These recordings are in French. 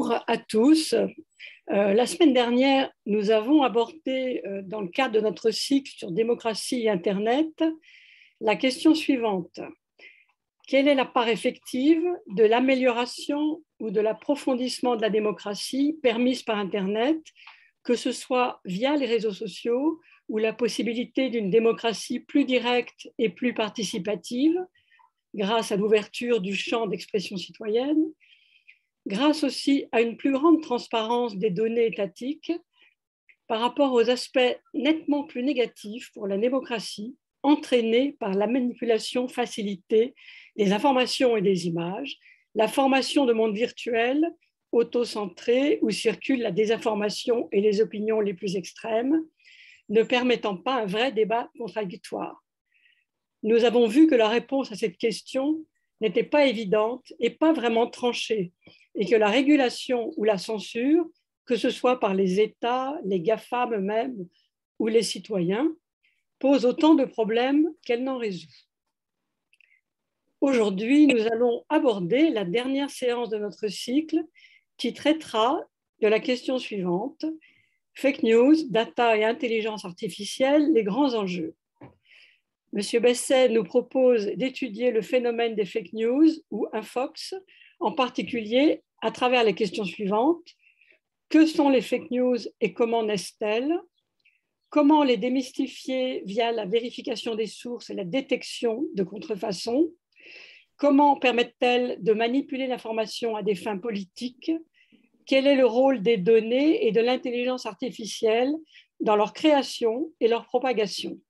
Bonjour à tous. La semaine dernière, nous avons abordé, dans le cadre de notre cycle sur démocratie et Internet, la question suivante. Quelle est la part effective de l'amélioration ou de l'approfondissement de la démocratie permise par Internet, que ce soit via les réseaux sociaux ou la possibilité d'une démocratie plus directe et plus participative, grâce à l'ouverture du champ d'expression citoyenne, grâce aussi à une plus grande transparence des données étatiques par rapport aux aspects nettement plus négatifs pour la démocratie, entraînés par la manipulation facilitée des informations et des images, la formation de mondes virtuels auto-centrés où circulent la désinformation et les opinions les plus extrêmes, ne permettant pas un vrai débat contradictoire. Nous avons vu que la réponse à cette question n'était pas évidente et pas vraiment tranchée, et que la régulation ou la censure, que ce soit par les États, les GAFAM eux-mêmes ou les citoyens, pose autant de problèmes qu'elle n'en résout. Aujourd'hui, nous allons aborder la dernière séance de notre cycle qui traitera de la question suivante: fake news, data et intelligence artificielle, les grands enjeux. Monsieur Besset nous propose d'étudier le phénomène des fake news ou infox, en particulier à travers les questions suivantes. Que sont les fake news et comment naissent-elles? Comment les démystifier via la vérification des sources et la détection de contrefaçons? Comment permettent-elles de manipuler l'information à des fins politiques? Quel est le rôle des données et de l'intelligence artificielle dans leur création et leur propagation?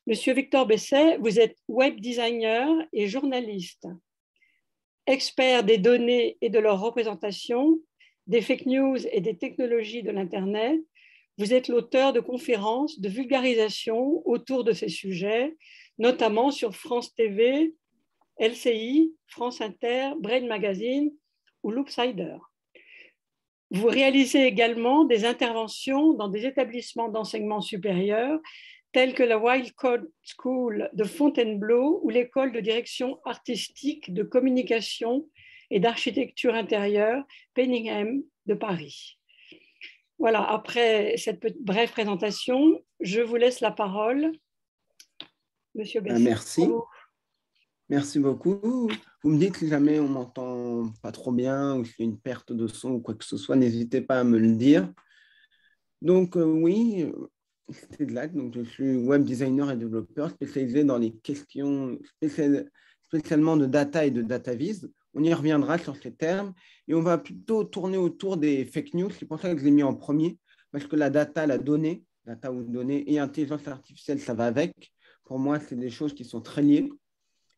Monsieur Victor Besset, vous êtes web designer et journaliste, expert des données et de leur représentation, des fake news et des technologies de l'Internet. Vous êtes l'auteur de conférences de vulgarisation autour de ces sujets, notamment sur France TV, LCI, France Inter, Brain Magazine ou Loopsider. Vous réalisez également des interventions dans des établissements d'enseignement supérieur tels que la Wild Code School de Fontainebleau ou l'école de direction artistique, de communication et d'architecture intérieure Penningham de Paris. Voilà, après cette brève présentation, je vous laisse la parole. Monsieur Besset. Merci. Merci beaucoup. Vous me dites si jamais on m'entend pas trop bien ou s'il y a une perte de son ou quoi que ce soit, n'hésitez pas à me le dire. Donc oui, c'est exact. Donc, je suis web designer et développeur spécialisé dans les questions spécialement de data et de data vis. On y reviendra sur ces termes et on va plutôt tourner autour des fake news. C'est pour ça que je l'ai mis en premier, parce que la data, la donnée, data ou données et intelligence artificielle, ça va avec. Pour moi, c'est des choses qui sont très liées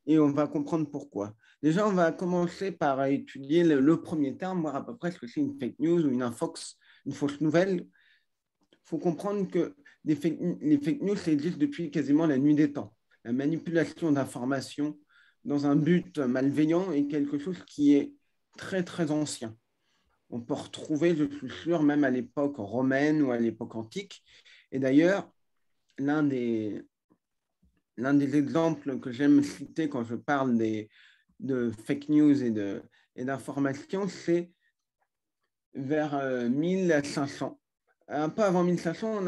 et on va comprendre pourquoi. Déjà, on va commencer par étudier le premier terme, voir à peu près ce que c'est une fake news ou une infox, une fausse nouvelle. Il faut comprendre que les fake news, ça existe depuis quasiment la nuit des temps. La manipulation d'informations dans un but malveillant est quelque chose qui est très, très ancien. On peut retrouver, je suis sûr, même à l'époque romaine ou à l'époque antique. Et d'ailleurs, l'un des exemples que j'aime citer quand je parle de fake news et d'informations, c'est vers 1500. Un peu avant 1500,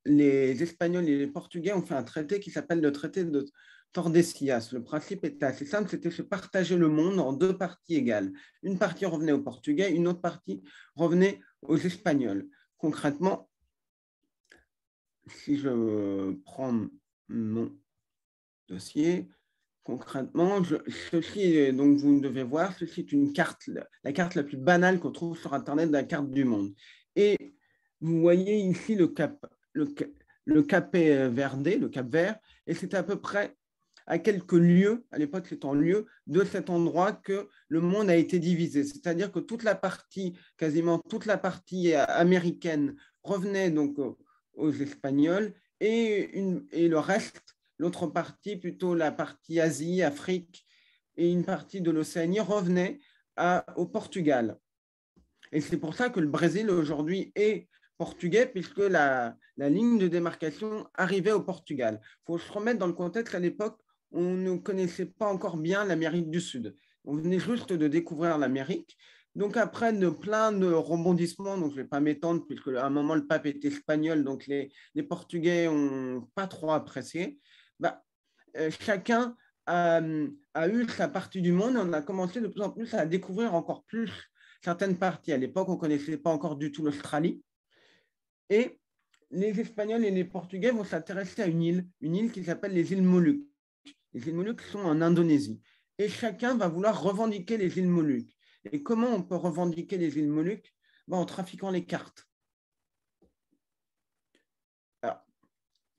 les Espagnols et les Portugais ont fait un traité qui s'appelle le traité de Tordesillas. Le principe était assez simple, c'était de partager le monde en deux parties égales. Une partie revenait aux Portugais, une autre partie revenait aux Espagnols. Concrètement, si je prends mon dossier, concrètement, ceci, donc vous devez voir, ceci est une carte, la carte la plus banale qu'on trouve sur Internet, la carte du monde. Et vous voyez ici le cap Verde, le cap vert, et c'est à peu près à quelques lieues, à l'époque c'est en lieues, de cet endroit que le monde a été divisé. C'est-à-dire que toute la partie, quasiment toute la partie américaine revenait donc aux Espagnols et le reste, l'autre partie, plutôt la partie Asie, Afrique et une partie de l'Océanie revenait au Portugal. Et c'est pour ça que le Brésil aujourd'hui est portugais, puisque la ligne de démarcation arrivait au Portugal. Il faut se remettre dans le contexte, à l'époque, on ne connaissait pas encore bien l'Amérique du Sud. On venait juste de découvrir l'Amérique. Donc, après plein de rebondissements, donc je ne vais pas m'étendre, puisque à un moment, le pape était espagnol, donc les Portugais n'ont pas trop apprécié. Chacun a eu sa partie du monde et on a commencé de plus en plus à découvrir encore plus certaines parties. À l'époque, on ne connaissait pas encore du tout l'Australie. Et les Espagnols et les Portugais vont s'intéresser à une île qui s'appelle les îles Moluques. Les îles Moluques sont en Indonésie. Et chacun va vouloir revendiquer les îles Moluques. Et comment on peut revendiquer les îles Moluques? En trafiquant les cartes. Alors,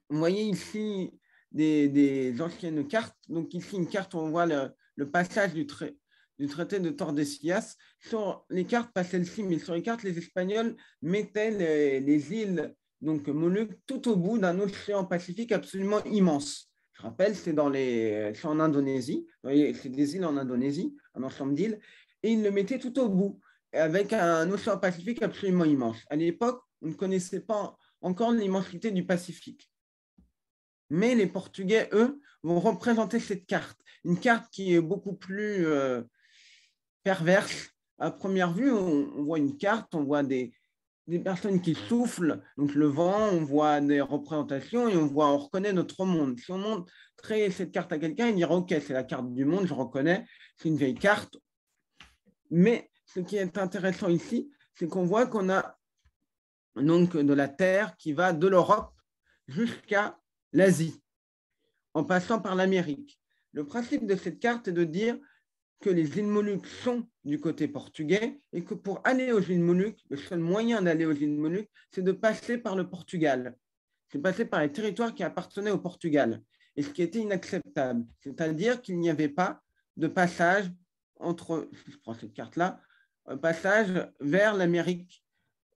vous voyez ici des anciennes cartes. Donc ici, une carte où on voit le passage du traité de Tordesillas. Sur les cartes, pas celle-ci, mais sur les cartes, les Espagnols mettaient les îles donc Moluques tout au bout d'un océan Pacifique absolument immense. Je rappelle, c'est en Indonésie. Vous voyez, c'est des îles en Indonésie, un ensemble d'îles. Et ils le mettaient tout au bout, avec un océan Pacifique absolument immense. À l'époque, on ne connaissait pas encore l'immensité du Pacifique. Mais les Portugais, eux, vont représenter cette carte. Une carte qui est beaucoup plus perverse. À première vue, on voit une carte, on voit des personnes qui soufflent, donc le vent, on voit des représentations et on reconnaît notre monde. Si on montrait cette carte à quelqu'un, il dirait « Ok, c'est la carte du monde, je reconnais, c'est une vieille carte. » Mais ce qui est intéressant ici, c'est qu'on voit qu'on a donc de la Terre qui va de l'Europe jusqu'à l'Asie, en passant par l'Amérique. Le principe de cette carte est de dire que les îles Moluques sont du côté portugais et que pour aller aux îles Moluques, le seul moyen d'aller aux îles Moluques, c'est de passer par le Portugal. C'est passer par les territoires qui appartenaient au Portugal. Et ce qui était inacceptable, c'est-à-dire qu'il n'y avait pas de passage entre, je prends cette carte-là, un passage vers l'Amérique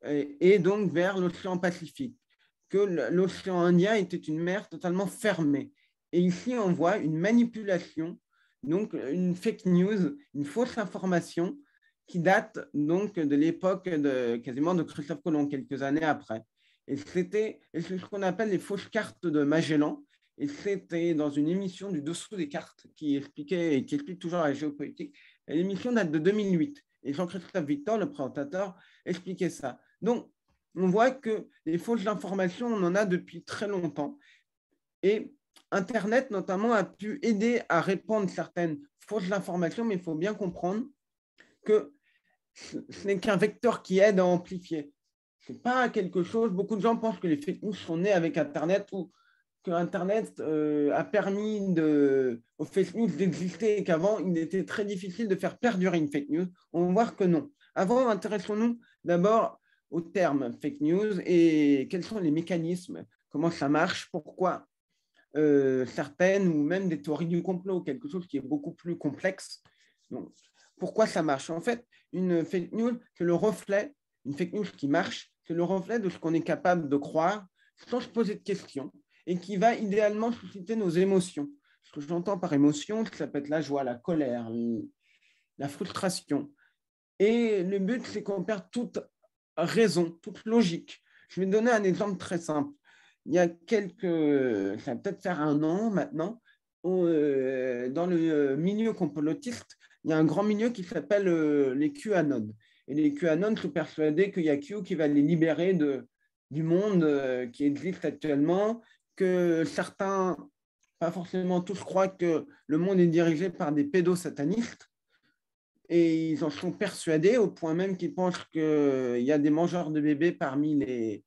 et donc vers l'océan Pacifique, que l'océan Indien était une mer totalement fermée. Et ici, on voit une manipulation, donc une fake news, une fausse information qui date donc de l'époque quasiment de Christophe Colomb, quelques années après. Et c'est ce qu'on appelle les fausses cartes de Magellan. Et c'était dans une émission du Dessous des cartes qui expliquait et qui explique toujours la géopolitique. Et l'émission date de 2008. Et Jean-Christophe Victor, le présentateur, expliquait ça. Donc, on voit que les fausses informations, on en a depuis très longtemps. Et Internet, notamment, a pu aider à répandre certaines fausses informations, mais il faut bien comprendre que ce n'est qu'un vecteur qui aide à amplifier. Ce n'est pas quelque chose, beaucoup de gens pensent que les fake news sont nés avec Internet ou que Internet a permis aux fake news d'exister et qu'avant, il était très difficile de faire perdurer une fake news. On va voir que non. Avant, intéressons-nous d'abord au terme fake news et quels sont les mécanismes, comment ça marche, pourquoi certaines ou même des théories du complot, quelque chose qui est beaucoup plus complexe. Donc, pourquoi ça marche? En fait, une fake news, c'est le reflet, une fake news qui marche, c'est le reflet de ce qu'on est capable de croire sans se poser de questions et qui va idéalement susciter nos émotions. Ce que j'entends par émotion, ça peut être la joie, la colère, la frustration. Et le but, c'est qu'on perde toute raison, toute logique. Je vais donner un exemple très simple. Il y a ça va peut-être faire 1 an maintenant, dans le milieu complotiste, il y a un grand milieu qui s'appelle les QAnon. Et les QAnon sont persuadés qu'il y a Q qui va les libérer du monde qui existe actuellement, que certains, pas forcément tous, croient que le monde est dirigé par des pédosatanistes. Et ils en sont persuadés au point même qu'ils pensent qu'il y a des mangeurs de bébés parmi les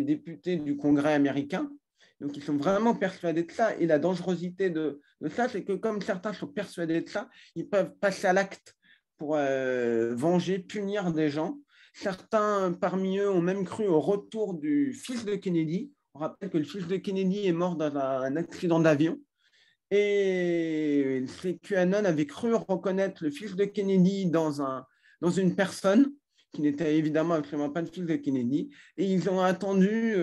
députés du Congrès américain. Donc, ils sont vraiment persuadés de ça. Et la dangerosité de ça, c'est que comme certains sont persuadés de ça, ils peuvent passer à l'acte pour venger, punir des gens. Certains parmi eux ont même cru au retour du fils de Kennedy. On rappelle que le fils de Kennedy est mort dans un accident d'avion. Et ces QAnon avaient cru reconnaître le fils de Kennedy dans une personne qui n'était évidemment absolument pas le fils de Kennedy. Et ils ont attendu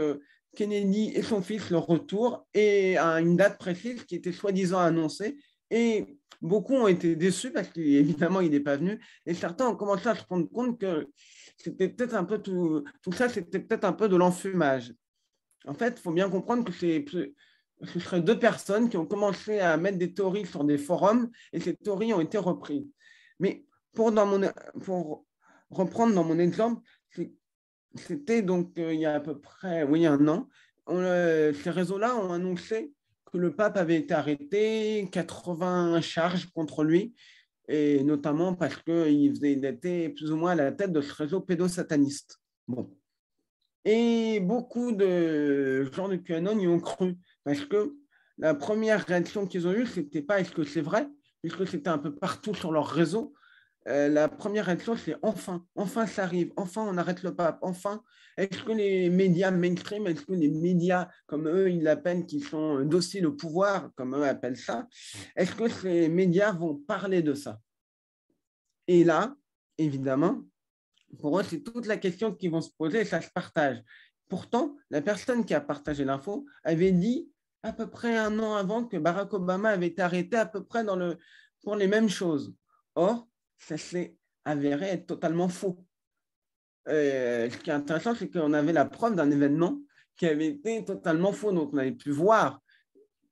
Kennedy et son fils, leur retour, et à une date précise qui était soi-disant annoncée. Et beaucoup ont été déçus parce qu'évidemment, il n'est pas venu. Et certains ont commencé à se rendre compte que c'était peut-être un peu tout ça, c'était peut-être un peu de l'enfumage. En fait, il faut bien comprendre que ce seraient 2 personnes qui ont commencé à mettre des théories sur des forums et ces théories ont été reprises. Mais Pour reprendre dans mon exemple, c'était donc il y a à peu près, oui, un an, ces réseaux-là ont annoncé que le pape avait été arrêté, 80 charges contre lui, et notamment parce qu'il était plus ou moins à la tête de ce réseau pédosataniste. Bon. Et beaucoup de gens de QAnon y ont cru, parce que la première réaction qu'ils ont eue, c'était pas est-ce que c'est vrai, puisque c'était un peu partout sur leur réseau. La première réaction, c'est enfin ça arrive, enfin on arrête le pape, enfin. Est-ce que les médias mainstream, est-ce que les médias, comme eux ils l'appellent, qui sont dociles au pouvoir, comme eux appellent ça, est-ce que ces médias vont parler de ça? Et là, évidemment, pour eux, c'est toute la question qu'ils vont se poser et ça se partage. Pourtant, la personne qui a partagé l'info avait dit à peu près un an avant que Barack Obama avait été arrêté à peu près pour les mêmes choses. Or, ça s'est avéré être totalement faux. Ce qui est intéressant, c'est qu'on avait la preuve d'un événement qui avait été totalement faux. Donc, on avait pu voir.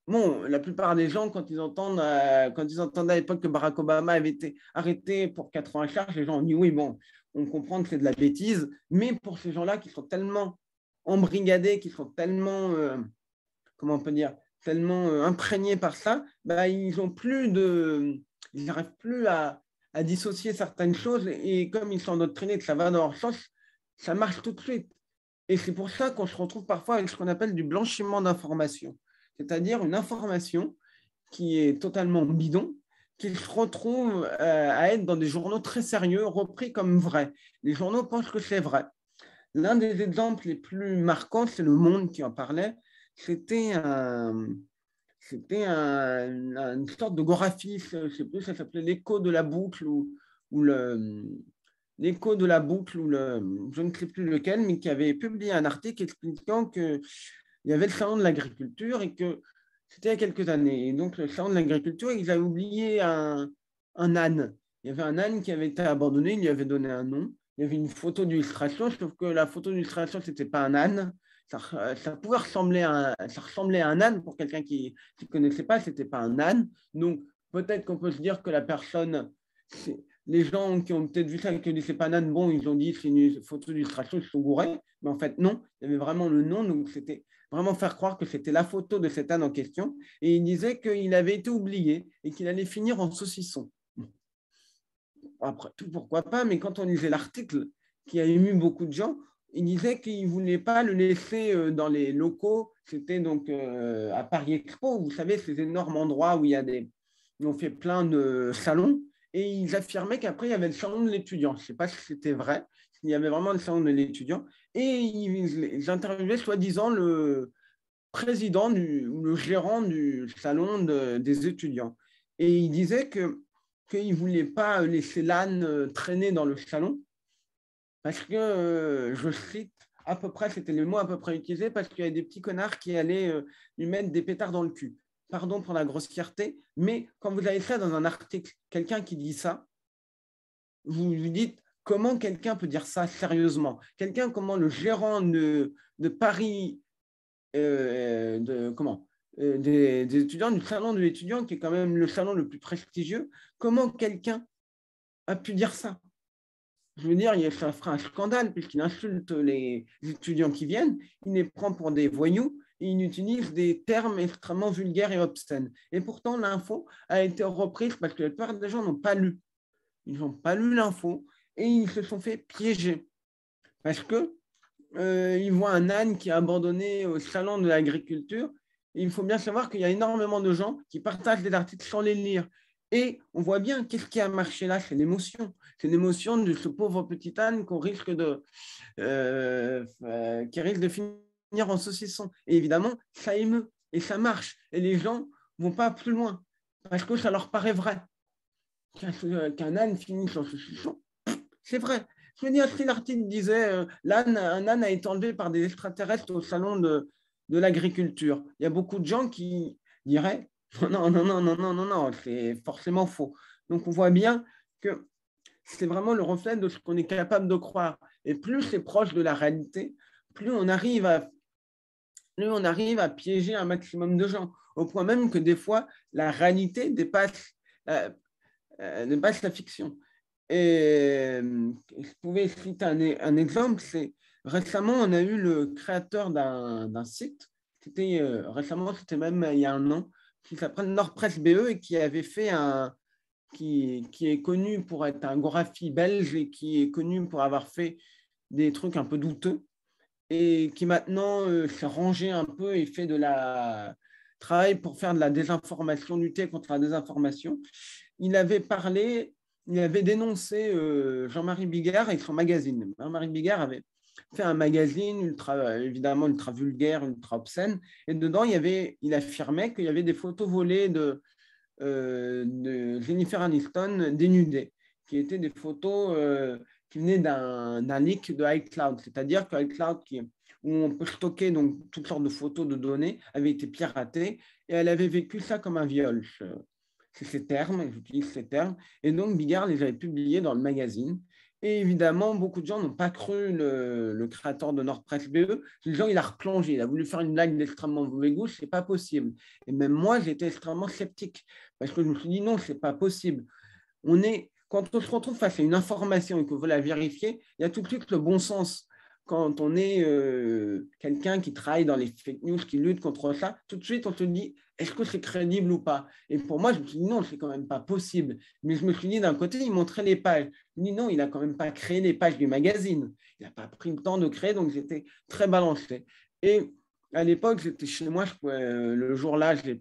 Bon, la plupart des gens, quand ils entendent à l'époque que Barack Obama avait été arrêté pour 80 charges, les gens ont dit oui, bon, on comprend que c'est de la bêtise, mais pour ces gens-là qui sont tellement embrigadés, qui sont tellement, comment on peut dire, tellement imprégnés par ça, bah, ils n'arrivent plus à dissocier certaines choses et comme ils sont endoctrinés que ça va dans leur sens, ça marche tout de suite. Et c'est pour ça qu'on se retrouve parfois avec ce qu'on appelle du blanchiment d'information, c'est-à-dire une information qui est totalement bidon, qui se retrouve à être dans des journaux très sérieux, repris comme vrai. Les journaux pensent que c'est vrai. L'un des exemples les plus marquants, c'est Le Monde qui en parlait. C'était une sorte de graphisme, je ne sais plus, ça s'appelait L'écho de la boucle ou L'écho de la boucle ou je ne sais plus lequel, mais qui avait publié un article expliquant qu'il y avait le salon de l'agriculture et que c'était il y a quelques années. Et donc, le salon de l'agriculture, ils avaient oublié un âne. Il y avait un âne qui avait été abandonné, il lui avait donné un nom. Il y avait une photo d'illustration, sauf que la photo d'illustration, ce n'était pas un âne. Ça pouvait ça ressemblait à un âne pour quelqu'un qui ne connaissait pas, ce n'était pas un âne. Donc, peut-être qu'on peut se dire que la personne, les gens qui ont peut-être vu ça et qui ne connaissaient pas un âne, bon, ils ont dit c'est une photo d'illustration, ils se sont gourés. Mais en fait, non, il y avait vraiment le nom, donc c'était vraiment faire croire que c'était la photo de cet âne en question. Et il disait qu'il avait été oublié et qu'il allait finir en saucisson. Après tout, pourquoi pas, mais quand on lisait l'article qui a ému beaucoup de gens, il disait qu'il ne voulait pas le laisser dans les locaux. C'était donc à Paris Expo, vous savez, ces énormes endroits où on fait plein de salons. Et ils affirmaient qu'après, il y avait le salon de l'étudiant. Je ne sais pas si c'était vrai, il y avait vraiment le salon de l'étudiant. Et ils interviewaient soi-disant le président ou le gérant du salon des étudiants. Et il disait qu'il ne voulait pas laisser l'âne traîner dans le salon parce que, je cite, à peu près, c'était le mot à peu près utilisé, parce qu'il y avait des petits connards qui allaient lui mettre des pétards dans le cul. Pardon pour la grossièreté, mais quand vous avez ça dans un article, quelqu'un qui dit ça, vous vous dites comment quelqu'un peut dire ça sérieusement? Comment le gérant de Paris des étudiants, du salon de l'étudiant, qui est quand même le salon le plus prestigieux, comment quelqu'un a pu dire ça? Je veux dire, ça fera un scandale puisqu'il insulte les étudiants qui viennent, il les prend pour des voyous et il utilise des termes extrêmement vulgaires et obscènes. Et pourtant, l'info a été reprise parce que la plupart des gens n'ont pas lu. Ils n'ont pas lu l'info et ils se sont fait piéger parce que ils voient un âne qui est abandonné au salon de l'agriculture. Et il faut bien savoir qu'il y a énormément de gens qui partagent des articles sans les lire. Et on voit bien qu'est-ce qui a marché là, c'est l'émotion. C'est l'émotion de ce pauvre petit âne qui risque de finir en saucisson. Et évidemment, ça émeut et ça marche. Et les gens ne vont pas plus loin parce que ça leur paraît vrai. Qu'un âne finisse en saucisson, c'est vrai. Je veux dire, si l'article disait un âne a été enlevé par des extraterrestres au salon de l'agriculture, il y a beaucoup de gens qui diraient non, non, non, non, non, non, non, c'est forcément faux. Donc on voit bien que c'est vraiment le reflet de ce qu'on est capable de croire. Et plus c'est proche de la réalité, plus on arrive à piéger un maximum de gens, au point même que des fois, la réalité dépasse la fiction. Et je pouvais citer un exemple, c'est récemment, on a eu le créateur d'un site, récemment, c'était même il y a un an, qui s'appelle NordPress BE et qui avait fait qui est connu pour être un graphie belge et qui est connu pour avoir fait des trucs un peu douteux et qui maintenant s'est rangé un peu et fait de la travail pour faire de la désinformation, lutter contre la désinformation. Il avait parlé, il avait dénoncé Jean-Marie Bigard et son magazine. Jean-Marie Bigard avait fait un magazine évidemment ultra vulgaire, ultra obscène, et dedans il affirmait qu'il y avait des photos volées de Jennifer Aniston dénudée, qui étaient des photos qui venaient d'un leak de iCloud, c'est-à-dire que iCloud, où on peut stocker donc, toutes sortes de photos, de données, avait été piraté et elle avait vécu ça comme un viol. C'est ces termes, j'utilise ces termes. Et donc, Bigard les avait publiés dans le magazine. Et évidemment, beaucoup de gens n'ont pas cru le créateur de NordPress BE. Les gens, il a replongé. Il a voulu faire une blague d'extrêmement mauvais goût. Ce n'est pas possible. Et même moi, j'étais extrêmement sceptique parce que je me suis dit non, ce n'est pas possible. Quand on se retrouve face à une information et qu'on veut la vérifier, il y a tout de suite le bon sens. Quand on est quelqu'un qui travaille dans les fake news, qui lutte contre ça, tout de suite, on se dit, est-ce que c'est crédible ou pas? Et pour moi, je me suis dit, non, c'est quand même pas possible. Mais je me suis dit, d'un côté, il montrait les pages. Je me suis dit, non, il n'a quand même pas créé les pages du magazine. Il n'a pas pris le temps de créer, donc j'étais très balancé. Et à l'époque, j'étais chez moi, le jour-là, je ne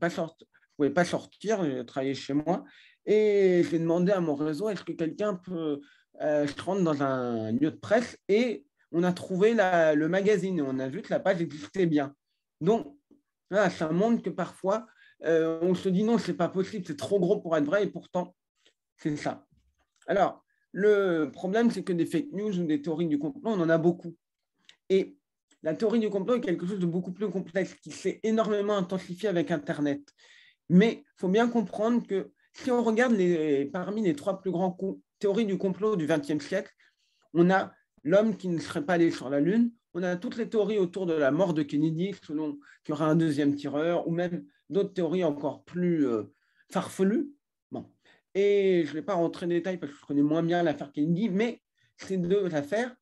pouvais pas sortir, je travaillais chez moi. Et j'ai demandé à mon réseau, est-ce que quelqu'un peut se rendre dans un lieu de presse? Et on a trouvé le magazine et on a vu que la page existait bien. Donc, voilà, ça montre que parfois, on se dit non, c'est pas possible, c'est trop gros pour être vrai, et pourtant, c'est ça. Alors, le problème, c'est que des fake news ou des théories du complot, on en a beaucoup. Et la théorie du complot est quelque chose de beaucoup plus complexe, qui s'est énormément intensifié avec Internet. Mais il faut bien comprendre que si on regarde parmi les 3 plus grands théories du complot du XXe siècle, on a l'homme qui ne serait pas allé sur la Lune, on a toutes les théories autour de la mort de Kennedy, selon qu'il y aura un deuxième tireur, ou même d'autres théories encore plus farfelues. Bon. Et je ne vais pas rentrer en détail parce que je connais moins bien l'affaire Kennedy, mais ces 2 affaires,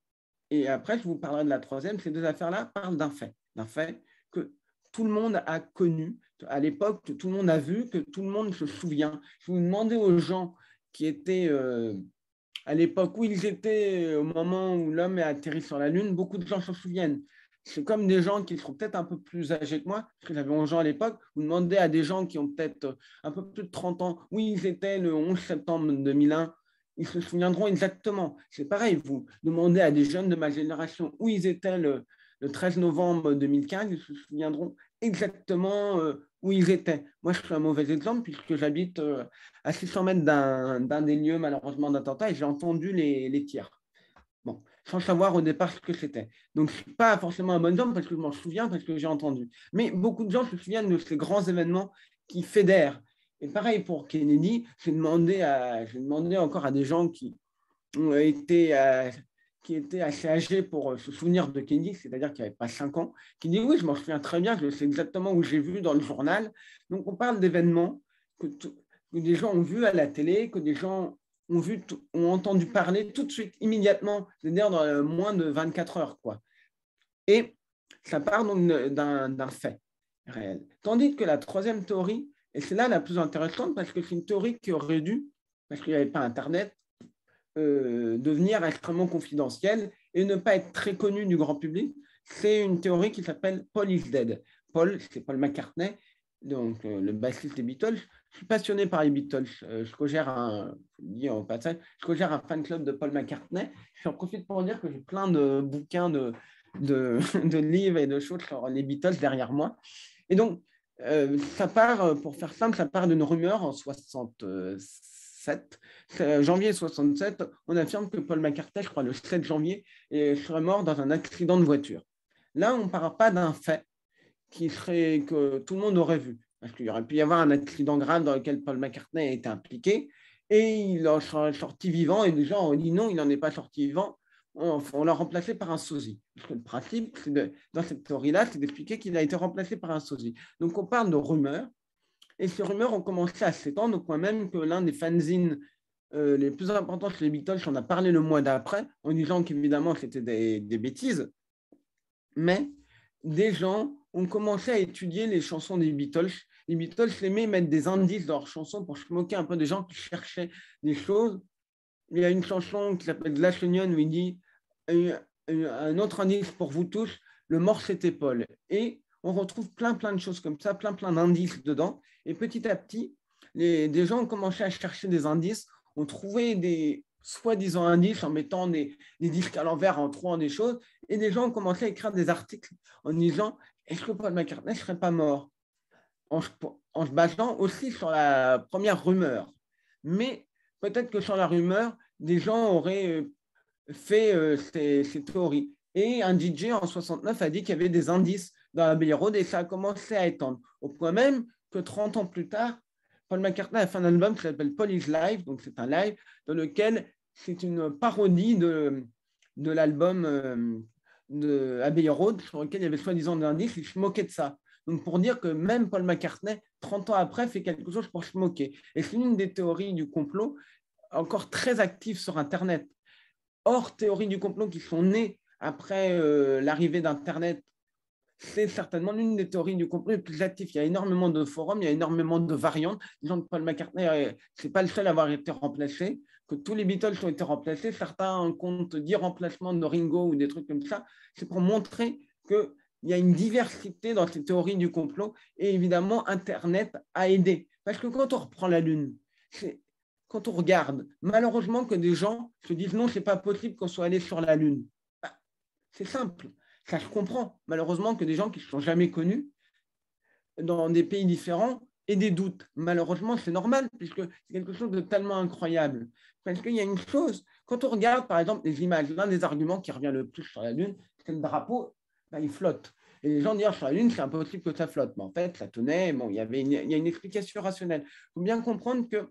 et après je vous parlerai de la troisième, ces 2 affaires-là parlent d'un fait que tout le monde a connu à l'époque, que tout le monde a vu, que tout le monde se souvient. Je vous demandais aux gens qui étaient à l'époque où ils étaient au moment où l'homme est atterri sur la Lune, beaucoup de gens s'en souviennent. C'est comme des gens qui seront peut-être un peu plus âgés que moi, parce que j'avais 11 ans à l'époque, vous demandez à des gens qui ont peut-être un peu plus de 30 ans où ils étaient le 11 septembre 2001, ils se souviendront exactement. C'est pareil, vous demandez à des jeunes de ma génération où ils étaient le 13 novembre 2015, ils se souviendront exactement où ils étaient. Moi, je suis un mauvais exemple puisque j'habite à 600 mètres d'un des lieux, malheureusement, d'attentat et j'ai entendu les tirs. Bon, sans savoir au départ ce que c'était. Donc, je ne suis pas forcément un bon exemple parce que je m'en souviens, parce que j'ai entendu. Mais beaucoup de gens se souviennent de ces grands événements qui fédèrent. Et pareil pour Kennedy, j'ai demandé encore à des gens qui ont été qui étaient assez âgés pour se souvenir de Kennedy, c'est-à-dire qui n'avaient pas 5 ans, qui disent oui, je m'en souviens très bien, je sais exactement où j'ai vu dans le journal. Donc on parle d'événements que des gens ont vus à la télé, que des gens ont entendu parler tout de suite, immédiatement, c'est-à-dire dans moins de 24 heures, quoi. Et ça part donc d'un fait réel. Tandis que la troisième théorie, et c'est là la plus intéressante parce que c'est une théorie qui aurait dû, parce qu'il n'y avait pas Internet, devenir extrêmement confidentielle et ne pas être très connue du grand public, c'est une théorie qui s'appelle Paul is Dead. Paul, c'est Paul McCartney, donc le bassiste des Beatles. Je suis passionné par les Beatles. Je co-gère un fan club de Paul McCartney. J'en profite pour dire que j'ai plein de bouquins, de livres et de choses sur les Beatles derrière moi. Et donc, ça part, pour faire simple, ça part d'une rumeur en 67. Janvier 67, on affirme que Paul McCartney, je crois le 7 janvier, serait mort dans un accident de voiture. Là, on ne parle pas d'un fait que tout le monde aurait vu. Parce qu'il aurait pu y avoir un accident grave dans lequel Paul McCartney a été impliqué et il en serait sorti vivant et les gens ont dit non, il n'en est pas sorti vivant. On l'a remplacé par un sosie. Parce que le principe, dans cette théorie-là, c'est d'expliquer qu'il a été remplacé par un sosie. Donc, on parle de rumeurs. Et ces rumeurs ont commencé à s'étendre au point même que l'un des fanzines les plus importantes chez les Beatles, on a parlé le mois d'après, en disant qu'évidemment, c'était des bêtises, mais des gens ont commencé à étudier les chansons des Beatles. Les Beatles aimaient mettre des indices dans leurs chansons pour se moquer un peu des gens qui cherchaient des choses. Il y a une chanson qui s'appelle Glass Onion où il dit un autre indice pour vous tous, le mort c'était Paul. Et on retrouve plein de choses comme ça, plein d'indices dedans. Et petit à petit, des gens ont commencé à chercher des indices, ont trouvé des soi-disant indices en mettant des disques à l'envers, en trouvant des choses. Et des gens ont commencé à écrire des articles en disant est-ce que Paul McCartney ne serait pas mort en se basant aussi sur la première rumeur. Mais peut-être que sur la rumeur, des gens auraient fait ces théories. Et un DJ en 69 a dit qu'il y avait des indices dans la Abbey Road et ça a commencé à étendre. Au point même que 30 ans plus tard, Paul McCartney a fait un album qui s'appelle Paul is Live, donc c'est un live dans lequel c'est une parodie de l'album de Abbey Road sur lequel il y avait soi-disant des indices, il se moquait de ça. Donc pour dire que même Paul McCartney, 30 ans après, fait quelque chose pour se moquer. Et c'est une des théories du complot encore très active sur Internet. Hors théories du complot qui sont nées après l'arrivée d'Internet, c'est certainement l'une des théories du complot les plus actives. Il y a énormément de forums, il y a énormément de variantes. Disons que Paul McCartney, ce n'est pas le seul à avoir été remplacé, que tous les Beatles ont été remplacés. Certains comptent 10 remplacements de Ringo ou des trucs comme ça. C'est pour montrer qu'il y a une diversité dans ces théories du complot. Et évidemment, Internet a aidé. Parce que quand on reprend la Lune, quand on regarde, malheureusement que des gens se disent non, c'est pas possible qu'on soit allé sur la Lune. C'est simple, ça se comprend. Malheureusement que des gens qui ne se sont jamais connus dans des pays différents aient des doutes. Malheureusement, c'est normal, puisque c'est quelque chose de tellement incroyable. Parce qu'il y a une chose, quand on regarde par exemple les images, l'un des arguments qui revient le plus sur la Lune, c'est que le drapeau, il flotte. Et les gens disent sur la Lune, c'est impossible que ça flotte. Mais en fait, ça tenait, bon, il y a une explication rationnelle. Il faut bien comprendre que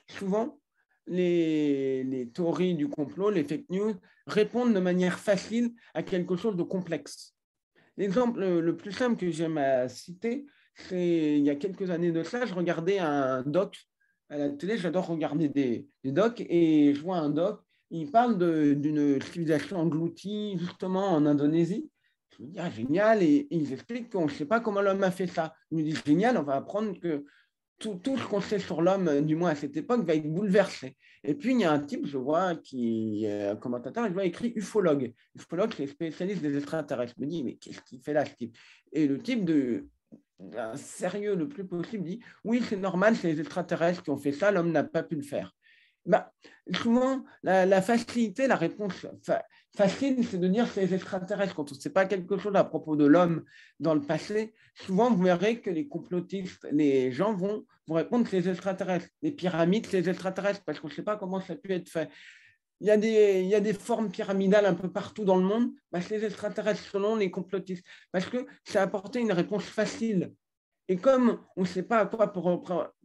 souvent, les théories du complot, les fake news, répondent de manière facile à quelque chose de complexe. L'exemple le plus simple que j'aime à citer, c'est il y a quelques années de ça, je regardais un doc à la télé, j'adore regarder des docs, et je vois un doc, il parle d'une civilisation engloutie justement en Indonésie. Je me dis, ah, génial, et ils expliquent qu'on ne sait pas comment l'homme a fait ça. Ils me disent, génial, on va apprendre que tout ce qu'on sait sur l'homme, du moins à cette époque, va être bouleversé. Et puis, il y a un type, je vois, qui est un commentateur, je vois écrit ufologue. Ufologue, c'est spécialiste des extraterrestres. Je me dis, mais qu'est-ce qu'il fait là, ce type? Et le type d'un sérieux le plus possible dit, oui, c'est normal, c'est les extraterrestres qui ont fait ça, l'homme n'a pas pu le faire. Souvent, la facilité, la réponse facile, c'est de dire c'est les extraterrestres. Quand on ne sait pas quelque chose à propos de l'homme dans le passé, souvent, vous verrez que les complotistes, les gens vont répondre que c'est les extraterrestres. Les pyramides, c'est les extraterrestres, parce qu'on ne sait pas comment ça a pu être fait. Il y a des formes pyramidales un peu partout dans le monde, c'est les extraterrestres selon les complotistes, parce que ça a apporté une réponse facile. Et comme on ne sait pas à quoi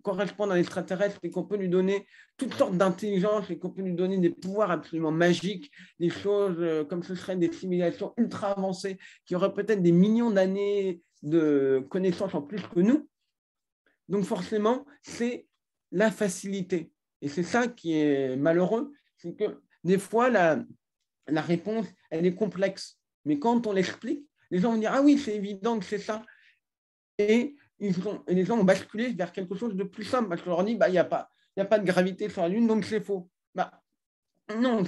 correspond un extraterrestre et qu'on peut lui donner toutes sortes d'intelligence et qu'on peut lui donner des pouvoirs absolument magiques, des choses comme ce seraient des civilisations ultra avancées qui auraient peut-être des millions d'années de connaissances en plus que nous. Donc forcément, c'est la facilité. Et c'est ça qui est malheureux, c'est que des fois, la réponse, elle est complexe. Mais quand on l'explique, les gens vont dire « Ah oui, c'est évident que c'est ça ». Et les gens ont basculé vers quelque chose de plus simple parce qu'on leur dit il n'y a pas de gravité sur la Lune, donc c'est faux. Non,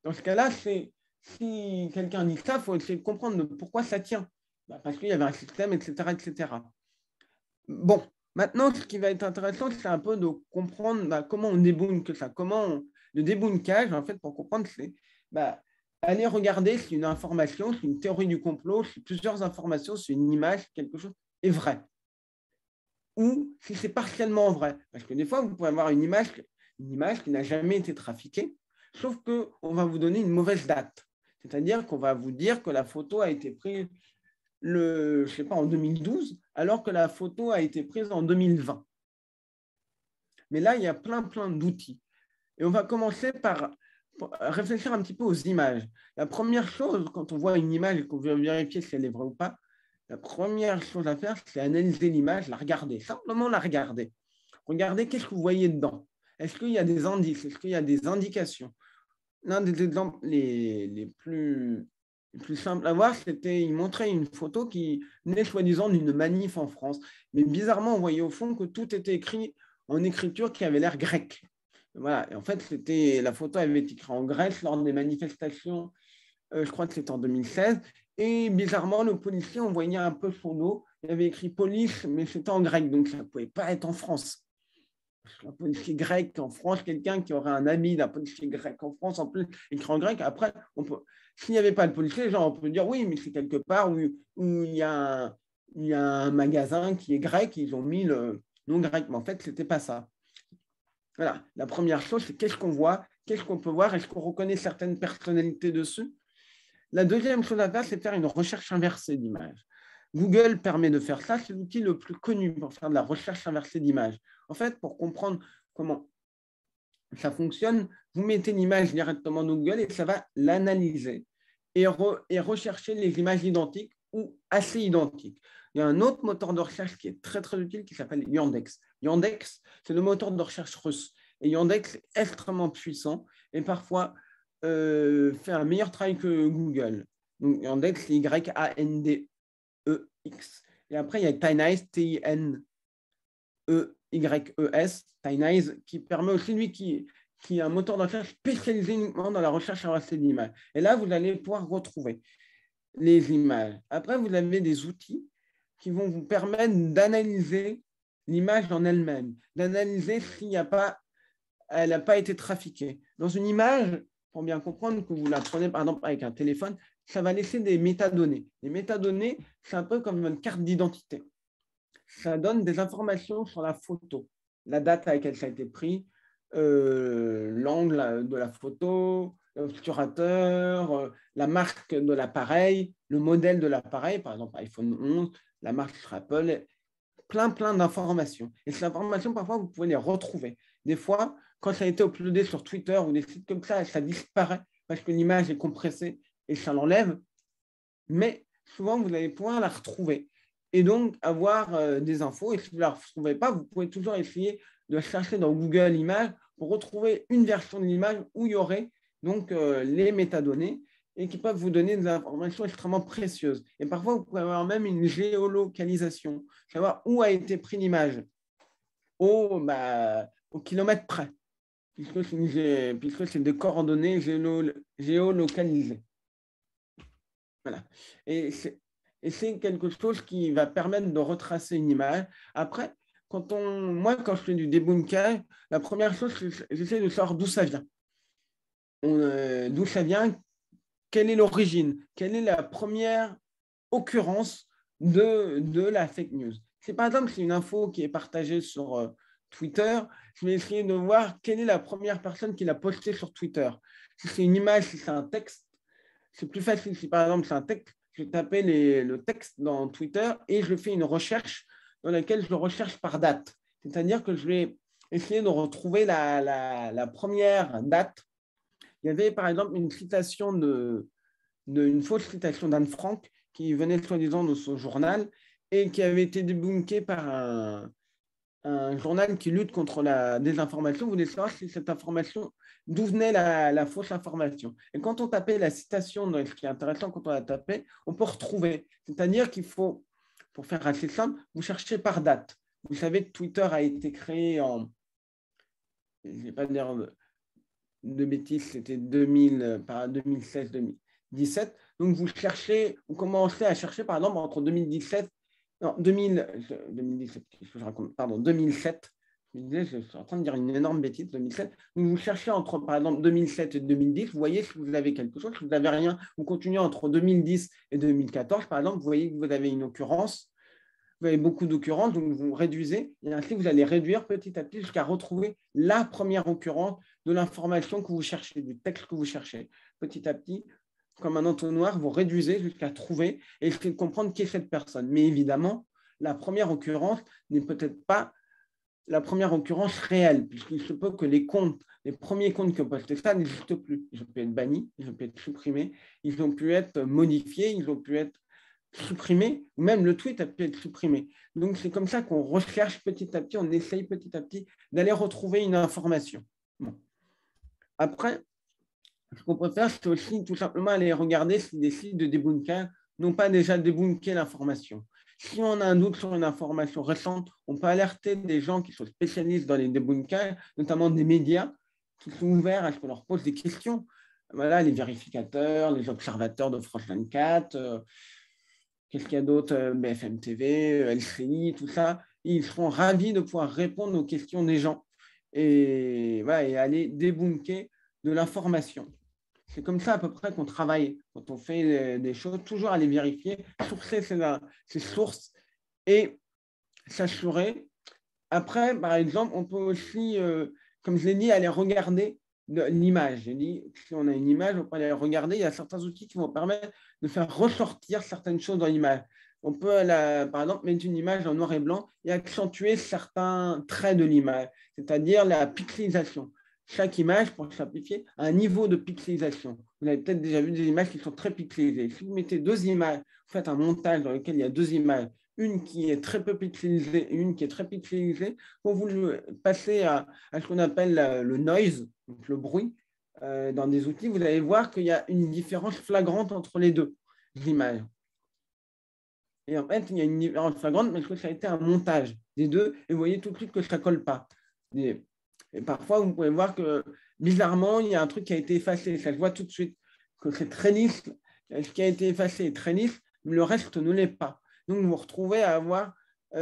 dans ce cas-là, si quelqu'un dit ça, il faut essayer de comprendre pourquoi ça tient. Parce qu'il y avait un système, etc., etc. Bon, maintenant, ce qui va être intéressant, c'est un peu de comprendre comment on débunk ça, le débunkage, en fait, pour comprendre, c'est aller regarder si une information, si une théorie du complot, si plusieurs informations, si une image, quelque chose est vrai. Ou si c'est partiellement vrai. Parce que des fois, vous pouvez avoir une image qui n'a jamais été trafiquée, sauf qu'on va vous donner une mauvaise date. C'est-à-dire qu'on va vous dire que la photo a été prise en 2012, alors que la photo a été prise en 2020. Mais là, il y a plein d'outils. Et on va commencer par réfléchir un petit peu aux images. La première chose, quand on voit une image et qu'on veut vérifier si elle est vraie ou pas, la première chose à faire, c'est analyser l'image, la regarder, simplement la regarder. Regardez qu'est-ce que vous voyez dedans. Est-ce qu'il y a des indices? Est-ce qu'il y a des indications? L'un des exemples les plus simples à voir, c'était, il montrait une photo qui venait soi-disant d'une manif en France. Mais bizarrement, on voyait au fond que tout était écrit en écriture qui avait l'air grecque. Voilà. Et en fait, la photo avait été écrite en Grèce lors des manifestations, je crois que c'était en 2016. Et bizarrement, le policier, on voyait un peu son dos. Il avait écrit police, mais c'était en grec, donc ça ne pouvait pas être en France. La policier grecque en France, quelqu'un qui aurait un habit d'un policier grec en France, en plus écrit en grec, après, s'il n'y avait pas de policier, genre, on peut dire oui, mais c'est quelque part où il y a un magasin qui est grec, ils ont mis le nom grec, mais en fait, ce n'était pas ça. Voilà, la première chose, c'est qu'est-ce qu'on voit, qu'est-ce qu'on peut voir, est-ce qu'on reconnaît certaines personnalités dessus? La deuxième chose à faire, c'est faire une recherche inversée d'images. Google permet de faire ça, c'est l'outil le plus connu pour faire de la recherche inversée d'images. En fait, pour comprendre comment ça fonctionne, vous mettez l'image directement dans Google et ça va l'analyser et rechercher les images identiques ou assez identiques. Il y a un autre moteur de recherche qui est très, très utile qui s'appelle Yandex. Yandex, c'est le moteur de recherche russe. Et Yandex est extrêmement puissant et parfois fait un meilleur travail que Google. Donc Yandex, c'est Yandex. Et après, il y a Tinyze, Tinyes, Tinyze, qui permet aussi, lui, qui est un moteur de recherche spécialisé uniquement dans la recherche inversée d'images. Et là, vous allez pouvoir retrouver les images. Après, vous avez des outils qui vont vous permettre d'analyser l'image en elle-même, d'analyser s'il elle n'a pas été trafiquée. Dans une image, pour bien comprendre que vous la prenez par exemple avec un téléphone, ça va laisser des métadonnées. Les métadonnées, c'est un peu comme une carte d'identité. Ça donne des informations sur la photo, la date à laquelle ça a été pris, l'angle de la photo, l'obturateur, la marque de l'appareil, le modèle de l'appareil, par exemple iPhone 11, la marque sur Apple, plein d'informations. Et ces informations, parfois, vous pouvez les retrouver. Des fois, quand ça a été uploadé sur Twitter ou des sites comme ça disparaît parce que l'image est compressée et ça l'enlève. Mais souvent, vous allez pouvoir la retrouver et donc avoir des infos. Et si vous ne la retrouvez pas, vous pouvez toujours essayer de chercher dans Google Images pour retrouver une version de l'image où il y aurait donc les métadonnées et qui peuvent vous donner des informations extrêmement précieuses. Et parfois, vous pouvez avoir même une géolocalisation, savoir où a été prise l'image au kilomètre près, puisque c'est des coordonnées géolocalisées. Voilà. Et c'est quelque chose qui va permettre de retracer une image. Après, moi, quand je fais du debunking, la première chose, j'essaie de savoir d'où ça vient. D'où ça vient, quelle est l'origine, quelle est la première occurrence de la fake news. Si par exemple, c'est une info qui est partagée sur Twitter, je vais essayer de voir quelle est la première personne qui l'a postée sur Twitter. Si c'est une image, si c'est un texte, c'est plus facile. Si par exemple, c'est un texte, je vais taper le texte dans Twitter et je fais une recherche dans laquelle je le recherche par date. C'est-à-dire que je vais essayer de retrouver la première date. Il y avait par exemple une citation une fausse citation d'Anne Frank qui venait soi-disant de son journal et qui avait été débunkée par un journal qui lutte contre la désinformation. Vous voulez savoir si cette information, d'où venait la fausse information. Et quand on tapait la citation, ce qui est intéressant quand on la tapait, on peut retrouver. C'est-à-dire qu'il faut, pour faire assez simple, vous cherchez par date. Vous savez que Twitter a été créé en, je ne vais pas dire de bêtises, c'était 2016-2017. Donc, vous commencez à chercher, par exemple, entre 2017, non, 2017, je raconte, pardon, 2007. Je suis en train de dire une énorme bêtise, 2007. Donc, vous cherchez entre, par exemple, 2007 et 2010, vous voyez si vous avez quelque chose, si vous n'avez rien, vous continuez entre 2010 et 2014, par exemple, vous voyez que vous avez une occurrence, vous avez beaucoup d'occurrences, donc vous réduisez, et ainsi vous allez réduire petit à petit jusqu'à retrouver la première occurrence de l'information que vous cherchez, du texte que vous cherchez. Petit à petit, comme un entonnoir, vous réduisez jusqu'à trouver et essayer de comprendre qui est cette personne. Mais évidemment, la première occurrence n'est peut-être pas la première occurrence réelle, puisqu'il se peut que les premiers comptes qui ont posté ça n'existent plus. Ils ont pu être bannis, ils ont pu être supprimés, ils ont pu être modifiés, ils ont pu être supprimé, ou même le tweet a pu être supprimé. Donc, c'est comme ça qu'on recherche petit à petit, on essaye petit à petit d'aller retrouver une information. Bon. Après, ce qu'on peut faire, c'est aussi tout simplement aller regarder si des sites de débunker n'ont pas déjà débunké l'information. Si on a un doute sur une information récente, on peut alerter des gens qui sont spécialistes dans les débunkers, notamment des médias, qui sont ouverts à ce qu'on leur pose des questions. Voilà, les vérificateurs, les observateurs de France 24, qu'est-ce qu'il y a d'autre, BFM TV, LCI, tout ça. Ils seront ravis de pouvoir répondre aux questions des gens et, voilà, et aller débunker de l'information. C'est comme ça à peu près qu'on travaille quand on fait des choses, toujours aller vérifier, sourcer ses sources et s'assurer. Après, par exemple, on peut aussi, comme je l'ai dit, aller regarder l'image. J'ai dit, si on a une image, on peut aller regarder. Il y a certains outils qui vont permettre de faire ressortir certaines choses dans l'image. On peut, par exemple, mettre une image en noir et blanc et accentuer certains traits de l'image, c'est-à-dire la pixelisation. Chaque image, pour simplifier, a un niveau de pixelisation. Vous avez peut-être déjà vu des images qui sont très pixelisées. Si vous mettez deux images, vous faites un montage dans lequel il y a deux images, une qui est très peu pixelisée et une qui est très pixelisée, quand vous passez à ce qu'on appelle le noise, donc le bruit, dans des outils, vous allez voir qu'il y a une différence flagrante entre les deux images. Et en fait, il y a une différence flagrante parce que ça a été un montage des deux et vous voyez tout de suite que ça ne colle pas. Et parfois, vous pouvez voir que bizarrement, il y a un truc qui a été effacé. Ça se voit tout de suite que c'est très lisse. Ce qui a été effacé est très lisse, mais le reste ne l'est pas. Donc, vous vous retrouvez à avoir tout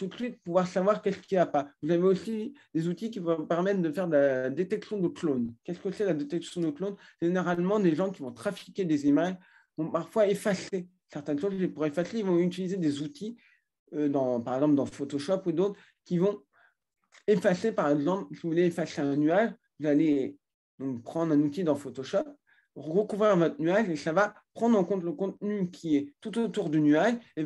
de suite pouvoir savoir qu'est-ce qu'il n'y a pas. Vous avez aussi des outils qui vont permettre de faire de la détection de clones. Qu'est-ce que c'est la détection de clones? Généralement, des gens qui vont trafiquer des images vont parfois effacer certaines choses. Et pour effacer, ils vont utiliser des outils, par exemple dans Photoshop ou d'autres, qui vont effacer, par exemple, si vous voulez effacer un nuage, vous allez donc prendre un outil dans Photoshop, recouvrir votre nuage et ça va prendre en compte le contenu qui est tout autour du nuage et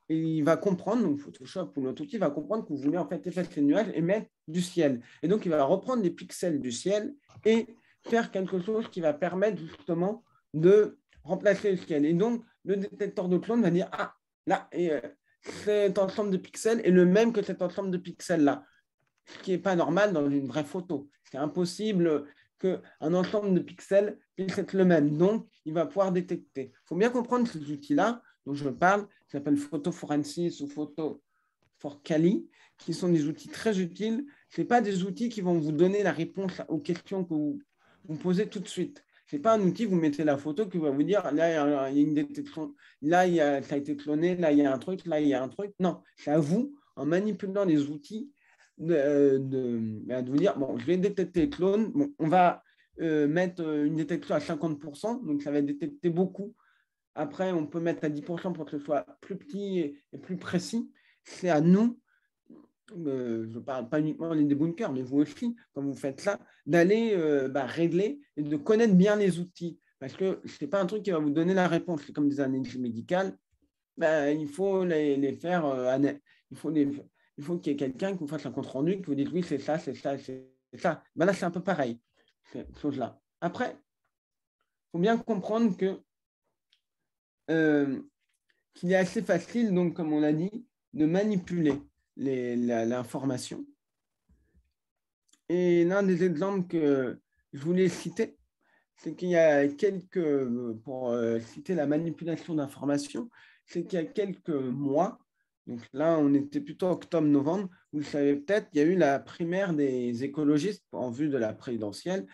il va comprendre, donc Photoshop ou l'autre outil va comprendre que vous voulez en fait effacer le nuage et mettre du ciel. Et donc, il va reprendre les pixels du ciel et faire quelque chose qui va permettre justement de remplacer le ciel. Et donc, le détecteur de clones va dire, ah, là, cet ensemble de pixels est le même que cet ensemble de pixels-là. Ce qui n'est pas normal dans une vraie photo. C'est impossible qu'un ensemble de pixels puisse être le même. Donc, il va pouvoir détecter. Il faut bien comprendre ces outils-là dont je parle, qui s'appellent PhotoForensis ou Photo4Cali, qui sont des outils très utiles. Ce n'est pas des outils qui vont vous donner la réponse aux questions que vous posez tout de suite. Ce n'est pas un outil, vous mettez la photo qui va vous dire, là, il y a une détection, là, ça a été cloné, là, il y a un truc, là, il y a un truc. Non, c'est à vous, en manipulant les outils, de vous dire, bon, je vais détecter les clones, bon, on va mettre une détection à 50%, donc ça va détecter beaucoup. Après, on peut mettre à 10% pour que ce soit plus petit et plus précis. C'est à nous, je ne parle pas uniquement des débunkers, mais vous aussi, quand vous faites ça, d'aller régler et de connaître bien les outils. Parce que ce n'est pas un truc qui va vous donner la réponse. C'est comme des analyses médicales. Il faut les faire, il faut qu'il y ait quelqu'un qui vous fasse un compte rendu, qui vous dise oui, c'est ça, c'est ça, c'est ça. Là, c'est un peu pareil, cette chose-là. Après, il faut bien comprendre qu'il est assez facile, donc, comme on l'a dit, de manipuler l'information. Et l'un des exemples que je voulais citer, c'est qu'il y a pour citer la manipulation d'informations, c'est qu'il y a quelques mois, donc là on était plutôt octobre-novembre, vous le savez peut-être, il y a eu la primaire des écologistes en vue de la présidentielle,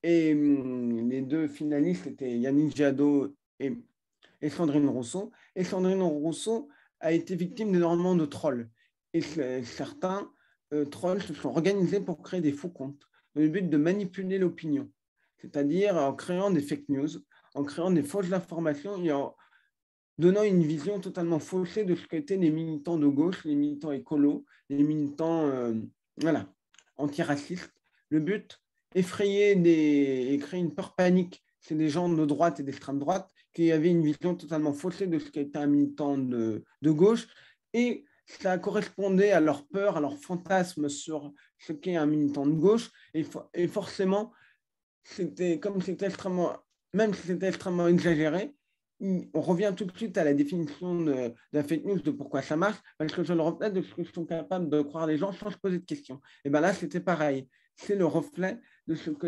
et les deux finalistes étaient Yannick Jadot et Sandrine Rousseau, et Sandrine Rousseau a été victime d'énormément de trolls, et certains trolls se sont organisés pour créer des faux comptes, dans le but de manipuler l'opinion, c'est-à-dire en créant des fake news, en créant des fausses informations et en donnant une vision totalement faussée de ce qu'étaient les militants de gauche, les militants écolos, les militants antiracistes. Le but, effrayer et créer une peur panique chez des gens de droite et d'extrême droite qui avaient une vision totalement faussée de ce qu'était un militant de gauche, et ça correspondait à leur peur, à leur fantasme sur ce qu'est un militant de gauche, et forcément, c'était extrêmement exagéré, on revient tout de suite à la définition de la fake news, de pourquoi ça marche, parce que je le reflet de ce que sont capables de croire les gens sans se poser de questions. Et bien là, c'était pareil. C'est le reflet de ce que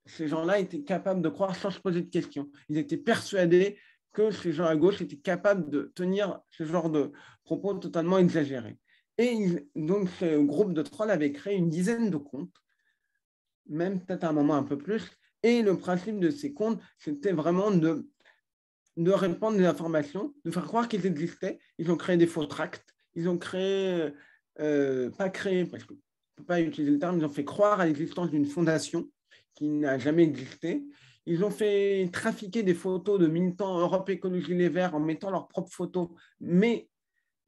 ces gens-là étaient capables de croire sans se poser de questions. Ils étaient persuadés que ces gens à gauche étaient capables de tenir ce genre de propos totalement exagérés. Et donc, ce groupe de trolls avait créé une dizaine de comptes, même peut-être à un moment un peu plus. Et le principe de ces comptes, c'était vraiment de répandre des informations, de faire croire qu'ils existaient. Ils ont créé des faux tracts. Ils ont créé, pas créé, parce qu'on ne peut pas utiliser le terme, ils ont fait croire à l'existence d'une fondation qui n'a jamais existé. Ils ont fait trafiquer des photos de militants Europe Écologie Les Verts en mettant leurs propres photos, mais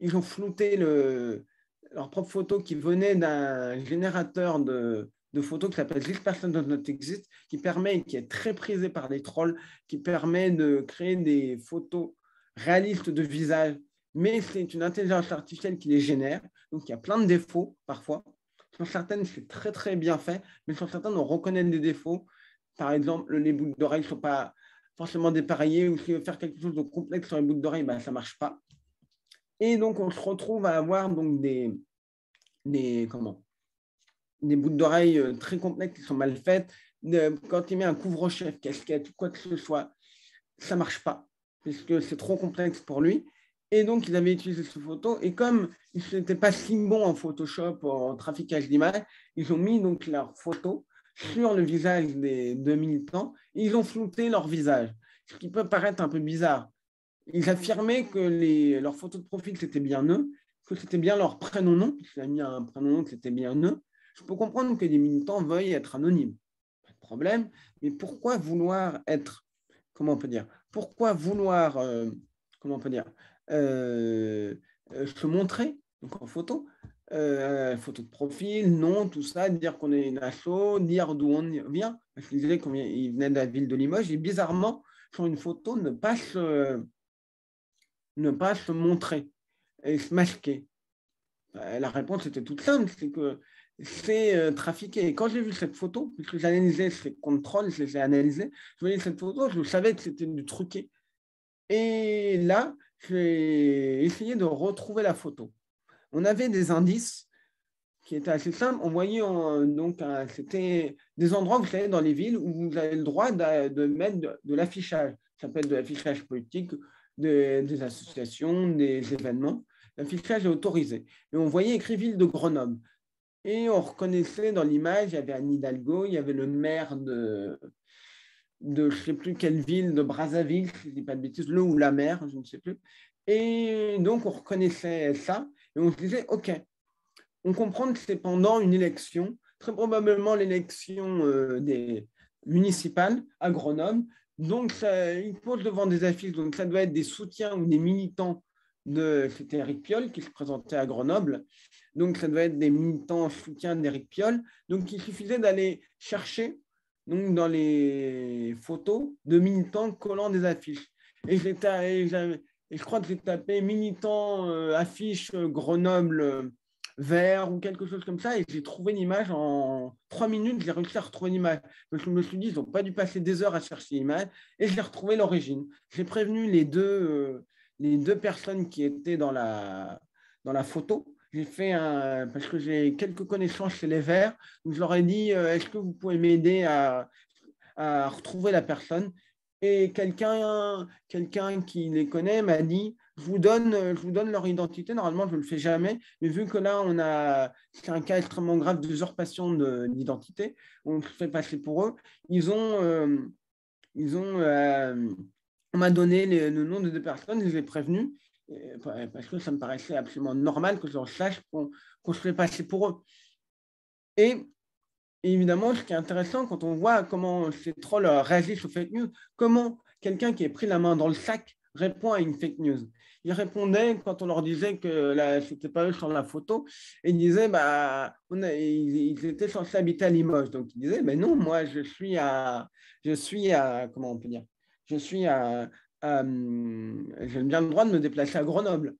ils ont flouté leurs propres photos qui venaient d'un générateur de photos qui s'appelle This Person Does Not Exist, qui permet, qui est très prisé par les trolls, qui permet de créer des photos réalistes de visage, mais c'est une intelligence artificielle qui les génère, donc il y a plein de défauts parfois. Sur certaines, c'est très très bien fait, mais sur certaines, on reconnaît des défauts. Par exemple, les boucles d'oreilles ne sont pas forcément dépareillées, ou si on veut faire quelque chose de complexe sur les boucles d'oreilles, ben, ça ne marche pas. Et donc, on se retrouve à avoir donc des boucles d'oreilles très complexes qui sont mal faites. Quand il met un couvre-chef, casquette, quoi que ce soit, ça ne marche pas, parce que c'est trop complexe pour lui. Et donc, ils avaient utilisé cette photo. Et comme ils n'étaient pas si bons en Photoshop, en traficage d'images, ils ont mis donc leur photo sur le visage des deux militants. Et ils ont flouté leur visage, ce qui peut paraître un peu bizarre. Ils affirmaient que leurs photos de profil, c'était bien eux, que c'était bien leur prénom-nom, puisqu'il a mis un prénom-nom, que c'était bien eux. Je peux comprendre que des militants veuillent être anonymes. Pas de problème. Mais pourquoi vouloir être, comment on peut dire, pourquoi vouloir, comment on peut dire, se montrer donc en photo, photo de profil, nom, tout ça, dire qu'on est une asso, dire d'où on vient. Parce qu'il disait qu'il venait de la ville de Limoges et bizarrement, sur une photo, ne pas se montrer et se masquer. La réponse était toute simple, c'est que c'est trafiqué. Et quand j'ai vu cette photo, puisque j'ai analysé ces contrôles, je les ai analysés, je voyais cette photo, je savais que c'était du truqué. Et là, j'ai essayé de retrouver la photo. On avait des indices qui étaient assez simples. On voyait c'était des endroits, vous savez, dans les villes où vous avez le droit de mettre de l'affichage. Ça s'appelle de l'affichage politique, des associations, des événements. L'affichage est autorisé. Et on voyait écrit ville de Grenoble. Et on reconnaissait dans l'image, il y avait Anne Hidalgo, il y avait le maire de je ne sais plus quelle ville, de Brazzaville, si je ne dis pas de bêtises, le ou la mer, je ne sais plus. Et donc, on reconnaissait ça et on se disait, OK, on comprend que c'est pendant une élection, très probablement l'élection des municipales à Grenoble. Donc, ils posent devant des affiches, donc ça doit être des soutiens ou des militants c'était Éric Piolle qui se présentait à Grenoble. Donc, ça doit être des militants soutiens d'Éric Piolle. Donc, il suffisait d'aller chercher donc, dans les photos de militants collant des affiches. Et je crois que j'ai tapé militant affiche Grenoble vert ou quelque chose comme ça, et j'ai trouvé l'image en 3 minutes, j'ai réussi à retrouver l'image. Donc, je me suis dit, ils n'ont pas dû passer des heures à chercher l'image, et j'ai retrouvé l'origine. J'ai prévenu les deux personnes qui étaient dans la photo. J'ai fait parce que j'ai quelques connaissances chez les Verts, donc je leur ai dit, est-ce que vous pouvez m'aider à retrouver la personne? Et quelqu'un qui les connaît m'a dit, je vous donne leur identité. Normalement, je ne le fais jamais, mais vu que là, c'est un cas extrêmement grave d'usurpation d'identité, on se fait passer pour eux. On m'a donné le nom de deux personnes, je les ai prévenus, parce que ça me paraissait absolument normal que je leur sache qu'on se fait passer pour eux. Et évidemment, ce qui est intéressant quand on voit comment ces trolls réagissent aux fake news, comment quelqu'un qui est pris la main dans le sac répond à une fake news. Ils répondaient quand on leur disait que c'était pas eux sur la photo, et ils disaient ils étaient censés habiter à Limoges. Donc ils disaient mais non, moi je suis à comment on peut dire, j'ai bien le droit de me déplacer à Grenoble.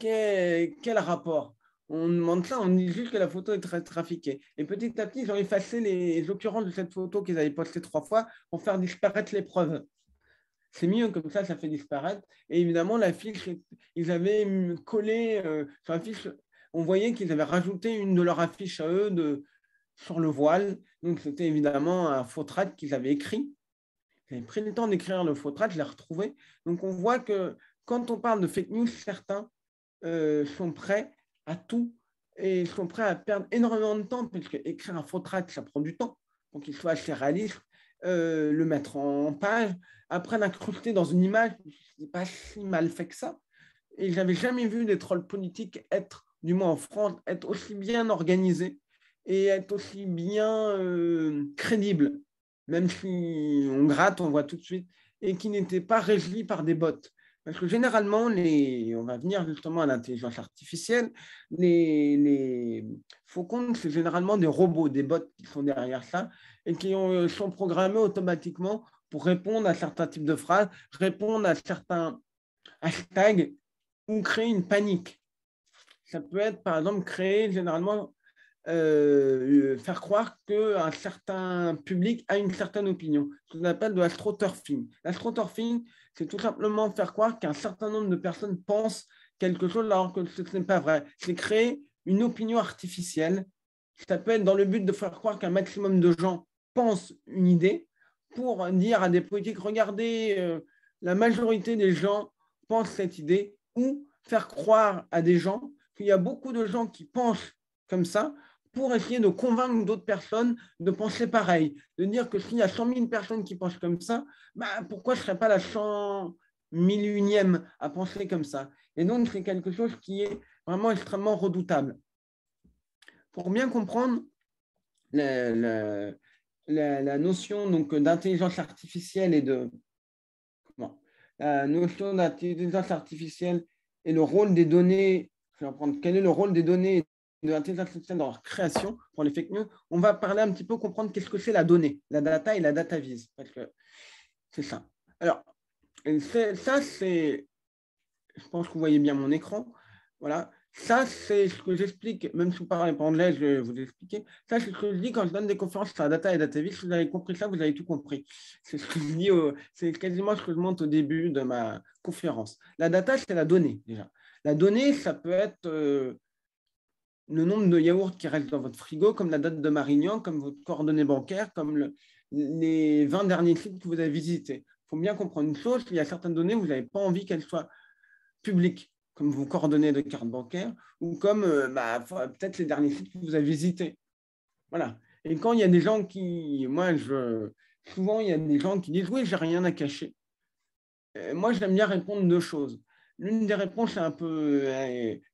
Quel rapport? On demande ça, on dit juste que la photo est très trafiquée. Et petit à petit, ils ont effacé les occurrences de cette photo qu'ils avaient postée 3 fois pour faire disparaître les preuves. c'est mieux comme ça fait disparaître. Et évidemment, l'affiche, ils avaient collé sur l'affiche, on voyait qu'ils avaient rajouté une de leurs affiches à eux sur le voile. Donc, c'était évidemment un faux trad qu'ils avaient écrit. J'ai pris le temps d'écrire le faux trad, je l'ai retrouvé. Donc, on voit que quand on parle de fake news, certains sont prêts à tout et sont prêts à perdre énormément de temps, parce qu'écrire un faux trad, ça prend du temps, pour qu'il soit assez réaliste, le mettre en page, après l'incruster dans une image, c'est pas si mal fait que ça. Et je n'avais jamais vu des trolls politiques être, du moins en France, être aussi bien organisés et être aussi bien crédibles, même si on gratte, on voit tout de suite, et qui n'étaient pas régis par des bots. Parce que généralement, on va venir justement à l'intelligence artificielle, les faux comptes, c'est généralement des robots, des bots qui sont derrière ça et qui sont programmés automatiquement pour répondre à certains types de phrases, répondre à certains hashtags ou créer une panique. Ça peut être, par exemple, créer généralement, faire croire qu'un certain public a une certaine opinion. Ce qu'on appelle de l'astroturfing. L'astroturfing, c'est tout simplement faire croire qu'un certain nombre de personnes pensent quelque chose alors que ce n'est pas vrai. C'est créer une opinion artificielle. Ça peut être dans le but de faire croire qu'un maximum de gens pensent une idée pour dire à des politiques, regardez, la majorité des gens pensent cette idée, ou faire croire à des gens qu'il y a beaucoup de gens qui pensent comme ça pour essayer de convaincre d'autres personnes de penser pareil. De dire que s'il y a 100 000 personnes qui pensent comme ça, pourquoi je ne serais pas la 100 millionième à penser comme ça? Et donc, c'est quelque chose qui est vraiment extrêmement redoutable. Pour bien comprendre la notion d'intelligence artificielle la notion d'intelligence artificielle et le rôle des données, je vais apprendre quel est le rôle des données de l'intelligence artificielle dans leur création pour les fake news. On va parler un petit peu, comprendre qu'est-ce que c'est la donnée, la data et la data vise. Parce que c'est ça. Alors, ça, c'est, je pense que vous voyez bien mon écran. Voilà. Ça, c'est ce que j'explique, même si vous parlez pas anglais, je vais vous expliquer. Ça, c'est ce que je dis quand je donne des conférences sur la data et data vis. Si vous avez compris ça, vous avez tout compris. C'est ce que je dis, c'est quasiment ce que je montre au début de ma conférence. La data, c'est la donnée, déjà. La donnée, ça peut être le nombre de yaourts qui restent dans votre frigo, comme la date de Marignan, comme votre coordonnées bancaires, comme les 20 derniers sites que vous avez visités. Il faut bien comprendre une chose, il y a certaines données, vous n'avez pas envie qu'elles soient publiques, comme vos coordonnées de carte bancaire, ou comme peut-être les derniers sites que vous avez visités. Voilà. Et quand il y a des gens qui, souvent il y a des gens qui disent, oui, j'ai rien à cacher. Moi, j'aime bien répondre deux choses. L'une des réponses est un peu,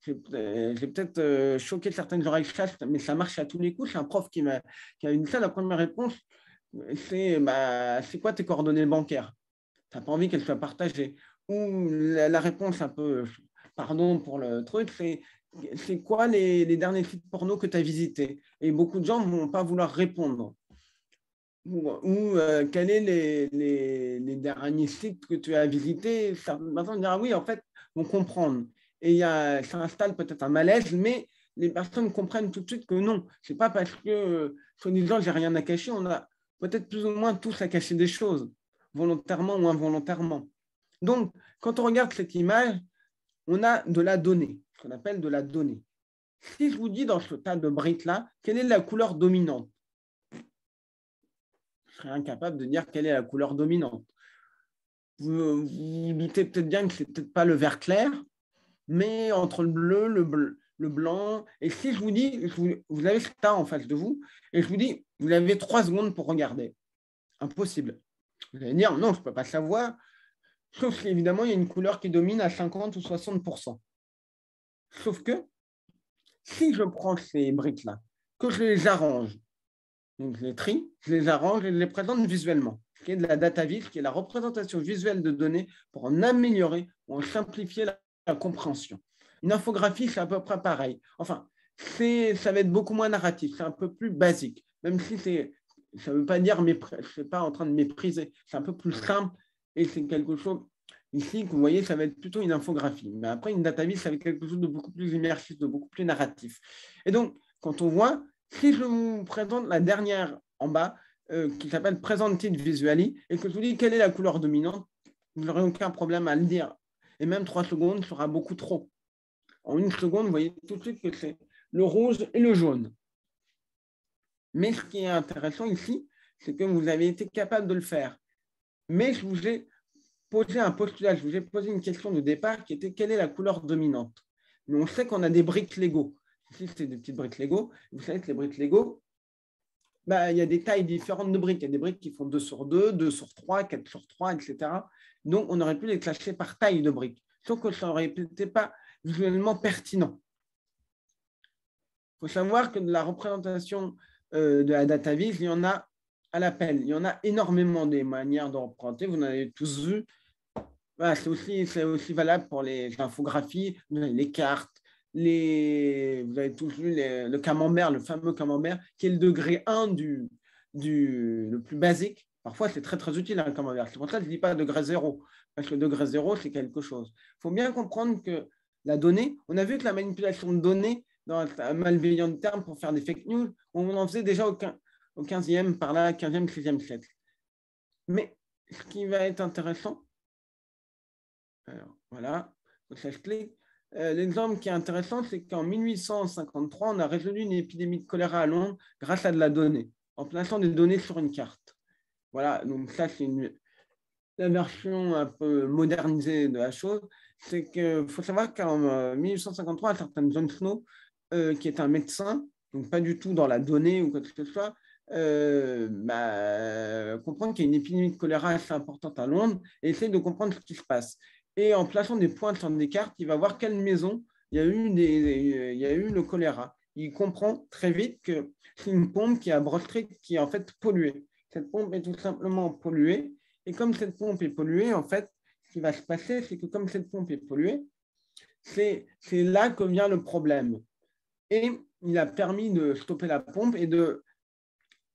j'ai peut-être choqué certaines oreilles chastes, mais ça marche à tous les coups. C'est un prof qui a dit ça. La première réponse, c'est quoi tes coordonnées bancaires? Tu n'as pas envie qu'elles soient partagées. Ou la réponse un peu, pardon pour le truc, c'est quoi les derniers sites porno que tu as visités? Et beaucoup de gens ne vont pas vouloir répondre. Ou quels sont les derniers sites que tu as visités? Maintenant, on dira oui, en fait, vont comprendre. Et ça installe peut-être un malaise, mais les personnes comprennent tout de suite que non. Ce n'est pas parce que, soi-disant, j'ai rien à cacher, on a peut-être plus ou moins tous à cacher des choses, volontairement ou involontairement. Donc, quand on regarde cette image, on a de la donnée, ce qu'on appelle de la donnée. Si je vous dis dans ce tas de briques-là, quelle est la couleur dominante? Je serais incapable de dire quelle est la couleur dominante. Vous doutez peut-être bien que ce n'est peut-être pas le vert clair, mais entre le bleu, le blanc. Et si je vous dis, vous avez ce tas en face de vous, et je vous dis, vous avez 3 secondes pour regarder. Impossible. Vous allez dire, non, je ne peux pas savoir, sauf qu'évidemment, il y a une couleur qui domine à 50 ou 60%. Sauf que, si je prends ces briques-là, que je les arrange, donc je les trie, je les arrange et je les présente visuellement, ce qui est de la data vis, qui est la représentation visuelle de données pour en améliorer ou en simplifier la compréhension. Une infographie, c'est à peu près pareil. Enfin, ça va être beaucoup moins narratif, c'est un peu plus basique, même si ça ne veut pas dire, je ne suis pas en train de mépriser, c'est un peu plus simple et c'est quelque chose, ici, que vous voyez, ça va être plutôt une infographie. Mais après, une data vis, ça va être quelque chose de beaucoup plus immersif, de beaucoup plus narratif. Et donc, quand on voit, si je vous présente la dernière en bas, qui s'appelle Presented Visually, et que je vous dis quelle est la couleur dominante, vous n'aurez aucun problème à le dire. Et même 3 secondes sera beaucoup trop. En 1 seconde, vous voyez tout de suite que c'est le rouge et le jaune. Mais ce qui est intéressant ici, c'est que vous avez été capable de le faire. Mais je vous ai posé un postulat, je vous ai posé une question de départ qui était quelle est la couleur dominante. Mais on sait qu'on a des briques Lego. Ici, c'est des petites briques Lego. Vous savez que les briques Lego, il y a des tailles différentes de briques. Il y a des briques qui font 2 sur 2, 2 sur 3, 4 sur 3, etc. Donc, on aurait pu les classer par taille de briques. Sauf que ça n'aurait été pas visuellement pertinent. Il faut savoir que de la représentation de la data vis, il y en a à l'appel. Il y en a énormément des manières de représenter. Vous en avez tous vu. Voilà, c'est aussi valable pour les infographies, les cartes. Vous avez tous vu le camembert, le fameux camembert, qui est le degré 1 le plus basique. Parfois, c'est très, très utile un camembert. C'est pour ça que je ne dis pas degré 0, parce que le degré 0, c'est quelque chose. Il faut bien comprendre que la donnée, on a vu que la manipulation de données, dans un malveillant terme pour faire des fake news, on en faisait déjà au 15e, par là, 15e, 16e siècle. Mais ce qui va être intéressant, alors, voilà, ça explique. L'exemple qui est intéressant, c'est qu'en 1853, on a résolu une épidémie de choléra à Londres grâce à de la donnée, en plaçant des données sur une carte. Voilà, donc ça, c'est la version un peu modernisée de la chose. C'est qu'il faut savoir qu'en 1853, un certain John Snow, qui est un médecin, donc pas du tout dans la donnée ou quoi que ce soit, comprendre qu'il y a une épidémie de choléra assez importante à Londres et essayer de comprendre ce qui se passe. Et en plaçant des points sur des cartes, il va voir quelle maison il y a eu le choléra. Il comprend très vite que c'est une pompe qui est à Broad Street qui est en fait polluée. Cette pompe est tout simplement polluée. Et comme cette pompe est polluée, en fait, ce qui va se passer, c'est que comme cette pompe est polluée, c'est là que vient le problème. Et il a permis de stopper la pompe et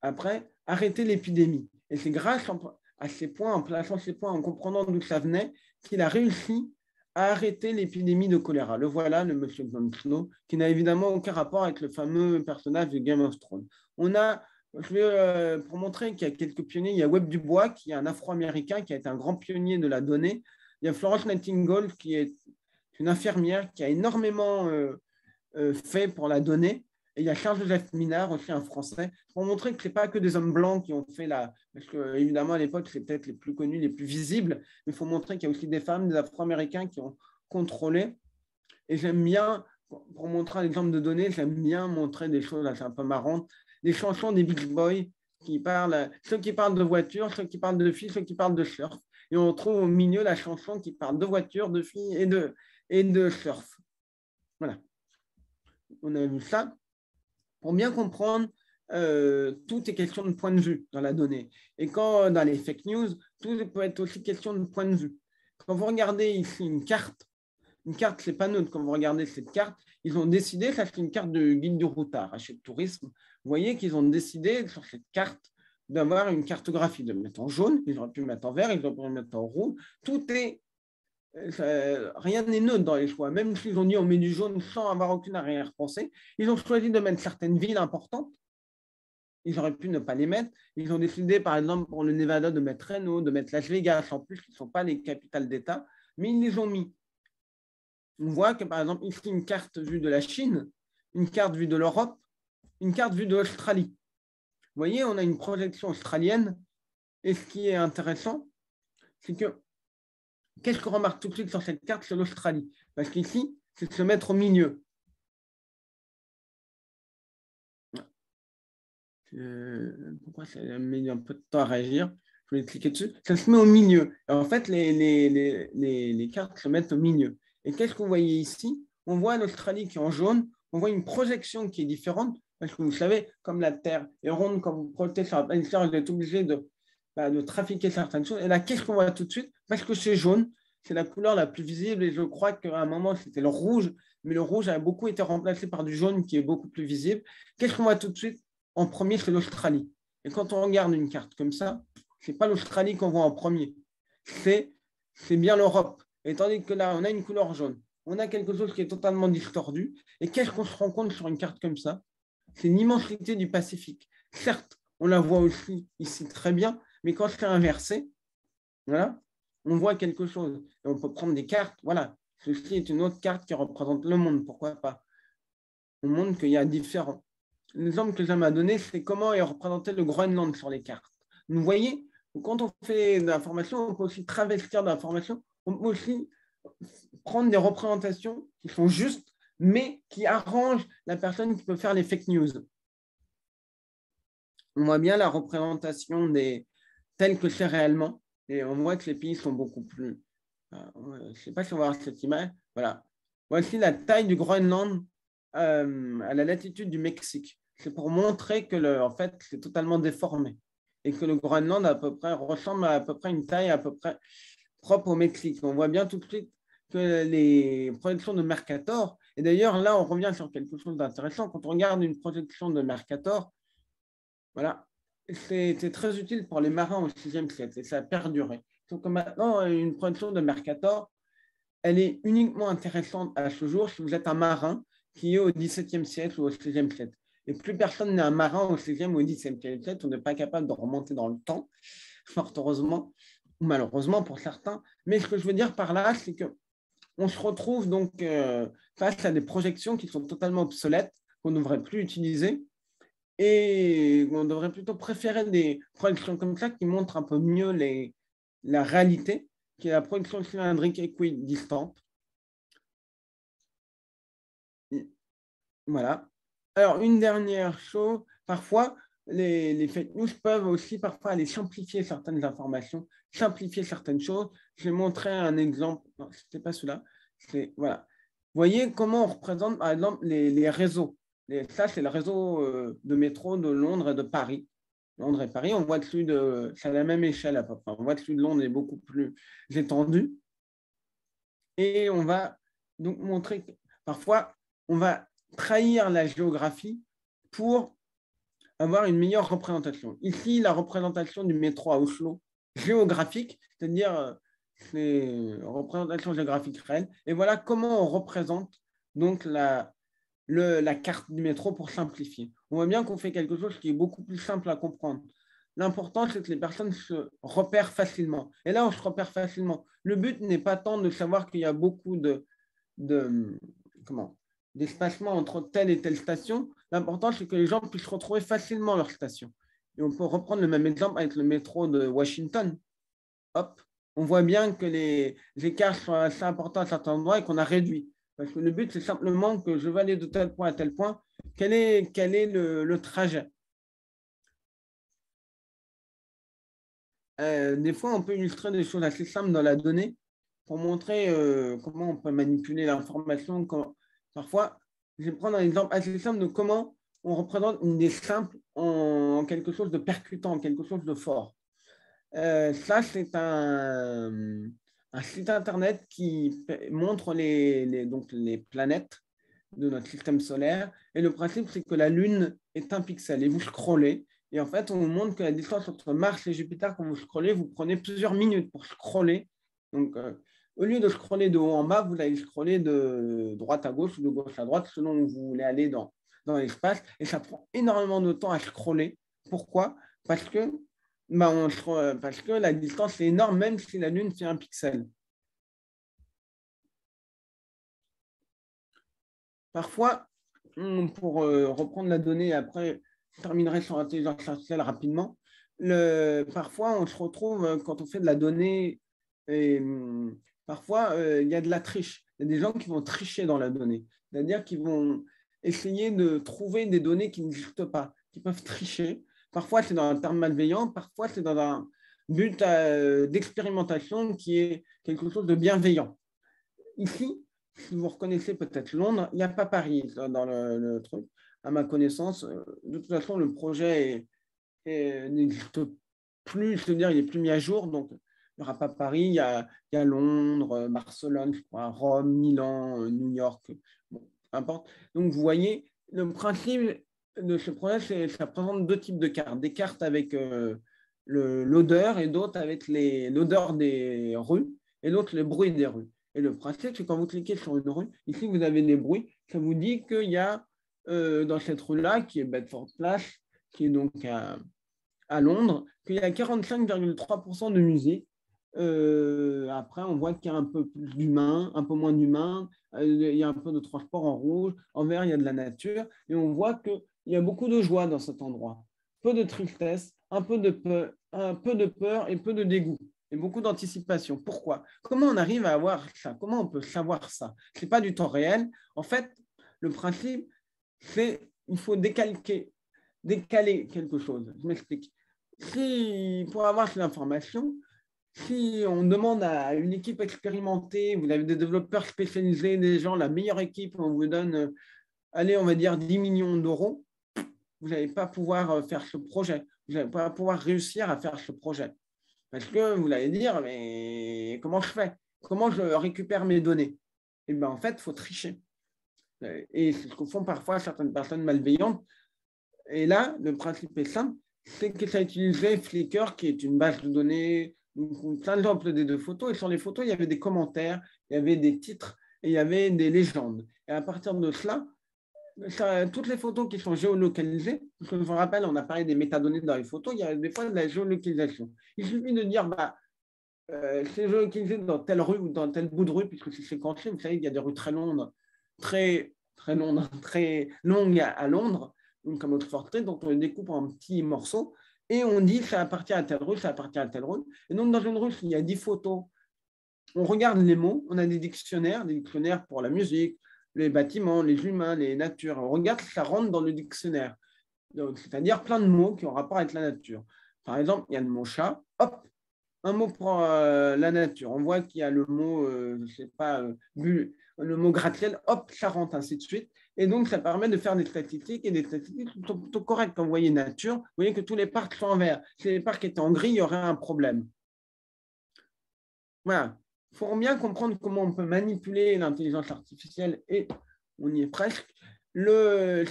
après, arrêter l'épidémie. Et c'est grâce à ces points, en plaçant ces points, en comprenant d'où ça venait, qu'il a réussi à arrêter l'épidémie de choléra. Le voilà, le monsieur Jon Snow, qui n'a évidemment aucun rapport avec le fameux personnage de Game of Thrones. Pour montrer qu'il y a quelques pionniers, il y a Webb Dubois, qui est un Afro-Américain, qui a été un grand pionnier de la donnée. Il y a Florence Nightingale, qui est une infirmière, qui a énormément fait pour la donnée. Et il y a Charles-Joseph Minard, aussi un Français, pour montrer que ce n'est pas que des hommes blancs qui ont fait parce que, évidemment, à l'époque, c'est peut-être les plus connus, les plus visibles, mais il faut montrer qu'il y a aussi des femmes, des Afro-Américains qui ont contrôlé. Et j'aime bien, pour montrer un exemple de données, j'aime bien montrer des choses assez un peu marrantes. Les chansons des Beach Boys, ceux qui parlent de voitures, ceux qui parlent de filles, ceux qui parlent de surf. Et on trouve au milieu la chanson qui parle de voitures, de filles et de surf. Voilà. On a vu ça. Pour bien comprendre, tout est question de point de vue dans la donnée. Et quand dans les fake news, tout peut être aussi question de point de vue. Quand vous regardez ici une carte, ce n'est pas neutre. Quand vous regardez cette carte, ils ont décidé, ça c'est une carte de guide du routard, Hachette Tourisme. Vous voyez qu'ils ont décidé sur cette carte d'avoir une cartographie, de mettre en jaune, ils auraient pu mettre en vert, ils auraient pu mettre en rouge. Rien n'est neutre dans les choix. Même s'ils ont dit on met du jaune sans avoir aucune arrière-pensée, ils ont choisi de mettre certaines villes importantes. Ils auraient pu ne pas les mettre. Ils ont décidé, par exemple, pour le Nevada, de mettre Reno, de mettre Las Vegas, en plus, qui ne sont pas les capitales d'État, mais ils les ont mis. On voit que, par exemple, ici, une carte vue de la Chine, une carte vue de l'Europe, une carte vue de l'Australie. Vous voyez, on a une projection australienne. Et ce qui est intéressant, c'est que qu'est-ce qu'on remarque tout de suite sur cette carte, c'est l'Australie. Parce qu'ici, c'est de se mettre au milieu. Pourquoi ça a mis un peu de temps à réagir? Je vais cliquer dessus. Ça se met au milieu. En fait, les cartes se mettent au milieu. Et qu'est-ce que vous voyez ici? On voit l'Australie qui est en jaune. On voit une projection qui est différente. Parce que vous savez, comme la Terre est ronde, quand vous projetez sur la planète, vous êtes obligé de trafiquer certaines choses. Et là, qu'est-ce qu'on voit tout de suite? Parce que c'est jaune. C'est la couleur la plus visible. Et je crois qu'à un moment, c'était le rouge. Mais le rouge a beaucoup été remplacé par du jaune qui est beaucoup plus visible. Qu'est-ce qu'on voit tout de suite? En premier, c'est l'Australie. Et quand on regarde une carte comme ça, ce n'est pas l'Australie qu'on voit en premier. C'est bien l'Europe. Et tandis que là, on a une couleur jaune. On a quelque chose qui est totalement distordu. Et qu'est-ce qu'on se rend compte sur une carte comme ça? C'est l'immensité du Pacifique. Certes, on la voit aussi ici très bien, mais quand c'est inversé, voilà, on voit quelque chose. Et on peut prendre des cartes. Voilà, ceci est une autre carte qui représente le monde. Pourquoi pas? On montre qu'il y a différents. L'exemple que j'aime à donner, c'est comment est représenté le Groenland sur les cartes. Vous voyez, quand on fait de l'information, on peut aussi travestir de l'information. On peut aussi prendre des représentations qui sont justes, mais qui arrangent la personne qui peut faire les fake news. On voit bien la représentation telle que c'est réellement, et on voit que les pays sont beaucoup plus... je ne sais pas si on va voir cette image. Voilà. Voici la taille du Groenland à la latitude du Mexique. C'est pour montrer que en fait, c'est totalement déformé et que le Groenland ressemble à peu près une taille à peu près propre au Mexique. On voit bien tout de suite que les projections de Mercator, et d'ailleurs là, on revient sur quelque chose d'intéressant. Quand on regarde une projection de Mercator, voilà, c'est très utile pour les marins au 6e siècle et ça a perduré. Donc maintenant, une projection de Mercator, elle est uniquement intéressante à ce jour si vous êtes un marin qui est au XVIIe siècle ou au XVIe siècle. Et plus personne n'est un marin au XVIe ou au XVIIe siècle, on n'est pas capable de remonter dans le temps, fort heureusement, ou malheureusement pour certains. Mais ce que je veux dire par là, c'est qu'on se retrouve donc face à des projections qui sont totalement obsolètes, qu'on ne devrait plus utiliser, et on devrait plutôt préférer des projections comme ça qui montrent un peu mieux la réalité, qui est la projection cylindrique équidistante. Voilà. Alors, une dernière chose, parfois, les fake news peuvent aussi parfois aller simplifier certaines informations, simplifier certaines choses. Je vais montrer un exemple. Non, ce n'était pas celui-là. Voilà. Vous voyez comment on représente, par exemple, les réseaux. Ça, c'est le réseau de métro de Londres et de Paris. Londres et Paris, on voit que c'est à la même échelle à peu près. On voit que celui de Londres est beaucoup plus étendu. Et on va donc montrer que parfois, on va trahir la géographie pour avoir une meilleure représentation. Ici, la représentation du métro à Oslo, géographique, c'est-à-dire représentation géographique réelle. Et voilà comment on représente donc la carte du métro pour simplifier. On voit bien qu'on fait quelque chose qui est beaucoup plus simple à comprendre. L'important, c'est que les personnes se repèrent facilement. Et là, on se repère facilement. Le but n'est pas tant de savoir qu'il y a beaucoup d'espacement entre telle et telle station. L'important, c'est que les gens puissent retrouver facilement leur station. Et on peut reprendre le même exemple avec le métro de Washington. Hop, on voit bien que les écarts sont assez importants à certains endroits et qu'on a réduit. Parce que le but, c'est simplement que je vais aller de tel point à tel point. Quel est le trajet? Des fois, on peut illustrer des choses assez simples dans la donnée pour montrer comment on peut manipuler l'information. Parfois, je vais prendre un exemple assez simple de comment on représente une idée simple en quelque chose de percutant, en quelque chose de fort. Ça, c'est un site internet qui montre donc les planètes de notre système solaire. Et le principe, c'est que la Lune est un pixel. Et vous scrollez. Et en fait, on vous montre que la distance entre Mars et Jupiter, quand vous scrollez, vous prenez plusieurs minutes pour scroller. Donc, au lieu de scroller de haut en bas, vous allez scroller de droite à gauche ou de gauche à droite selon où vous voulez aller dans l'espace. Et ça prend énormément de temps à scroller. Pourquoi? Parce que la distance est énorme, même si la Lune fait un pixel. Parfois, pour reprendre la donnée, après, je terminerai sur l'intelligence artificielle rapidement. Parfois, on se retrouve, quand on fait de la donnée, parfois, il y a de la triche. Il y a des gens qui vont tricher dans la donnée. C'est-à-dire qu'ils vont essayer de trouver des données qui n'existent pas, qui peuvent tricher. Parfois, c'est dans un terme malveillant, parfois, c'est dans un but d'expérimentation qui est quelque chose de bienveillant. Ici, si vous reconnaissez peut-être Londres, il n'y a pas Paris dans le truc. À ma connaissance, de toute façon, le projet n'existe plus, c'est-à-dire il n'est plus mis à jour, donc il n'y aura pas Paris, il y a Londres, Barcelone, je crois, Rome, Milan, New York, bon, peu importe. Donc vous voyez, le principe de ce projet, ça présente deux types de cartes. Des cartes avec l'odeur et d'autres avec l'odeur des rues et d'autres les bruits des rues. Et le principe, c'est quand vous cliquez sur une rue, ici vous avez des bruits, ça vous dit qu'il y a dans cette rue-là, qui est Bedford Place, qui est donc à Londres, qu'il y a 45,3% de musique après, on voit qu'il y a un peu plus d'humain, un peu moins d'humain. Il y a un peu de transport en rouge. En vert, il y a de la nature. Et on voit qu'il y a beaucoup de joie dans cet endroit. Peu de tristesse, un peu de peur et peu de dégoût. Et beaucoup d'anticipation. Pourquoi? Comment on arrive à avoir ça? Comment on peut savoir ça? Ce n'est pas du temps réel. En fait, le principe, c'est qu'il faut décaler quelque chose. Je m'explique. Si, pour avoir cette information, si on demande à une équipe expérimentée, vous avez des développeurs spécialisés, des gens, la meilleure équipe, on vous donne, allez, on va dire 10 millions d'euros, vous n'allez pas pouvoir faire ce projet. Vous n'allez pas pouvoir réussir à faire ce projet. Parce que vous allez dire, mais comment je fais? Comment je récupère mes données? Et bien, en fait, il faut tricher. Et c'est ce que font parfois certaines personnes malveillantes. Et là, le principe est simple, c'est que ça utilisait Flickr, qui est une base de données où plein de gens uploadaient de photos. Et sur les photos, il y avait des commentaires, il y avait des titres et il y avait des légendes. Et à partir de cela, toutes les photos qui sont géolocalisées, parce que je vous rappelle, on a parlé des métadonnées dans les photos, il y a des fois de la géolocalisation. Il suffit de dire, c'est géolocalisé dans telle rue ou dans tel bout de rue, puisque c'est séquencé. Vous savez, il y a des rues très longues, très longues à Londres, comme Oxford Street, donc on les découpe en petits morceaux, et on dit ça appartient à telle rue, ça appartient à telle rue. Et donc, dans une rue, il y a 10 photos, on regarde les mots, on a des dictionnaires pour la musique, les bâtiments, les humains, les natures. On regarde si ça rentre dans le dictionnaire. C'est-à-dire plein de mots qui ont rapport avec la nature. Par exemple, il y a le mot chat, hop, un mot pour la nature. On voit qu'il y a le mot, je ne sais pas, le mot gratte-ciel, hop, ça rentre, ainsi de suite. Et donc, ça permet de faire des statistiques et des statistiques plutôt correctes. Quand vous voyez nature, vous voyez que tous les parcs sont en vert. Si les parcs étaient en gris, il y aurait un problème. Voilà. Il faut bien comprendre comment on peut manipuler l'intelligence artificielle et on y est presque. Si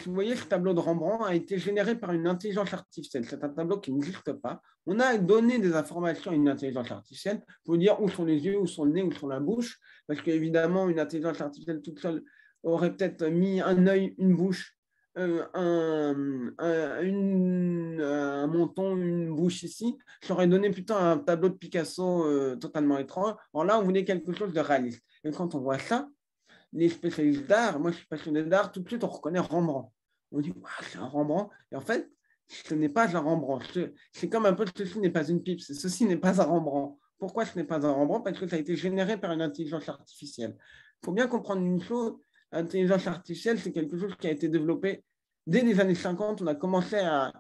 vous voyez, ce tableau de Rembrandt a été généré par une intelligence artificielle. C'est un tableau qui n'existe pas. On a donné des informations à une intelligence artificielle pour dire où sont les yeux, où sont le nez, où sont la bouche. Parce qu'évidemment, une intelligence artificielle toute seule aurait peut-être mis un œil, une bouche, un menton, une bouche ici. Ça aurait donné plutôt un tableau de Picasso totalement étrange. Alors là, on voulait quelque chose de réaliste. Et quand on voit ça, les spécialistes d'art, moi je suis passionné d'art, tout de suite on reconnaît Rembrandt. On dit, c'est un Rembrandt. Et en fait, ce n'est pas un Rembrandt. C'est comme un peu ceci n'est pas une pipe, ceci n'est pas un Rembrandt. Pourquoi ce n'est pas un Rembrandt? Parce que ça a été généré par une intelligence artificielle. Il faut bien comprendre une chose, l'intelligence artificielle, c'est quelque chose qui a été développé dès les années 50. On a commencé à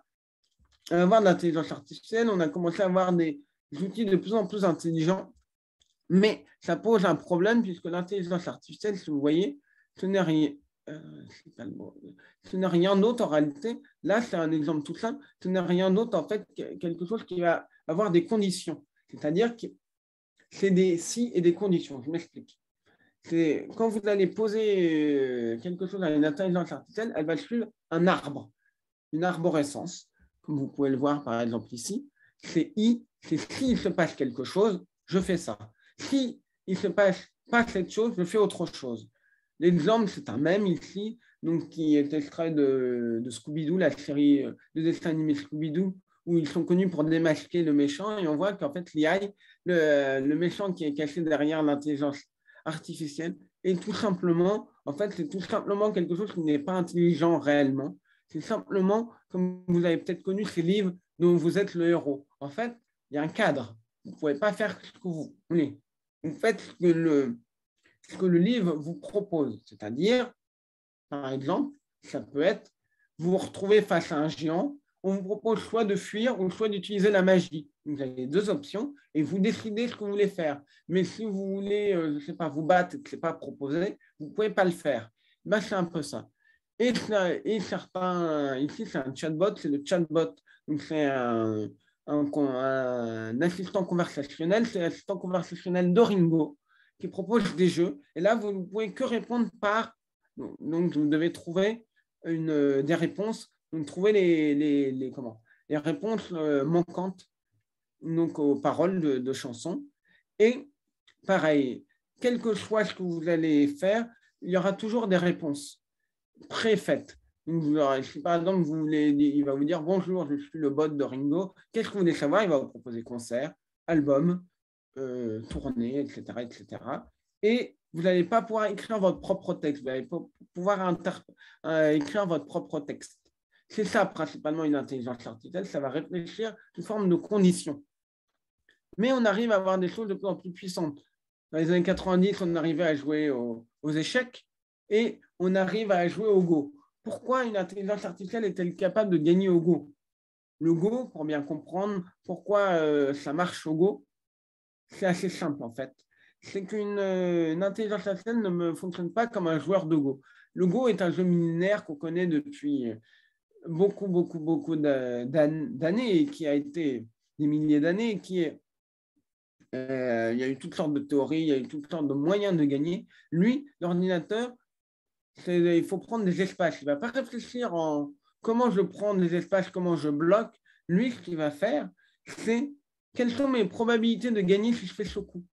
avoir de l'intelligence artificielle, on a commencé à avoir des outils de plus en plus intelligents. Mais ça pose un problème puisque l'intelligence artificielle, si vous voyez, ce n'est rien, ce n'est rien d'autre en réalité. Là, c'est un exemple tout simple. Ce n'est rien d'autre en fait quelque chose qui va avoir des conditions. C'est-à-dire que c'est des si et des conditions. Je m'explique. C'est quand vous allez poser quelque chose à une intelligence artificielle, elle va suivre un arbre, une arborescence. Comme vous pouvez le voir par exemple ici. C'est I, c'est s'il se passe quelque chose, je fais ça. Si il ne se passe pas cette chose, je fais autre chose. L'exemple, c'est un mème ici, donc, qui est extrait de Scooby-Doo, la série de dessin animé Scooby-Doo, où ils sont connus pour démasquer le méchant, et on voit qu'en fait, l'IA, le méchant qui est caché derrière l'intelligence artificielle, est tout simplement, en fait, c'est tout simplement quelque chose qui n'est pas intelligent réellement. C'est simplement, comme vous avez peut-être connu ces livres dont vous êtes le héros. En fait, il y a un cadre. Vous ne pouvez pas faire ce que vous voulez. Vous faites ce que le livre vous propose. C'est-à-dire, par exemple, ça peut être, vous vous retrouvez face à un géant, on vous propose soit de fuir ou soit d'utiliser la magie. Vous avez deux options et vous décidez ce que vous voulez faire. Mais si vous voulez, je ne sais pas, vous battre et que ce n'est pas proposé, vous ne pouvez pas le faire. Ben, c'est un peu ça. Et certains, ici, c'est un chatbot, c'est le chatbot. Donc, c'est un assistant conversationnel, c'est l'assistant conversationnel d'Oringo qui propose des jeux. Et là, vous ne pouvez que répondre par... Donc, vous devez trouver des réponses, donc trouver les réponses manquantes donc, aux paroles de chansons. Et pareil, quel que soit ce que vous allez faire, il y aura toujours des réponses préfaites. Donc, si par exemple, il va vous dire « Bonjour, je suis le bot de Ringo. Qu'est-ce que vous voulez savoir ?» Il va vous proposer concert, album, tourner, etc., etc. Et vous n'allez pas pouvoir écrire votre propre texte. Vous allez pouvoir écrire votre propre texte. C'est ça, principalement, une intelligence artificielle. Ça va réfléchir sous forme de conditions. Mais on arrive à avoir des choses de plus en plus puissantes. Dans les années 90, on arrivait à jouer aux échecs et on arrive à jouer au Go. Pourquoi une intelligence artificielle est-elle capable de gagner au Go? Le Go, pour bien comprendre pourquoi ça marche au Go, c'est assez simple en fait. C'est qu'une intelligence artificielle ne fonctionne pas comme un joueur de Go. Le Go est un jeu millénaire qu'on connaît depuis beaucoup d'années et qui a été des milliers d'années, il y a eu toutes sortes de théories, il y a eu toutes sortes de moyens de gagner. Lui, l'ordinateur, il faut prendre des espaces. Il ne va pas réfléchir en comment je prends des espaces, comment je bloque. Lui, ce qu'il va faire, c'est quelles sont mes probabilités de gagner si je fais ce coup.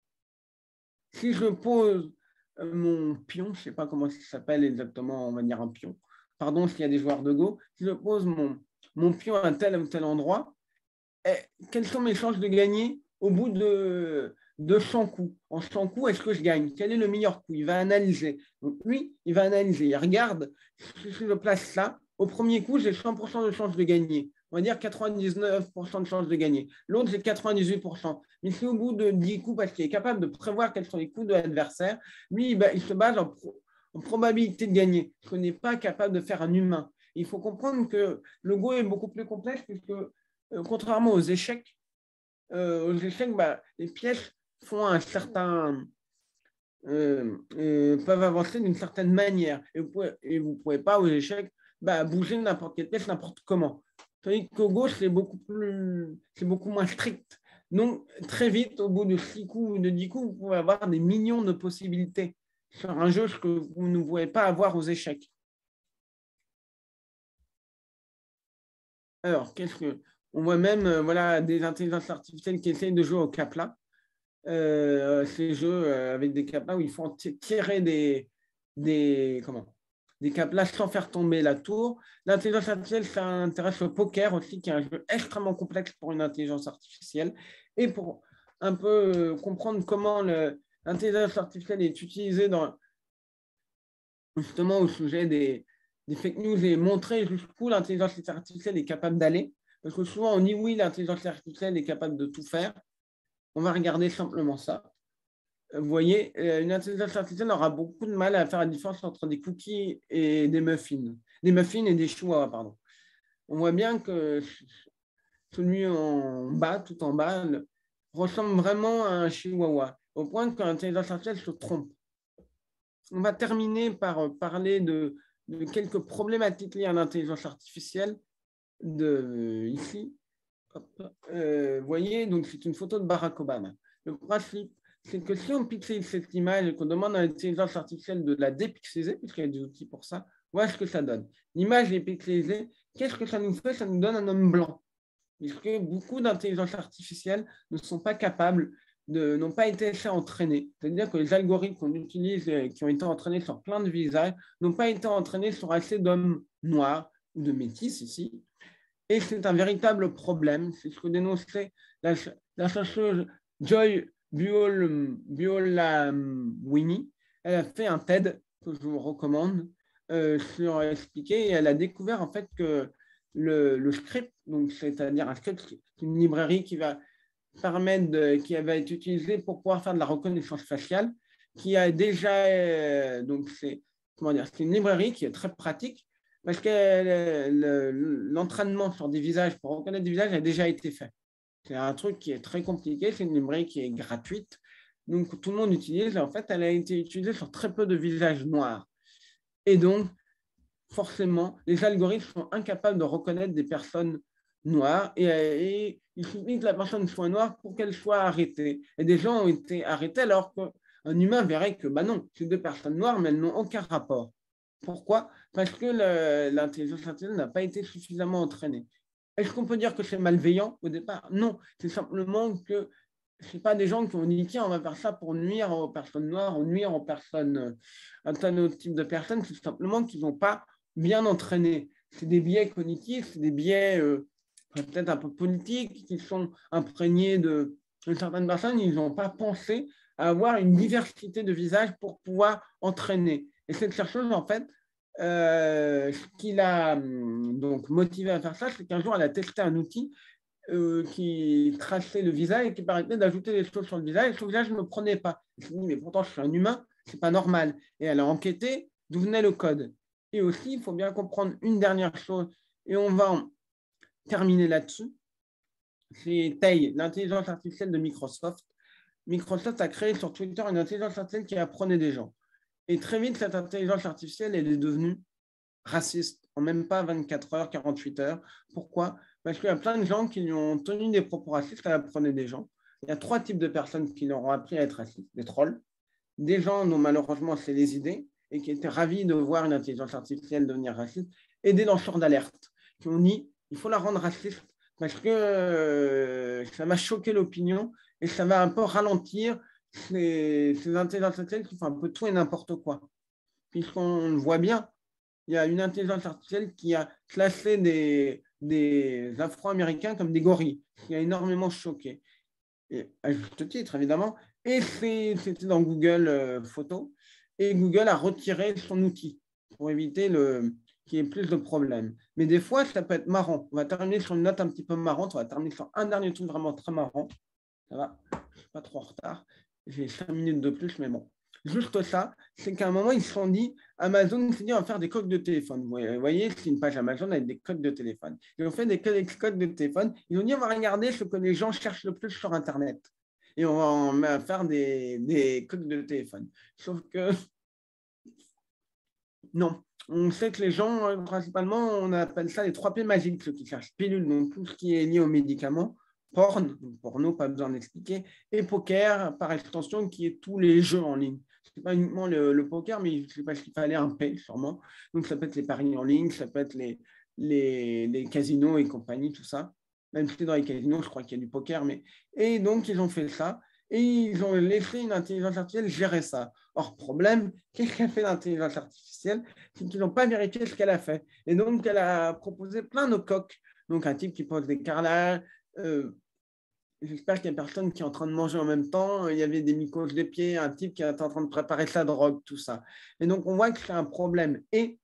Si je pose mon pion, je ne sais pas comment ça s'appelle exactement, on va dire un pion. Pardon s'il y a des joueurs de Go. Si je pose mon pion à tel ou tel endroit, quelles sont mes chances de gagner au bout de 100 coups? En 100 coups, est-ce que je gagne? Quel est le meilleur coup? Il va analyser. Donc lui, il va analyser. Il regarde, si je place ça, au premier coup, j'ai 100% de chances de gagner. On va dire 99% de chances de gagner. L'autre, j'ai 98%. Mais si au bout de 10 coups, parce qu'il est capable de prévoir quels sont les coups de l'adversaire, lui, il se base en probabilité de gagner, ce qu'on n'est pas capable de faire un humain. Il faut comprendre que le Go est beaucoup plus complexe puisque contrairement aux échecs, les pièces font peuvent avancer d'une certaine manière. Et vous ne pouvez pas, aux échecs, bouger n'importe quelle pièce, n'importe comment. Tandis qu'au Go, c'est beaucoup moins strict. Donc, très vite, au bout de 6 coups ou de 10 coups, vous pouvez avoir des millions de possibilités sur un jeu que vous ne pouvez pas avoir aux échecs. Alors, on voit même des intelligences artificielles qui essayent de jouer au Kapla. Ces jeux avec des Kapla où il faut tirer des Kapla sans faire tomber la tour. L'intelligence artificielle s'intéresse au poker aussi, qui est un jeu extrêmement complexe pour une intelligence artificielle. Et pour un peu comprendre comment l'intelligence artificielle est utilisée justement au sujet des fake news et montrer jusqu'où l'intelligence artificielle est capable d'aller. Parce que souvent, on dit oui, l'intelligence artificielle est capable de tout faire. On va regarder simplement ça. Vous voyez, une intelligence artificielle aura beaucoup de mal à faire la différence entre des cookies et des muffins. Des muffins et des chihuahuas, pardon. On voit bien que celui en bas, tout en bas, ressemble vraiment à un chihuahua, au point que l'intelligence artificielle se trompe. On va terminer par parler de quelques problématiques liées à l'intelligence artificielle ici. Vous voyez, donc c'est une photo de Barack Obama. Le principe, c'est que si on pixelise cette image et qu'on demande à l'intelligence artificielle de la dépixeliser, puisqu'il y a des outils pour ça, voilà ce que ça donne. L'image est pixelisée. Qu'est-ce que ça nous fait? Ça nous donne un homme blanc. Puisque beaucoup d'intelligences artificielles ne sont pas capables, n'ont pas été assez entraînées. C'est-à-dire que les algorithmes qu'on utilise et qui ont été entraînés sur plein de visages n'ont pas été entraînés sur assez d'hommes noirs ou de métis ici. Et c'est un véritable problème. C'est ce que dénonçait la chercheuse Joy Buolamwini. Elle a fait un TED que je vous recommande sur expliquer. Et elle a découvert en fait que le script, donc c'est-à-dire un script, c'est une librairie qui va être utilisée pour pouvoir faire de la reconnaissance faciale, qui a déjà c'est une librairie qui est très pratique parce que l'entraînement sur des visages pour reconnaître des visages a déjà été fait. C'est un truc qui est très compliqué, c'est une librairie qui est gratuite, donc tout le monde utilise. En fait, elle a été utilisée sur très peu de visages noirs. Et donc, forcément, les algorithmes sont incapables de reconnaître des personnes noires et il suffit que la personne soit noire pour qu'elle soit arrêtée. Et des gens ont été arrêtés alors qu'un humain verrait que, non, c'est deux personnes noires, mais elles n'ont aucun rapport. Pourquoi? Parce que l'intelligence artificielle n'a pas été suffisamment entraînée. Est-ce qu'on peut dire que c'est malveillant au départ? Non, c'est simplement que ce n'est pas des gens qui ont dit tiens, on va faire ça pour nuire aux personnes noires ou nuire aux personnes, un tel autre type de personnes, c'est simplement qu'ils n'ont pas bien entraîné. C'est des biais cognitifs, c'est des biais peut-être un peu politiques qui sont imprégnés de certaines personnes, ils n'ont pas pensé à avoir une diversité de visages pour pouvoir entraîner. Et cette chercheuse, en fait, ce qui l'a donc motivé à faire ça, c'est qu'un jour, elle a testé un outil qui traçait le visage et qui permettait d'ajouter des choses sur le visage. Et son visage ne me prenait pas. Je me suis dit, mais pourtant, je suis un humain, c'est pas normal. Et elle a enquêté d'où venait le code. Et aussi, il faut bien comprendre une dernière chose, et on va en terminer là-dessus. C'est TAI, l'intelligence artificielle de Microsoft. Microsoft a créé sur Twitter une intelligence artificielle qui apprenait des gens. Et très vite, cette intelligence artificielle, elle est devenue raciste en même pas 24 heures, 48 heures. Pourquoi? Parce qu'il y a plein de gens qui lui ont tenu des propos racistes, elle apprenait des gens. Il y a trois types de personnes qui leur ont appris à être racistes. Des trolls, des gens dont malheureusement c'est les idées et qui étaient ravis de voir une intelligence artificielle devenir raciste, et des lanceurs d'alerte qui ont dit il faut la rendre raciste parce que ça va choquer l'opinion et ça va un peu ralentir ces intelligences artificielles qui font un peu tout et n'importe quoi. Puisqu'on le voit bien, il y a une intelligence artificielle qui a classé des Afro-Américains comme des gorilles, ce qui a énormément choqué. Et à juste titre, évidemment. Et c'était dans Google Photos. Et Google a retiré son outil pour éviter qu'il y ait plus de problèmes. Mais des fois, ça peut être marrant. On va terminer sur une note un petit peu marrante. On va terminer sur un dernier truc vraiment très marrant. Ça va, je ne suis pas trop en retard. J'ai 5 minutes de plus, mais bon. Juste ça, c'est qu'à un moment, ils se sont dit, Amazon s'est dit, on va faire des coques de téléphone. Vous voyez, c'est une page Amazon avec des coques de téléphone. Ils ont fait des coques de téléphone. Ils ont dit, on va regarder ce que les gens cherchent le plus sur Internet. Et on va faire des coques de téléphone. Sauf que, non. On sait que les gens, principalement, on appelle ça les 3 P magiques, ceux qui cherchent pilules, donc tout ce qui est lié aux médicaments, porno, pas besoin d'expliquer, et poker, par extension, qui est tous les jeux en ligne. Ce n'est pas uniquement le poker, mais c'est parce qu'il fallait un P, sûrement. Donc, ça peut être les paris en ligne, ça peut être les casinos et compagnie, tout ça. Même si dans les casinos, je crois qu'il y a du poker. Et donc, ils ont fait ça. Et ils ont laissé une intelligence artificielle gérer ça. Or, problème, qu'est-ce qu'a fait l'intelligence artificielle? C'est qu'ils n'ont pas vérifié ce qu'elle a fait. Et donc, elle a proposé plein de coques. Donc, un type qui pose des carrelages. J'espère qu'il n'y a personne qui est en train de manger en même temps. Il y avait des mycoses des pieds, un type qui est en train de préparer sa drogue, tout ça. Et donc, on voit que c'est un problème. Et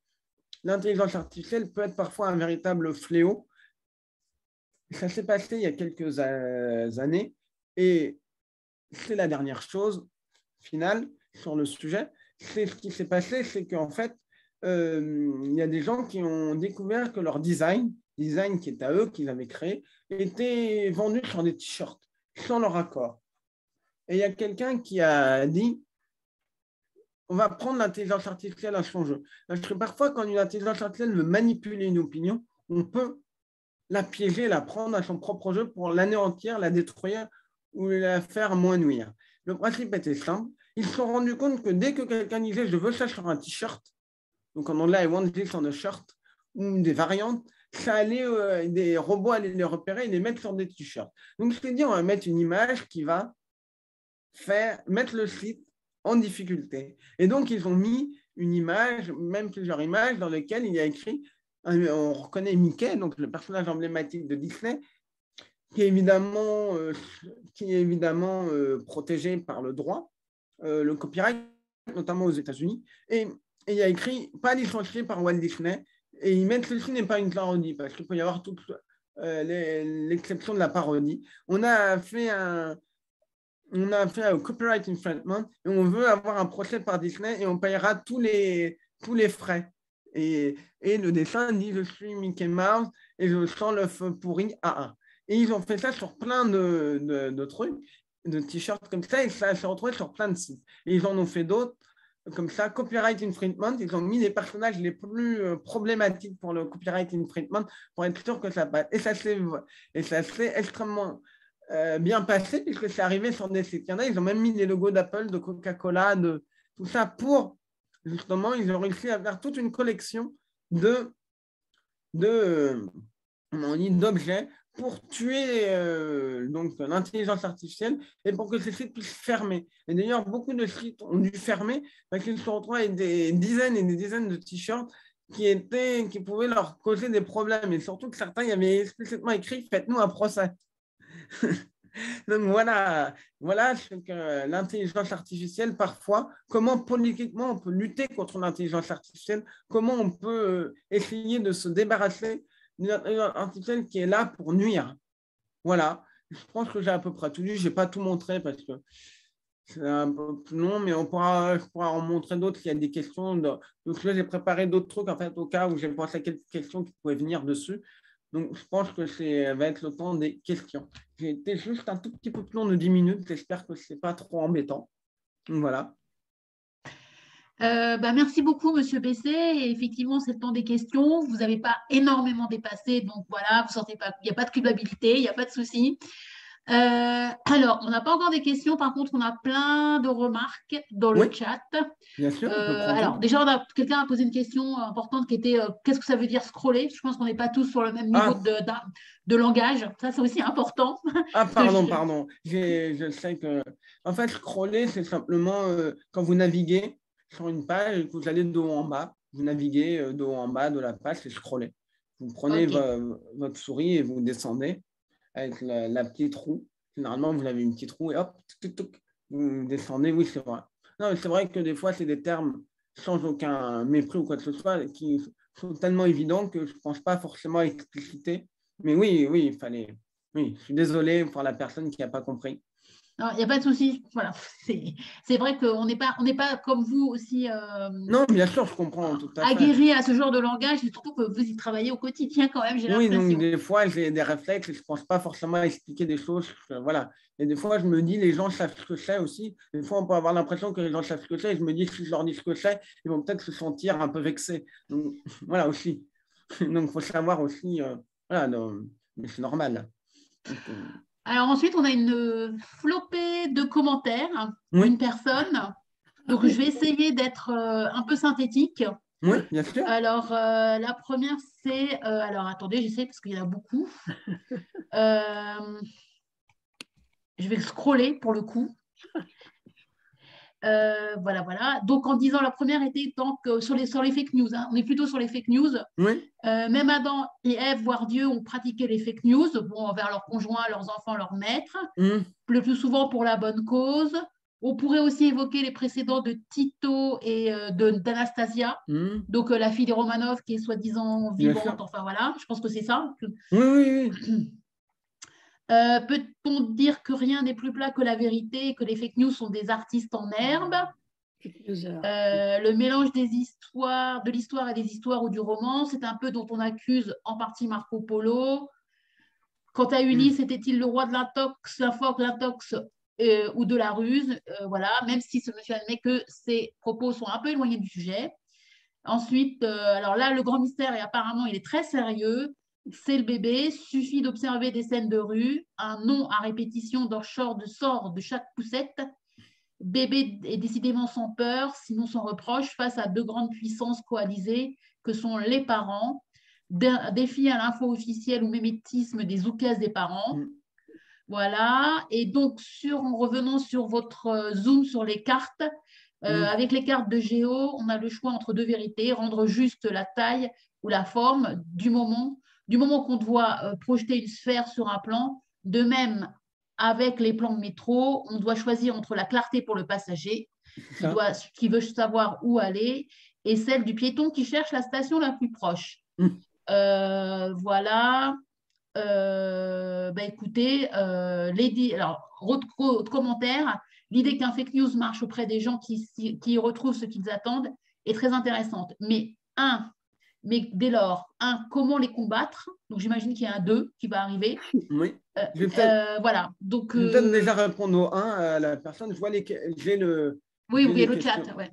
l'intelligence artificielle peut être parfois un véritable fléau. Ça s'est passé il y a quelques années. Et c'est la dernière chose finale sur le sujet. C'est ce qui s'est passé, c'est qu'en fait, il y a des gens qui ont découvert que leur design qui est à eux, qu'ils avaient créé, était vendu sur des t-shirts, sans leur accord. Et il y a quelqu'un qui a dit, on va prendre l'intelligence artificielle à son jeu. Parce que parfois, quand une intelligence artificielle veut manipuler une opinion, on peut la piéger, la prendre à son propre jeu pour l'anéantir, la détruire ou la faire moins nuire. Le principe était simple. Ils se sont rendus compte que dès que quelqu'un disait « je veux ça sur un t-shirt », donc en anglais « I want this on a shirt », ou des variantes, ça allait, des robots allaient les repérer et les mettre sur des t-shirts. Donc, je t'ai dit, on va mettre une image qui va mettre le site en difficulté. Et donc, ils ont mis une image, même plusieurs images, dans lesquelles il y a écrit, on reconnaît Mickey, donc le personnage emblématique de Disney, qui est évidemment protégé par le droit, le copyright, notamment aux États-Unis. Et il y a écrit « pas licencié par Walt Disney ». Et ils mettent ceci n'est pas une parodie, parce qu'il peut y avoir toute l'exception de la parodie. On a fait un copyright infringement et on veut avoir un procès par Disney et on payera tous les frais. Et le dessin dit « je suis Mickey Mouse et je sens le feu pourri AA ». Et ils ont fait ça sur plein de trucs, de t-shirts comme ça, et ça s'est retrouvé sur plein de sites. Et ils en ont fait d'autres, comme ça, copyright infringement, ils ont mis les personnages les plus problématiques pour le copyright infringement pour être sûr que ça passe. Et ça s'est extrêmement bien passé puisque c'est arrivé sur des sites. Il y en a, ils ont même mis les logos d'Apple, de Coca-Cola, de tout ça pour, justement, ils ont réussi à faire toute une collection d'objets pour tuer donc l'intelligence artificielle et pour que ces sites puissent fermer. Et d'ailleurs, beaucoup de sites ont dû fermer parce qu'ils se retrouvent avec des dizaines et des dizaines de t-shirts qui pouvaient leur causer des problèmes. Et surtout que certains, il y avait explicitement écrit « faites-nous un procès ». Donc voilà ce que l'intelligence artificielle, parfois, comment politiquement on peut lutter contre l'intelligence artificielle, comment on peut essayer de se débarrasser d'une intelligence artificielle qui est là pour nuire. Voilà, je pense que j'ai à peu près tout dit, je n'ai pas tout montré parce que c'est un peu plus long, mais je pourrais en montrer d'autres s'il y a des questions. Donc là, j'ai préparé d'autres trucs, en fait, au cas où j'ai pensé à quelques questions qui pouvaient venir dessus. Donc, je pense que ça va être le temps des questions. J'ai été juste un tout petit peu plus long de 10 minutes. J'espère que ce n'est pas trop embêtant. Donc, voilà. Merci beaucoup, Monsieur Bessé. Et effectivement, c'est le temps des questions. Vous n'avez pas énormément dépassé, donc voilà, vous sentez pas, il n'y a pas de culpabilité, il n'y a pas de souci. Alors, on n'a pas encore des questions, par contre, on a plein de remarques dans le chat. Bien sûr. Alors, déjà, quelqu'un a posé une question importante qui était qu'est-ce que ça veut dire scroller? Je pense qu'on n'est pas tous sur le même niveau de langage. Ça, c'est aussi important. Ah, pardon. Je sais que. En fait, scroller, c'est simplement quand vous naviguez sur une page et que vous allez de haut en bas. Vous naviguez de haut en bas de la page, c'est scroller. Vous prenez votre souris et vous descendez avec la petite roue. Généralement, vous avez une petite roue et hop, vous descendez. Oui, c'est vrai. Non, mais c'est vrai que des fois, c'est des termes sans aucun mépris ou quoi que ce soit qui sont tellement évidents que je ne pense pas forcément expliciter. Mais oui, il fallait. Oui, je suis désolé pour la personne qui n'a pas compris. Non, il n'y a pas de souci. Voilà. C'est vrai qu'on n'est pas comme vous aussi non, bien sûr, je comprends tout à fait. Aguerri à ce genre de langage, et surtout que vous y travaillez au quotidien quand même, j'ai l'impression. Oui, donc des fois, j'ai des réflexes et je ne pense pas forcément à expliquer des choses. Voilà. Et des fois, je me dis, les gens savent ce que c'est aussi. Des fois, on peut avoir l'impression que les gens savent ce que c'est. Et je me dis, si je leur dis ce que c'est, ils vont peut-être se sentir un peu vexés. Donc, voilà aussi. Donc, il faut savoir aussi. Voilà, mais c'est normal. Donc, alors ensuite, on a une flopée de commentaires d'une personne. Donc, je vais essayer d'être un peu synthétique. Oui, bien sûr. Alors, la première, c'est... alors, attendez, j'essaie parce qu'il y en a beaucoup. Je vais scroller pour le coup. Voilà. Donc, en disant, la première était donc, sur les fake news. Hein. On est plutôt sur les fake news. Oui. Même Adam et Ève, voire Dieu, ont pratiqué les fake news envers leurs conjoints, leurs enfants, leurs maîtres, le plus souvent pour la bonne cause. On pourrait aussi évoquer les précédents de Tito et d'Anastasia, donc la fille des Romanov qui est soi-disant vivante. Enfin voilà, je pense que c'est ça. Oui. Peut-on dire que rien n'est plus plat que la vérité et que les fake news sont des artistes en herbe? Le mélange de l'histoire et des histoires ou du roman, c'est un peu dont on accuse en partie Marco Polo. Quant à Ulysse, était-il le roi de l'intox, l'intox ou de la ruse? Voilà, même si ce monsieur admet que ses propos sont un peu éloignés du sujet. Ensuite, alors là, le grand mystère, et apparemment, il est très sérieux. C'est le bébé. Suffit d'observer des scènes de rue, un nom à répétition sort de chaque poussette. Bébé est décidément sans peur, sinon sans reproche, face à deux grandes puissances coalisées que sont les parents. Défi à l'info officielle ou mimétisme des oukas des parents. Voilà. Et donc, en revenant sur votre zoom sur les cartes, avec les cartes de Géo, on a le choix entre deux vérités, rendre juste la taille ou la forme du moment qu'on doit projeter une sphère sur un plan. De même, avec les plans de métro, on doit choisir entre la clarté pour le passager, qui veut savoir où aller, et celle du piéton qui cherche la station la plus proche. Voilà. Écoutez, autre commentaire, l'idée qu'un fake news marche auprès des gens qui retrouvent ce qu'ils attendent est très intéressante. Mais dès lors, comment les combattre? Donc j'imagine qu'il y a un 2 qui va arriver. Oui. Voilà. Donc, je vais peut-être déjà répondre au 1 à la personne. Je vois j'ai le. Oui, il y a le chat. Ouais.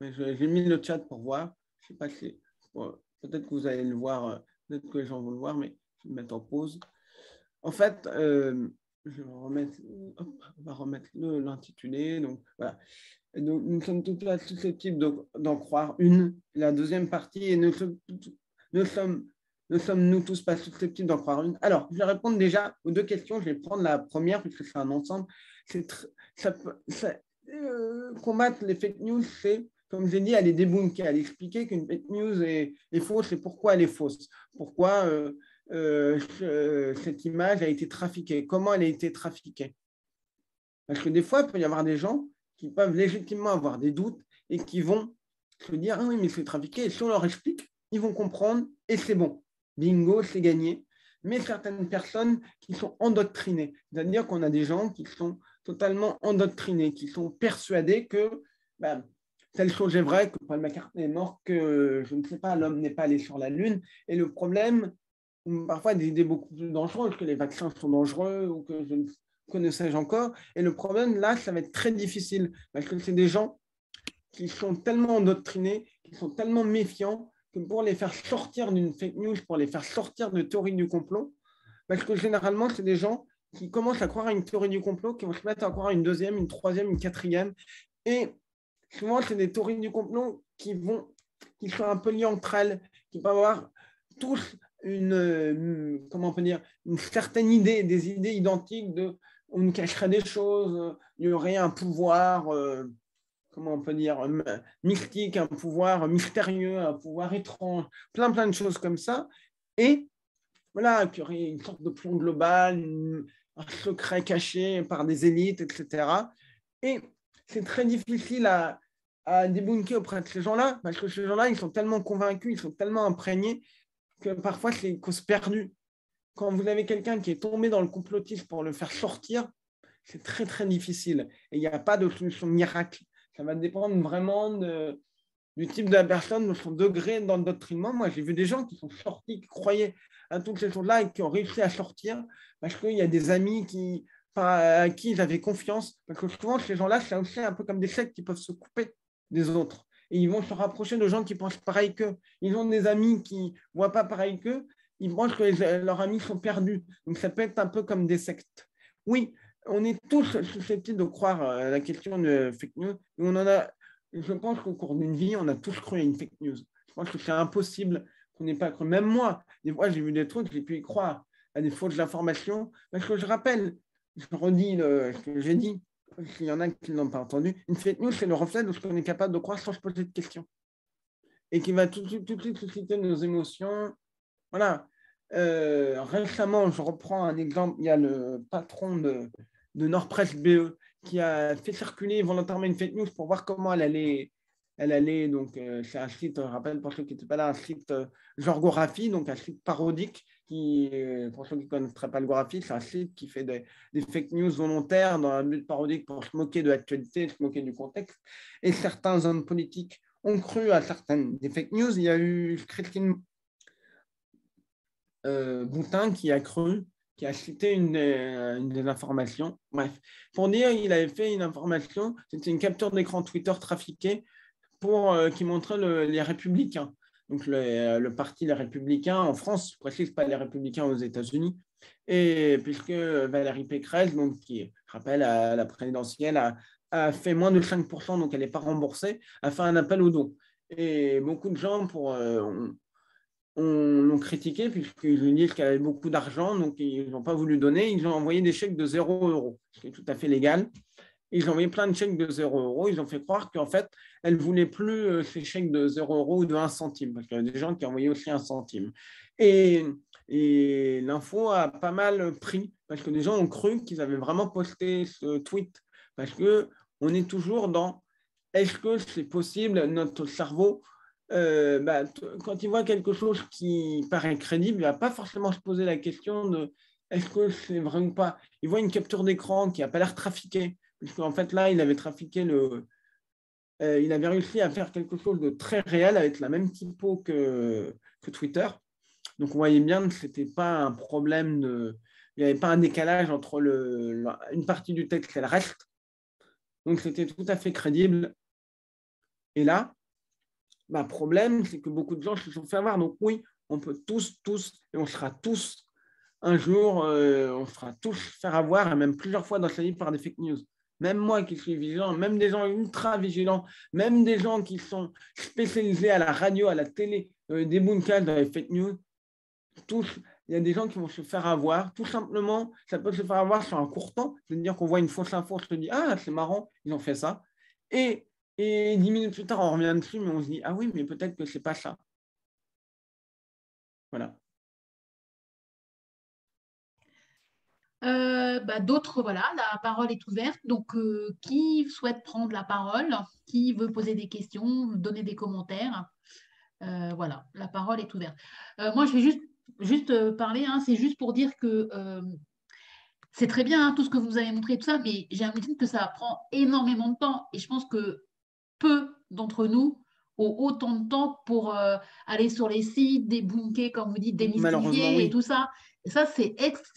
J'ai mis le chat pour voir. Je sais pas si. Peut-être que vous allez le voir. Peut-être que les gens vont le voir, mais je vais le mettre en pause. En fait, je vais remettre l'intitulé. Donc, voilà. Donc, nous sommes tout à fait susceptibles d'en croire une. La deuxième partie, et ne sommes-nous tous pas susceptibles d'en croire une? Alors, je vais répondre déjà aux deux questions. Je vais prendre la première, puisque c'est un ensemble. Combattre les fake news, c'est, comme j'ai dit, aller débunker, aller expliquer qu'une fake news est fausse et pourquoi elle est fausse. Pourquoi cette image a été trafiquée. Comment elle a été trafiquée? Parce que des fois, il peut y avoir des gens qui peuvent légitimement avoir des doutes et qui vont se dire « Ah oui, mais c'est trafiqué ». Et si on leur explique, ils vont comprendre et c'est bon. Bingo, c'est gagné. Mais certaines personnes qui sont endoctrinées, c'est-à-dire qu'on a des gens qui sont totalement endoctrinés, qui sont persuadés que telle chose est vraie, que Paul McCartney est mort, que je ne sais pas, l'homme n'est pas allé sur la Lune. Et le problème, parfois des idées beaucoup plus dangereuses, que les vaccins sont dangereux ou que je ne connaissais-je encore. Et le problème, là, ça va être très difficile parce que c'est des gens qui sont tellement endoctrinés, qui sont tellement méfiants que pour les faire sortir d'une fake news, pour les faire sortir de théorie du complot, parce que généralement, c'est des gens qui commencent à croire à une théorie du complot, qui vont se mettre à croire à une deuxième, une troisième, une quatrième. Et souvent, c'est des théories du complot qui sont un peu liées entre elles, qui peuvent avoir tous comment on peut dire, une certaine idée, des idées identiques de on nous cacherait des choses, il y aurait un pouvoir, comment on peut dire, mystique, un pouvoir mystérieux, un pouvoir étrange, plein de choses comme ça. Et voilà, qu'il y aurait une sorte de plan global, un secret caché par des élites, etc. Et c'est très difficile à débunker auprès de ces gens-là, parce que ces gens-là, ils sont tellement convaincus, ils sont tellement imprégnés, que parfois c'est une cause perdue. Quand vous avez quelqu'un qui est tombé dans le complotisme pour le faire sortir, c'est très, très difficile. Et il n'y a pas de solution miracle. Ça va dépendre vraiment du type de la personne, de son degré d'endoctrinement. Moi, j'ai vu des gens qui sont sortis, qui croyaient à toutes ces choses-là et qui ont réussi à sortir parce qu'il y a des amis à qui ils avaient confiance. Parce que souvent, ces gens-là, c'est aussi un peu comme des sectes qui peuvent se couper des autres. Et ils vont se rapprocher de gens qui pensent pareil qu'eux. Ils ont des amis qui ne voient pas pareil qu'eux. Ils pensent que leurs amis sont perdus. Donc, ça peut être un peu comme des sectes. Oui, on est tous susceptibles de croire à la question de fake news. Je pense qu'au cours d'une vie, on a tous cru à une fake news. Je pense que c'est impossible qu'on n'ait pas cru. Même moi, des fois, j'ai vu des trucs, j'ai pu y croire à des fausses informations. Parce que je rappelle, je redis ce que j'ai dit, s'il y en a qui ne l'ont pas entendu, une fake news, c'est le reflet de ce qu'on est capable de croire sans se poser de questions. Et qui va tout de suite susciter nos émotions. Voilà. Récemment, je reprends un exemple, il y a le patron de Nordpresse BE qui a fait circuler volontairement une fake news pour voir comment elle allait donc c'est un site, je rappelle pour ceux qui n'étaient pas là, un site Georgographie, donc un site parodique qui, pour ceux qui ne connaîtraient pas le Goraphie, c'est un site qui fait des fake news volontaires dans un but parodique pour se moquer de l'actualité, se moquer du contexte. Et certains hommes politiques ont cru à certaines des fake news. Il y a eu Christine Boutin qui a cru, qui a cité une des informations. Bref, pour dire, il avait fait une information, c'était une capture d'écran Twitter trafiquée qui montrait les Républicains. Donc, le parti Les Républicains en France, je précise pas les Républicains aux États-Unis. Et puisque Valérie Pécresse, donc, qui, je rappelle, à la présidentielle, a fait moins de 5%, donc elle n'est pas remboursée, a fait un appel aux dons. Et beaucoup de gens l'ont critiqué puisqu'ils lui disent qu'elle avait beaucoup d'argent, donc ils n'ont pas voulu donner. Ils ont envoyé des chèques de 0 €, ce qui est tout à fait légal. Ils ont envoyé plein de chèques de 0 €. Ils ont fait croire qu'en fait, elle ne voulait plus ces chèques de 0 € ou de 1 centime, parce qu'il y a des gens qui envoyaient aussi 1 centime. Et l'info a pas mal pris, parce que des gens ont cru qu'ils avaient vraiment posté ce tweet, parce qu'on est toujours dans est-ce que c'est possible, notre cerveau, quand il voit quelque chose qui paraît crédible, il ne va pas forcément se poser la question de est-ce que c'est vrai ou pas. Il voit une capture d'écran qui n'a pas l'air trafiquée, puisqu'en fait là, il avait trafiqué il avait réussi à faire quelque chose de très réel avec la même typo que Twitter. Donc on voyait bien que ce n'était pas un problème il n'y avait pas un décalage entre une partie du texte et le reste. Donc c'était tout à fait crédible. Et là, le problème, c'est que beaucoup de gens se sont fait avoir. Donc oui, on peut tous, et on sera tous, un jour, on sera tous faire avoir, et même plusieurs fois dans sa vie par des fake news. Même moi qui suis vigilant, même des gens ultra vigilants, même des gens qui sont spécialisés à la radio, à la télé, des bunkers dans les fake news, tous, il y a des gens qui vont se faire avoir. Tout simplement, ça peut se faire avoir sur un court temps. C'est-à-dire qu'on voit une fausse info, on se dit « Ah, c'est marrant, ils ont fait ça ». Et 10 minutes plus tard, on revient dessus, mais on se dit « Ah oui, mais peut-être que ce n'est pas ça ». Voilà. D'autres, voilà, la parole est ouverte. Donc, qui souhaite prendre la parole, qui veut poser des questions, donner des commentaires, voilà, la parole est ouverte. Moi, je vais juste parler, hein, c'est juste pour dire que c'est très bien hein, tout ce que vous avez montré, tout ça, mais j'ai l'impression que ça prend énormément de temps. Et je pense que peu d'entre nous ont autant de temps pour aller sur les sites, débunker, comme vous dites, Malheureusement, démystifier et oui. tout ça. Et ça, c'est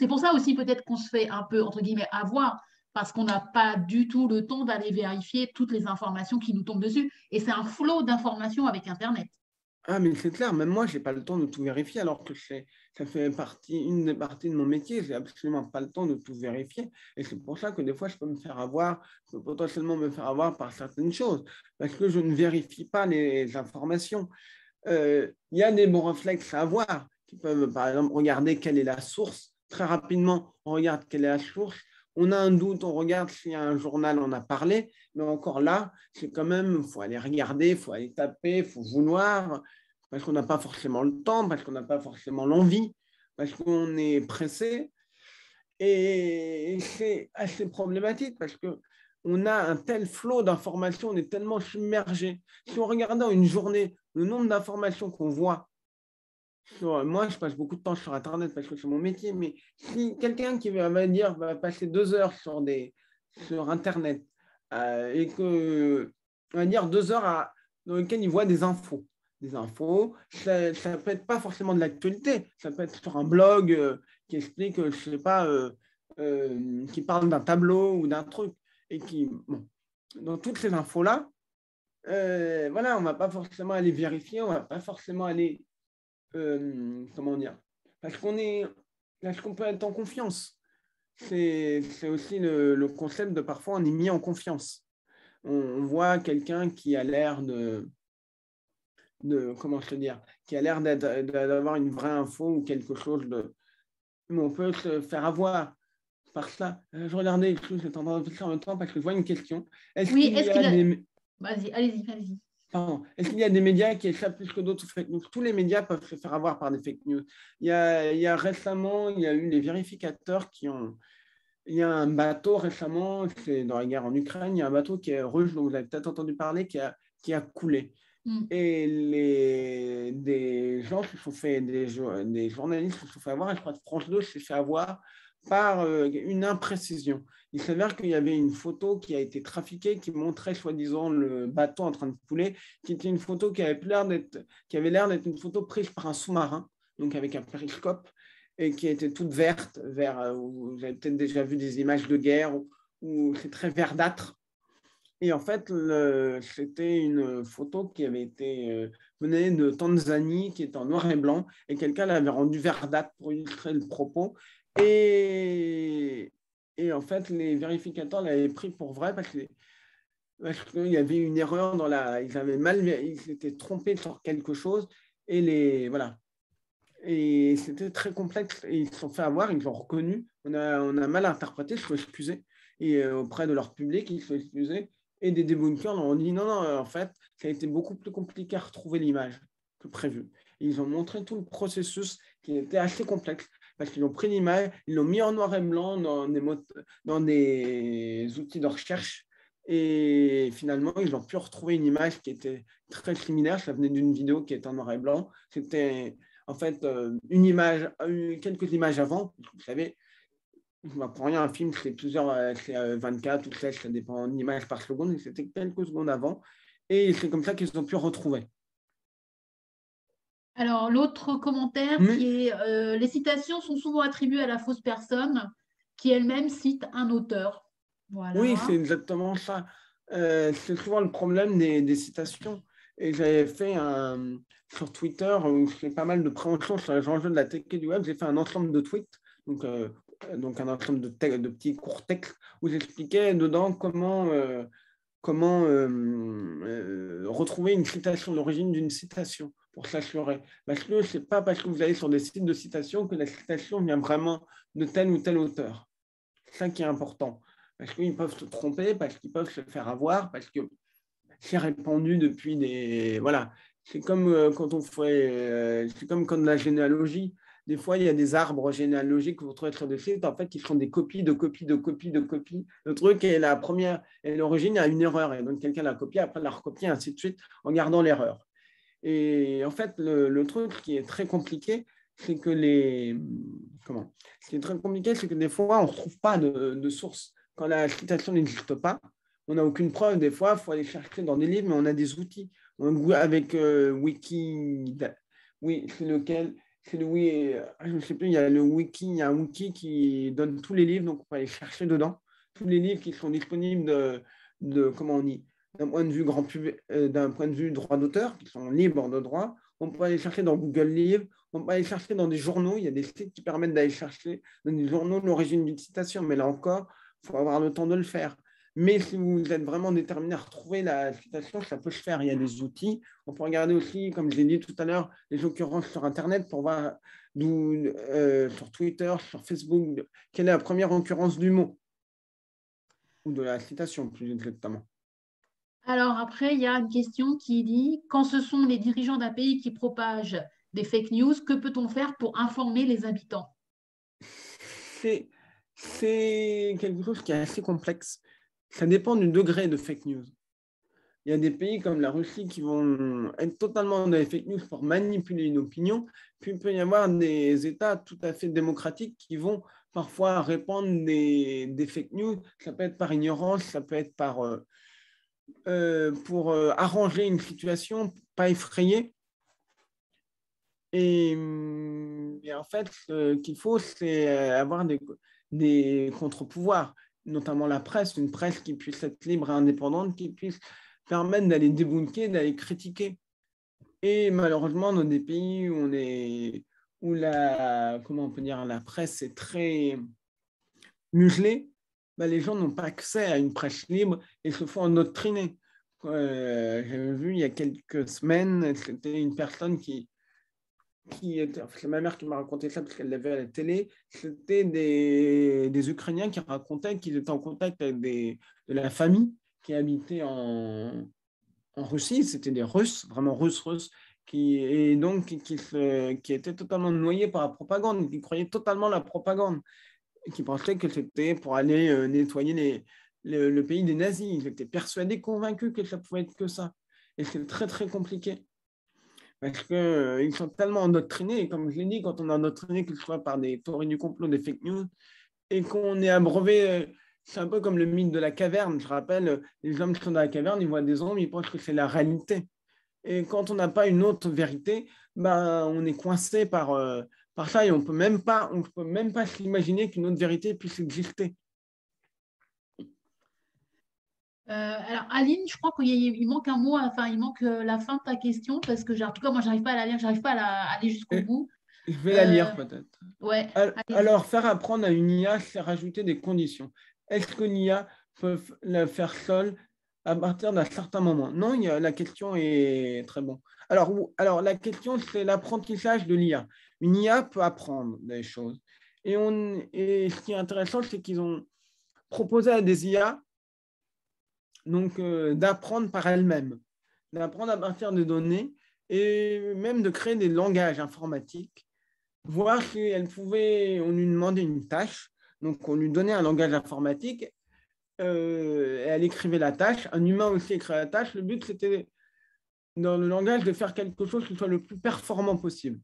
pour ça aussi peut-être qu'on se fait un peu, entre guillemets, avoir, parce qu'on n'a pas du tout le temps d'aller vérifier toutes les informations qui nous tombent dessus. Et c'est un flot d'informations avec Internet. Ah, mais c'est clair, même moi, je n'ai pas le temps de tout vérifier, alors que ça fait une des parties de mon métier. Je n'ai absolument pas le temps de tout vérifier. Et c'est pour ça que des fois, je peux potentiellement me faire avoir par certaines choses, parce que je ne vérifie pas les informations. Il y a des bons réflexes à avoir, qui peuvent, par exemple, regarder quelle est la source. Très rapidement, on regarde quelle est la source. On a un doute, on regarde si un journal en a parlé, mais encore là, c'est quand même, il faut aller regarder, il faut aller taper, il faut vouloir, parce qu'on n'a pas forcément le temps, parce qu'on n'a pas forcément l'envie, parce qu'on est pressé. Et c'est assez problématique, parce qu'on a un tel flot d'informations, on est tellement submergé. Si on regardait en une journée le nombre d'informations qu'on voit, moi, je passe beaucoup de temps sur Internet parce que c'est mon métier, mais si quelqu'un qui va passer 2 heures sur Internet et que, on va dire 2 heures dans lesquelles il voit des infos. Des infos, ça ne peut être pas forcément de l'actualité, ça peut être sur un blog qui explique, je ne sais pas, qui parle d'un tableau ou d'un truc. Et bon, dans toutes ces infos-là, voilà, on ne va pas forcément aller vérifier, on ne va pas forcément aller comment dire, parce qu'on peut être en confiance. C'est aussi le concept de parfois on est mis en confiance. On voit quelqu'un qui a l'air comment je veux dire, qui a l'air d'avoir une vraie info ou quelque chose mais on peut se faire avoir par ça. Je regardais, j'étais en train de réfléchir en même temps parce que je vois une question. Oui, est-ce qu'il a... Vas-y, allez-y. Pardon. Est-ce qu'il y a des médias qui échappent plus que d'autres aux fake news? Tous les médias peuvent se faire avoir par des fake news. Récemment, il y a eu les vérificateurs Il y a un bateau récemment, c'est dans la guerre en Ukraine, il y a un bateau qui est russe, dont vous avez peut-être entendu parler, qui a coulé. Et des gens se sont fait, des journalistes se sont fait avoir, et je crois que France 2 s'est fait avoir par une imprécision. Il s'avère qu'il y avait une photo qui a été trafiquée qui montrait soi-disant le bateau en train de couler, qui était une photo qui avait l'air d'être une photo prise par un sous-marin, donc avec un périscope, et qui était toute verte, vous avez peut-être déjà vu des images de guerre où c'est très verdâtre. Et en fait, c'était une photo qui avait été venait de Tanzanie, qui était en noir et blanc, et quelqu'un l'avait rendue verdâtre pour illustrer le propos. Et en fait, les vérificateurs l'avaient pris pour vrai parce qu'il y avait une erreur ils s'étaient trompés sur quelque chose. Voilà. Et c'était très complexe. Et ils se sont fait avoir, ils l'ont reconnu. On a mal interprété, ils se sont excusés. Et auprès de leur public, ils se sont excusés. Et des débunkers leur ont dit non, en fait, ça a été beaucoup plus compliqué à retrouver l'image que prévu. Et ils ont montré tout le processus qui était assez complexe parce qu'ils ont pris l'image, ils l'ont mis en noir et blanc dans des outils de recherche. Et finalement, ils ont pu retrouver une image qui était très similaire. Ça venait d'une vidéo qui était en noir et blanc. C'était en fait quelques images avant. Vous savez, pour rien, un film, c'est 24 ou 16, ça dépend d'images par seconde. Et c'était quelques secondes avant. Et c'est comme ça qu'ils ont pu retrouver. Alors, l'autre commentaire qui est les citations sont souvent attribuées à la fausse personne qui elle-même cite un auteur. Voilà. Oui, c'est exactement ça. C'est souvent le problème des citations. Et j'avais fait sur Twitter, où je fais pas mal de prévention sur les enjeux de la tech et du web, j'ai fait un ensemble de tweets, donc un ensemble de petits courts textes, où j'expliquais dedans comment retrouver une citation, l'origine d'une citation, pour s'assurer. Parce que ce n'est pas parce que vous allez sur des sites de citation que la citation vient vraiment de tel ou tel auteur. C'est ça qui est important. Parce qu'ils peuvent se tromper, parce qu'ils peuvent se faire avoir, parce que c'est répandu depuis des... Voilà. C'est comme quand c'est comme quand de la généalogie. des fois, il y a des arbres généalogiques que vous trouvez sur des sites, en fait, qui sont des copies de copies de copies de copies. Le truc est la première, et l'origine a une erreur, et donc quelqu'un l'a copié, après l'a recopié, ainsi de suite, en gardant l'erreur. Et en fait, le truc qui est très compliqué, c'est que Ce qui est très compliqué, c'est que des fois, on ne retrouve pas de source. Quand la citation n'existe pas, on n'a aucune preuve. Des fois, il faut aller chercher dans des livres, mais on a des outils. Avec Wiki, oui, c'est lequel? C'est je ne sais plus, il y a un wiki qui donne tous les livres, donc on peut aller chercher dedans. Tous les livres qui sont disponibles comment on dit, d'un point de vue grand public, d'un point de vue droit d'auteur, qui sont libres de droit. On peut aller chercher dans Google Livres, on peut aller chercher dans des journaux. Il y a des sites qui permettent d'aller chercher dans des journaux l'origine d'une citation, mais là encore, il faut avoir le temps de le faire. Mais si vous êtes vraiment déterminé à retrouver la citation, ça peut se faire. Il y a des outils. On peut regarder aussi, comme je l'ai dit tout à l'heure, les occurrences sur Internet pour voir sur Twitter, sur Facebook, quelle est la première occurrence du mot ou de la citation, plus exactement. Alors après, il y a une question qui dit, quand ce sont les dirigeants d'un pays qui propagent des fake news, que peut-on faire pour informer les habitants? C'est quelque chose qui est assez complexe. Ça dépend du degré de fake news. Il y a des pays comme la Russie qui vont être totalement dans les fake news pour manipuler une opinion. Puis il peut y avoir des États tout à fait démocratiques qui vont parfois répandre des fake news. Ça peut être par ignorance, ça peut être pour arranger une situation, pas effrayer. Et en fait, ce qu'il faut, c'est avoir des contre-pouvoirs, notamment la presse, une presse qui puisse être libre et indépendante, qui puisse permettre d'aller débunker, d'aller critiquer. Et malheureusement, dans des pays où comment on peut dire, la presse est très muselée, les gens n'ont pas accès à une presse libre et se font endoctriner. J'avais vu il y a quelques semaines, c'était une personne c'est ma mère qui m'a raconté ça parce qu'elle l'avait à la télé, c'était des Ukrainiens qui racontaient qu'ils étaient en contact avec de la famille qui habitait en Russie, c'était des Russes, vraiment Russes, qui étaient totalement noyés par la propagande, qui croyaient totalement la propagande, qui pensaient que c'était pour aller nettoyer le pays des nazis. Ils étaient persuadés, convaincus que ça pouvait être que ça. Et c'est très, très compliqué. Parce qu'ils sont tellement endoctrinés, et comme je l'ai dit, quand on est endoctriné, que ce soit par des théories du complot, des fake news, et qu'on est abreuvé, c'est un peu comme le mythe de la caverne. Je rappelle, les hommes qui sont dans la caverne, ils voient des ombres, ils pensent que c'est la réalité. Et quand on n'a pas une autre vérité, on est coincé par ça, et on ne peut même pas s'imaginer qu'une autre vérité puisse exister. Alors, Aline, je crois qu'il manque un mot, enfin, il manque la fin de ta question, parce que, en tout cas, moi, j'arrive pas à la lire, j'arrive pas à aller jusqu'au bout. Je vais la lire peut-être. Ouais. Alors, faire apprendre à une IA, c'est rajouter des conditions. Est-ce qu'une IA peut la faire seule à partir d'un certain moment? Non, la question est très bonne. Alors, la question, c'est l'apprentissage de l'IA. Une IA peut apprendre des choses. Et ce qui est intéressant, c'est qu'ils ont proposé à des IA donc d'apprendre par elles-mêmes, d'apprendre à partir de données et même de créer des langages informatiques, voir si elles pouvaient, on lui demandait une tâche, donc on lui donnait un langage informatique, et elle écrivait la tâche, un humain aussi écrivait la tâche, le but c'était dans le langage de faire quelque chose qui soit le plus performant possible.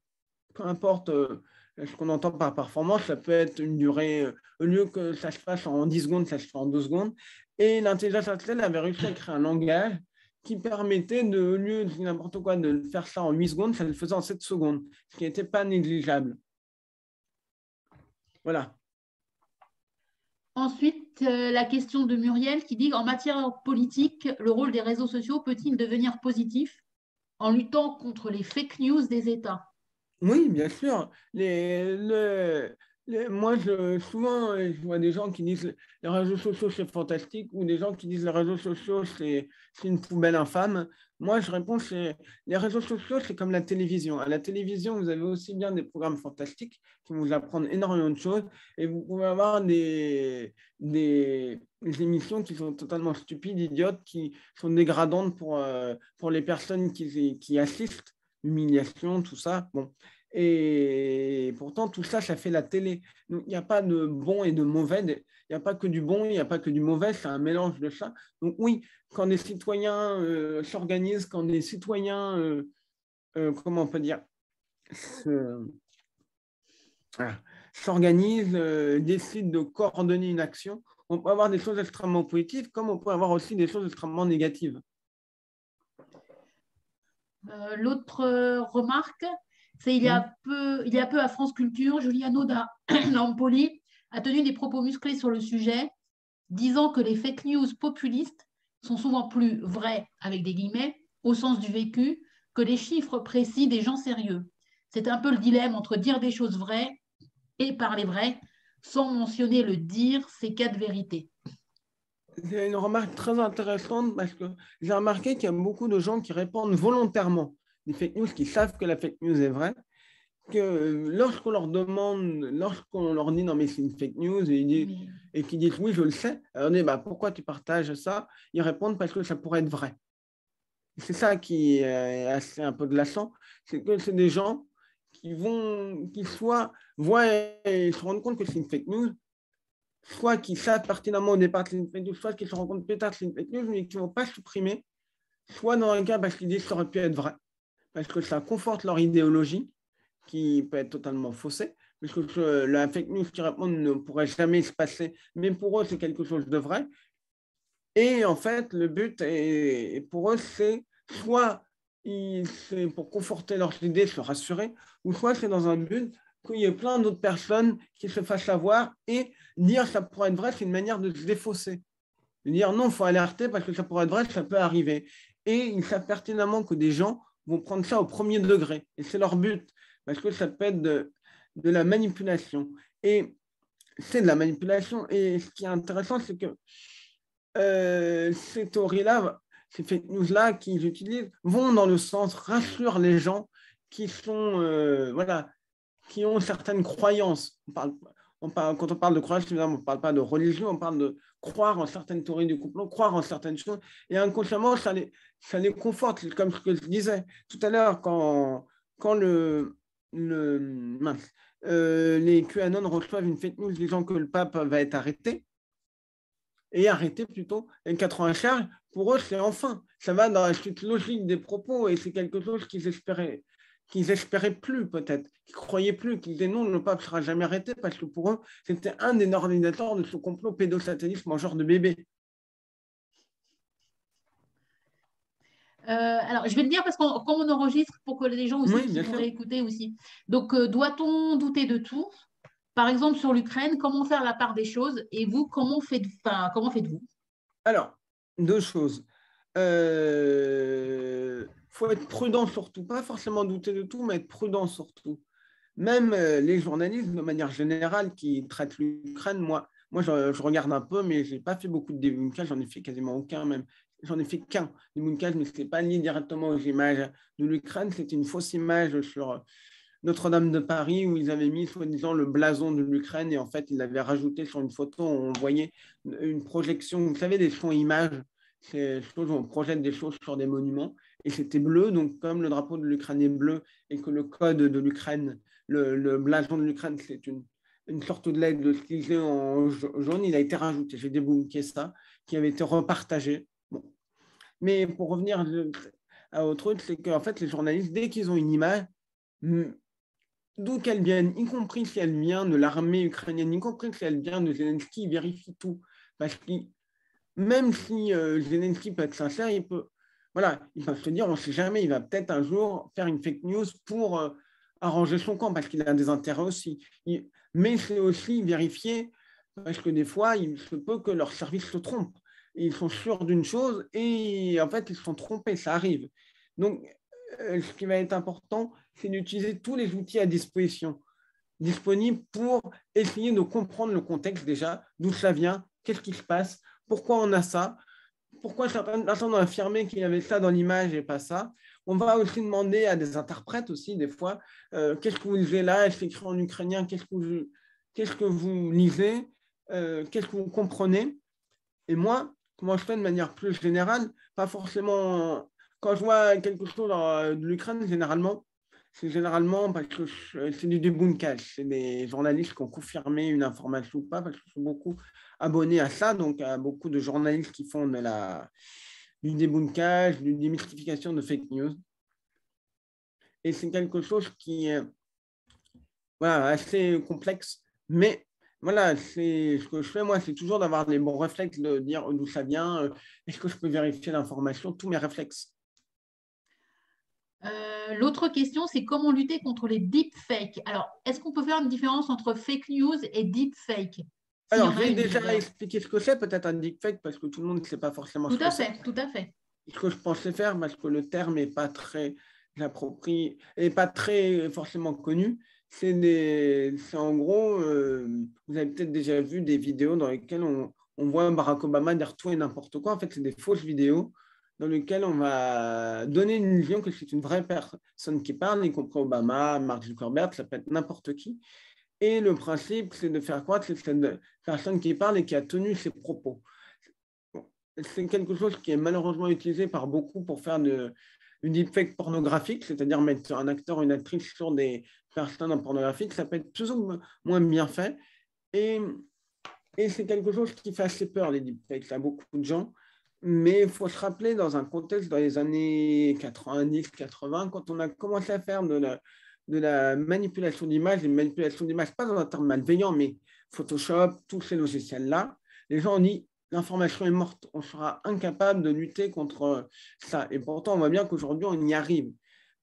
Peu importe ce qu'on entend par performance, ça peut être une durée, au lieu que ça se fasse en 10 secondes, ça se fait en 2 secondes. Et l'intelligence artificielle avait réussi à créer un langage qui permettait, au lieu de n'importe quoi, de faire ça en 8 secondes, ça le faisait en 7 secondes, ce qui n'était pas négligeable. Voilà. Ensuite, la question de Muriel qui dit, en matière politique, le rôle des réseaux sociaux peut-il devenir positif en luttant contre les fake news des États? Oui, bien sûr. Moi, souvent, je vois des gens qui disent les réseaux sociaux, c'est fantastique, ou des gens qui disent les réseaux sociaux, c'est une poubelle infâme. Moi, je réponds, les réseaux sociaux, c'est comme la télévision. À la télévision, vous avez aussi bien des programmes fantastiques qui vont vous apprendre énormément de choses, et vous pouvez avoir des émissions qui sont totalement stupides, idiotes, qui sont dégradantes pour les personnes qui assistent, humiliation, tout ça. Bon. Et pourtant, tout ça, ça fait la télé. Donc, il n'y a pas de bon et de mauvais. Il n'y a pas que du bon, il n'y a pas que du mauvais. C'est un mélange de ça. Donc oui, quand des citoyens s'organisent, quand des citoyens, comment on peut dire, s'organisent, décident de coordonner une action, on peut avoir des choses extrêmement positives, comme on peut avoir aussi des choses extrêmement négatives. L'autre remarque, c'est il y a peu à France Culture, Giuliano da Lampoli a tenu des propos musclés sur le sujet, disant que les fake news populistes sont souvent plus vrais, avec des guillemets, au sens du vécu, que les chiffres précis des gens sérieux. C'est un peu le dilemme entre dire des choses vraies et parler vrai, sans mentionner le dire, ces cas de vérité. C'est une remarque très intéressante parce que j'ai remarqué qu'il y a beaucoup de gens qui répondent volontairement des fake news, qui savent que la fake news est vraie, que lorsqu'on leur demande, lorsqu'on leur dit non mais c'est une fake news et qu'ils disent oui je le sais, alors on dit bah, pourquoi tu partages ça, ils répondent parce que ça pourrait être vrai. C'est ça qui est assez un peu glaçant, c'est que c'est des gens qui soit voient et se rendent compte que c'est une fake news, soit qui savent pertinemment au départ que c'est une fake news, soit qui se rendent compte plus tard que c'est une fake news, mais qui ne vont pas supprimer, soit dans un cas parce qu'ils disent que ça aurait pu être vrai, parce que ça conforte leur idéologie, qui peut être totalement faussée, parce que la fake news qui répond ne pourrait jamais se passer, mais pour eux, c'est quelque chose de vrai. Et en fait, le but, pour eux, c'est soit c'est pour conforter leurs idées, se rassurer, ou soit c'est dans un but qu'il y ait plein d'autres personnes qui se fassent savoir et dire ça pourrait être vrai, c'est une manière de se défausser. De dire non, il faut alerter parce que ça pourrait être vrai, ça peut arriver. Et ils savent pertinemment que des gens vont prendre ça au premier degré. Et c'est leur but, parce que ça peut être de la manipulation. Et c'est de la manipulation. Et ce qui est intéressant, c'est que ces théories-là, ces fake news-là qu'ils utilisent, vont dans le sens, rassurent les gens qui sont, voilà, qui ont certaines croyances. Quand on parle de croyance, évidemment, on ne parle pas de religion, on parle de croire en certaines théories du complot, croire en certaines choses, et inconsciemment, ça les conforte, comme ce que je disais tout à l'heure, quand les QAnon reçoivent une fake news disant que le pape va être arrêté, plutôt, et 80 charges, pour eux, c'est enfin. Ça va dans la suite logique des propos, et c'est quelque chose qu'ils espéraient plus peut-être, qu'ils croyaient plus, qu'ils disaient non, le pape ne sera jamais arrêté, parce que pour eux, c'était un des ordinateurs de ce complot pédosatanisme en genre de bébé. Alors, je vais le dire parce qu'on comme on enregistre pour que les gens aussi pourraient écouter aussi. Donc, doit-on douter de tout? Par exemple, sur l'Ukraine, comment faire la part des choses? Et vous, comment faites-vous? Alors, deux choses. Faut être prudent surtout, pas forcément douter de tout, mais être prudent surtout. Même les journalistes, de manière générale, qui traitent l'Ukraine, moi je regarde un peu, mais je n'ai pas fait beaucoup de débunkages, j'en ai fait quasiment aucun même. J'en ai fait qu'un débunkage, mais ce n'était pas lié directement aux images de l'Ukraine, c'était une fausse image sur Notre-Dame de Paris où ils avaient mis soi-disant le blason de l'Ukraine et en fait ils l'avaient rajouté sur une photo où on voyait une projection, vous savez, des sons images, c'est choses où on projette des choses sur des monuments et c'était bleu, donc comme le drapeau de l'Ukraine est bleu et que le code de l'Ukraine, le blason de l'Ukraine, c'est une sorte de lettre stylisée en jaune, il a été rajouté. J'ai débunké ça, qui avait été repartagé. Bon. Mais pour revenir à autre truc, c'est qu'en fait, les journalistes, dès qu'ils ont une image, d'où qu'elle vienne, y compris si elle vient de l'armée ukrainienne, y compris si elle vient de Zelensky, ils vérifient tout. Parce que même si Zelensky peut être sincère, il peut se dire, on ne sait jamais, il va peut-être un jour faire une fake news pour arranger son camp, parce qu'il a des intérêts aussi. Mais c'est aussi vérifier, parce que des fois, il se peut que leur service se trompe. Ils sont sûrs d'une chose et en fait, ils se sont trompés, ça arrive. Donc, ce qui va être important, c'est d'utiliser tous les outils à disposition, disponibles pour essayer de comprendre le contexte déjà, d'où ça vient, qu'est-ce qui se passe, pourquoi on a ça, pourquoi certaines personnes ont affirmé qu'il y avait ça dans l'image et pas ça. On va aussi demander à des interprètes aussi, des fois, qu'est-ce que vous lisez là, c'est écrit en ukrainien, qu'est-ce que vous lisez, qu'est-ce que vous comprenez. Et moi, comment je fais de manière plus générale, pas forcément... Quand je vois quelque chose de l'Ukraine, généralement, c'est généralement parce que c'est du débunkage. C'est des journalistes qui ont confirmé une information ou pas, parce que je suis beaucoup abonné à ça, donc à beaucoup de journalistes qui font du débunkage, du démystification de fake news. Et c'est quelque chose qui est assez complexe, mais voilà, ce que je fais, moi, c'est toujours d'avoir les bons réflexes, de dire d'où ça vient, est-ce que je peux vérifier l'information, tous mes réflexes. L'autre question, c'est comment lutter contre les deepfakes. Alors, est-ce qu'on peut faire une différence entre fake news et deepfake? Alors, je vais déjà expliquer ce que c'est, peut-être un deepfake, parce que tout le monde ne sait pas forcément ce que c'est. Tout à fait. Ce que je pensais faire, parce que le terme n'est pas très approprié, n'est pas très forcément connu, c'est en gros, vous avez peut-être déjà vu des vidéos dans lesquelles on voit Barack Obama dire tout et n'importe quoi. En fait, c'est des fausses vidéos dans lesquelles on va donner une illusion que c'est une vraie personne qui parle, y compris Obama, Mark Zuckerberg, ça peut être n'importe qui. Et le principe, c'est de faire croire que c'est cette personne qui parle et qui a tenu ses propos. C'est quelque chose qui est malheureusement utilisé par beaucoup pour faire une deepfake pornographique, c'est-à-dire mettre un acteur ou une actrice sur des personnes en pornographique. Ça peut être plus ou moins bien fait. Et c'est quelque chose qui fait assez peur, les deepfakes, à beaucoup de gens. Mais il faut se rappeler dans un contexte dans les années 90-80, quand on a commencé à faire de la manipulation d'images, des manipulations d'images, pas dans un terme malveillant, mais Photoshop, tous ces logiciels-là, les gens ont dit l'information est morte, on sera incapable de lutter contre ça. Et pourtant, on voit bien qu'aujourd'hui, on y arrive.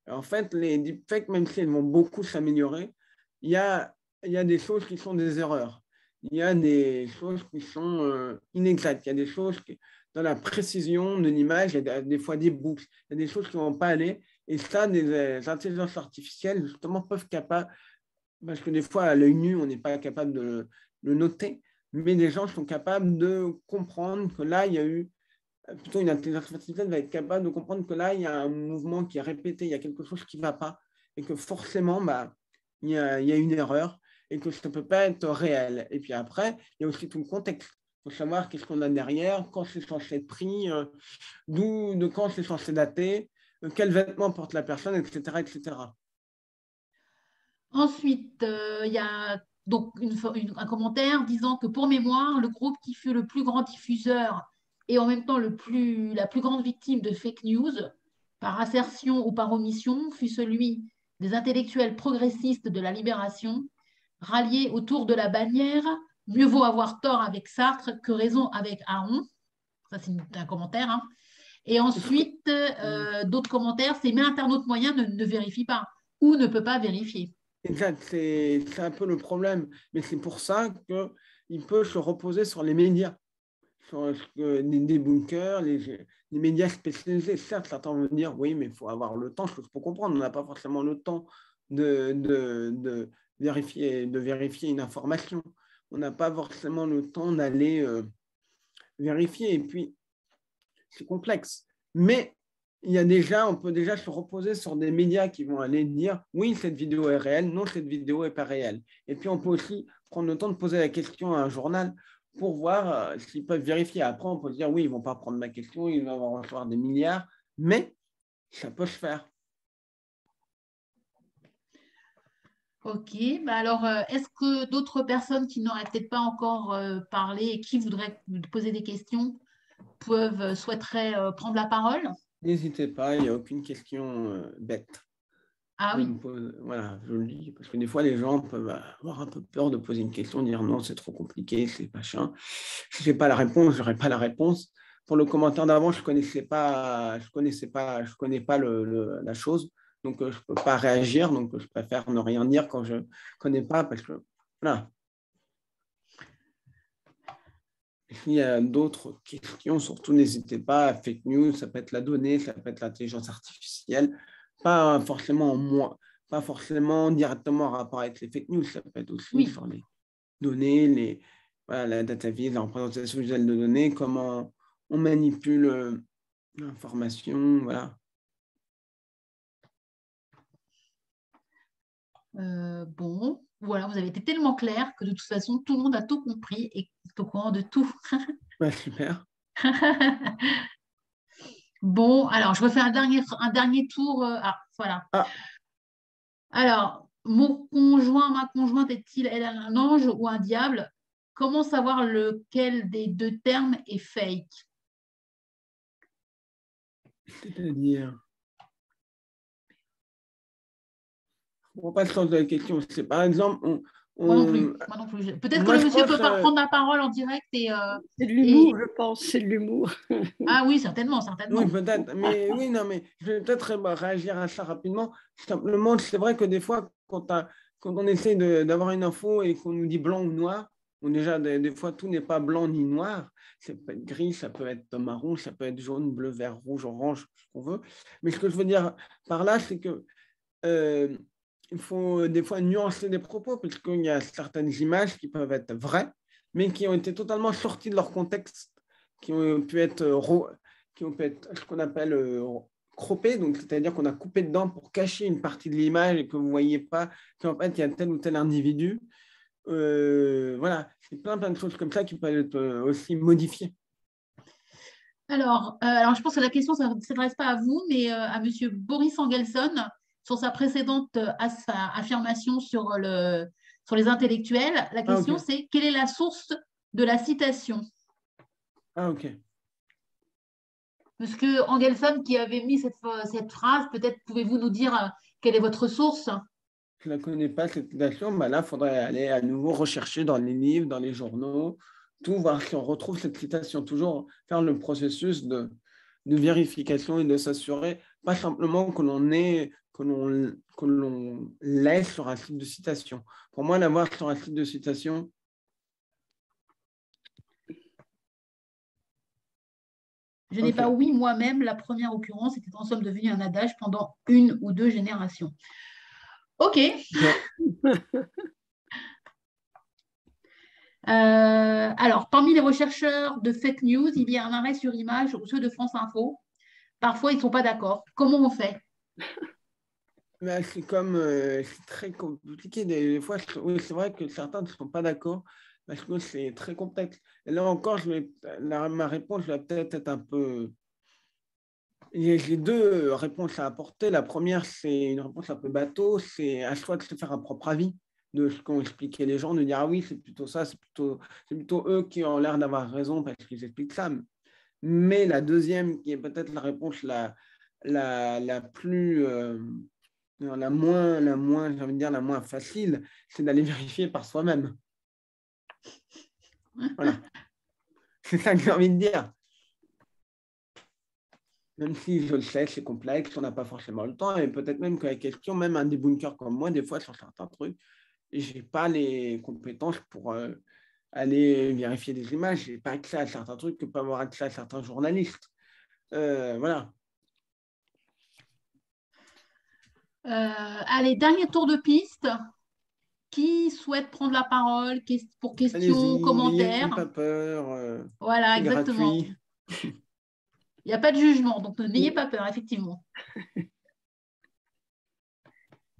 En fait, les deepfakes, même si elles vont beaucoup s'améliorer, il y a des choses qui sont des erreurs. Il y a des choses qui sont inexactes. Il y a des choses qui, dans la précision de l'image, il y a des fois des boucles, il y a des choses qui ne vont pas aller. Et ça, des intelligences artificielles, justement, peuvent capables, parce que des fois, à l'œil nu, on n'est pas capable de le noter, mais des gens sont capables de comprendre que là, il y a eu, plutôt une intelligence artificielle va être capable de comprendre que là, il y a un mouvement qui est répété, il y a quelque chose qui ne va pas, et que forcément, il y a une erreur, et que ça ne peut pas être réel. Et puis après, il y a aussi tout le contexte. Il faut savoir qu'est-ce qu'on a derrière, quand c'est censé être pris, de quand c'est censé dater, quels vêtements porte la personne, etc. etc. Ensuite, il y a donc un commentaire disant que pour mémoire, le groupe qui fut le plus grand diffuseur et en même temps la plus grande victime de fake news, par assertion ou par omission, fut celui des intellectuels progressistes de la Libération, ralliés autour de la bannière « Mieux vaut avoir tort avec Sartre que raison avec Aron ». Ça, c'est un commentaire. Hein. Et ensuite, d'autres commentaires, c'est « Mais internaute moyen ne vérifie pas ou ne peut pas vérifier ». Exact, c'est un peu le problème. Mais c'est pour ça qu'il peut se reposer sur les médias, sur des bunkers, les médias spécialisés. Certes, certains vont dire, oui, mais il faut avoir le temps. Je peux comprendre, on n'a pas forcément le temps de vérifier une information. On n'a pas forcément le temps d'aller vérifier. Et puis, c'est complexe. Mais on peut déjà se reposer sur des médias qui vont aller dire oui, cette vidéo est réelle, non, cette vidéo n'est pas réelle. Et puis, on peut aussi prendre le temps de poser la question à un journal pour voir s'ils peuvent vérifier. Après, on peut dire oui, ils ne vont pas prendre ma question, ils vont recevoir des milliards, mais ça peut se faire. Ok, alors est-ce que d'autres personnes qui n'auraient peut-être pas encore parlé et qui voudraient poser des questions souhaiteraient prendre la parole? N'hésitez pas, il n'y a aucune question bête. Ah oui. Voilà, je le dis, parce que des fois, les gens peuvent avoir un peu peur de poser une question, dire non, c'est trop compliqué, c'est machin. Si je n'ai pas la réponse, je n'aurai pas la réponse. Pour le commentaire d'avant, je connais pas la chose, donc je ne peux pas réagir, donc je préfère ne rien dire quand je ne connais pas, parce que voilà. S'il y a d'autres questions, surtout n'hésitez pas. Fake news, ça peut être la donnée, ça peut être l'intelligence artificielle, pas forcément directement en rapport avec les fake news, ça peut être aussi sur les données, la data vise, la représentation visuelle de données, comment on manipule l'information, voilà. Bon, voilà, vous avez été tellement clair que de toute façon, tout le monde a tout compris et est au courant de tout. Ouais, super. Bon, alors je refais un dernier tour. Voilà. Ah. Alors, mon conjoint, ma conjointe est-il elle un ange ou un diable? Comment savoir lequel des deux termes est fake? C'est-à-dire, je ne comprends pas le sens de la question. C'est par exemple, Moi non plus. Moi non plus. Peut-être que moi, le je monsieur pense, peut pas prendre la parole en direct C'est de l'humour, je pense, c'est de l'humour. Ah oui, certainement, oui, certainement. peut-être, mais oui, non, mais je vais peut-être réagir à ça rapidement. Simplement, c'est vrai que des fois, quand on essaie d'avoir une info et qu'on nous dit blanc ou noir, bon, déjà, des fois, tout n'est pas blanc ni noir. Ça peut être gris, ça peut être marron, ça peut être jaune, bleu, vert, rouge, orange, ce qu'on veut. Mais ce que je veux dire par là, c'est que il faut des fois nuancer des propos, parce qu'il y a certaines images qui peuvent être vraies, mais qui ont été totalement sorties de leur contexte, qui ont pu être, ce qu'on appelle croppées, donc c'est-à-dire qu'on a coupé dedans pour cacher une partie de l'image et que vous ne voyez pas qu'en fait il y a tel ou tel individu. Voilà, c'est plein de choses comme ça qui peuvent être aussi modifiées. Alors, je pense que la question ne s'adresse pas à vous, mais à Monsieur Boris Engelson sur sa précédente affirmation sur les intellectuels. La question, Ok. c'est quelle est la source de la citation? Ah, ok. Parce que Engelson qui avait mis cette phrase, peut-être pouvez-vous nous dire quelle est votre source? Je ne la connais pas, cette citation. Bah là, il faudrait aller à nouveau rechercher dans les livres, dans les journaux, tout, voir si on retrouve cette citation. Toujours faire le processus de vérification et de s'assurer, pas simplement que l'on laisse sur un site de citation. Pour moi, l'avoir sur un site de citation, Je n'ai pas oui moi-même. La première occurrence était en somme devenue un adage pendant une ou deux générations. Ok. Alors, parmi les chercheurs de fake news, il y a un arrêt sur image ou ceux de France Info. Parfois, ils ne sont pas d'accord. Comment on fait? c'est comme, c'est très compliqué. Des fois, oui, c'est vrai que certains ne sont pas d'accord parce que c'est très complexe. Et là encore, ma réponse va peut-être être un peu. J'ai deux réponses à apporter. La première, c'est une réponse un peu bateau. C'est à soi de se faire un propre avis de ce qu'ont expliqué les gens, de dire ah oui, c'est plutôt ça, c'est plutôt eux qui ont l'air d'avoir raison parce qu'ils expliquent ça. Mais la deuxième, qui est peut-être la réponse la plus. Non, j'ai envie de dire, la moins facile, c'est d'aller vérifier par soi-même. Voilà. C'est ça que j'ai envie de dire. Même si je le sais, c'est complexe, on n'a pas forcément le temps, et peut-être même que la question, même un débunkeur comme moi, des fois, sur certains trucs, je n'ai pas les compétences pour aller vérifier des images, je n'ai pas accès à certains trucs que peuvent avoir accès à certains journalistes. Voilà. Allez, dernier tour de piste. Qui souhaite prendre la parole pour questions, Allez-y, n'ayez commentaires? pas peur. Voilà, C'est exactement. gratuit. Il n'y a pas de jugement, donc n'ayez pas peur, effectivement.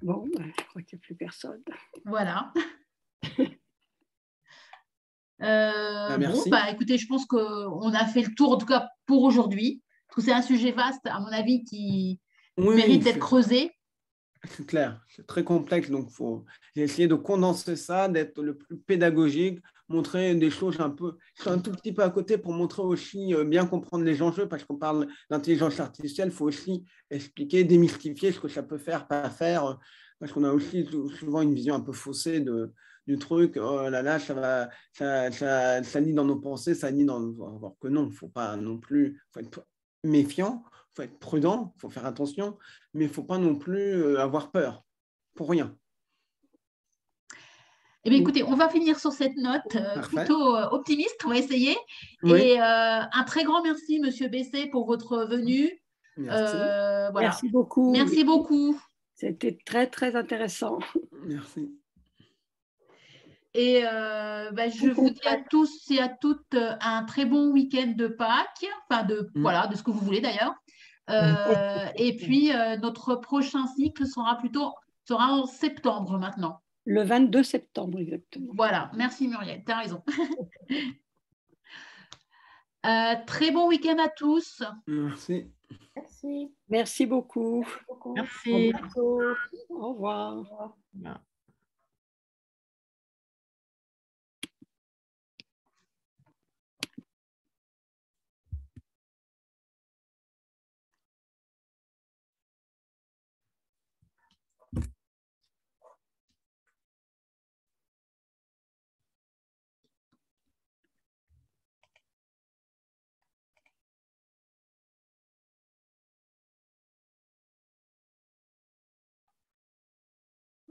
Bon, je crois qu'il n'y a plus personne. Voilà. Merci. Bon, écoutez, je pense qu'on a fait le tour, en tout cas pour aujourd'hui. Parce que c'est un sujet vaste, à mon avis, qui mérite d'être creusé. C'est clair, c'est très complexe, donc j'ai essayé de condenser ça, d'être le plus pédagogique, montrer des choses un tout petit peu à côté pour montrer aussi bien comprendre les enjeux, parce qu'on parle d'intelligence artificielle, il faut aussi expliquer, démystifier ce que ça peut faire, pas faire, parce qu'on a aussi souvent une vision un peu faussée du truc, oh là là, ça lit dans nos pensées, ça lit alors que non, il ne faut pas non plus, faut être méfiant, il faut être prudent, il faut faire attention, mais il ne faut pas non plus avoir peur, pour rien. Eh bien, écoutez, on va finir sur cette note plutôt optimiste, on va essayer. Oui. Et un très grand merci, Monsieur Bessé, pour votre venue. Merci. Voilà. Merci beaucoup. Merci beaucoup. C'était très, très intéressant. Merci. Et je vous dis à tous et à toutes un très bon week-end de Pâques, enfin voilà, de ce que vous voulez d'ailleurs. Et puis, notre prochain cycle sera en septembre maintenant. Le 22 septembre, exactement. Voilà, merci Muriel, tu as raison. Très bon week-end à tous. Merci. Merci. Merci beaucoup. Merci. À bientôt. Au revoir. Voilà.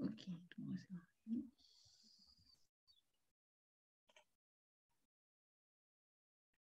Ok.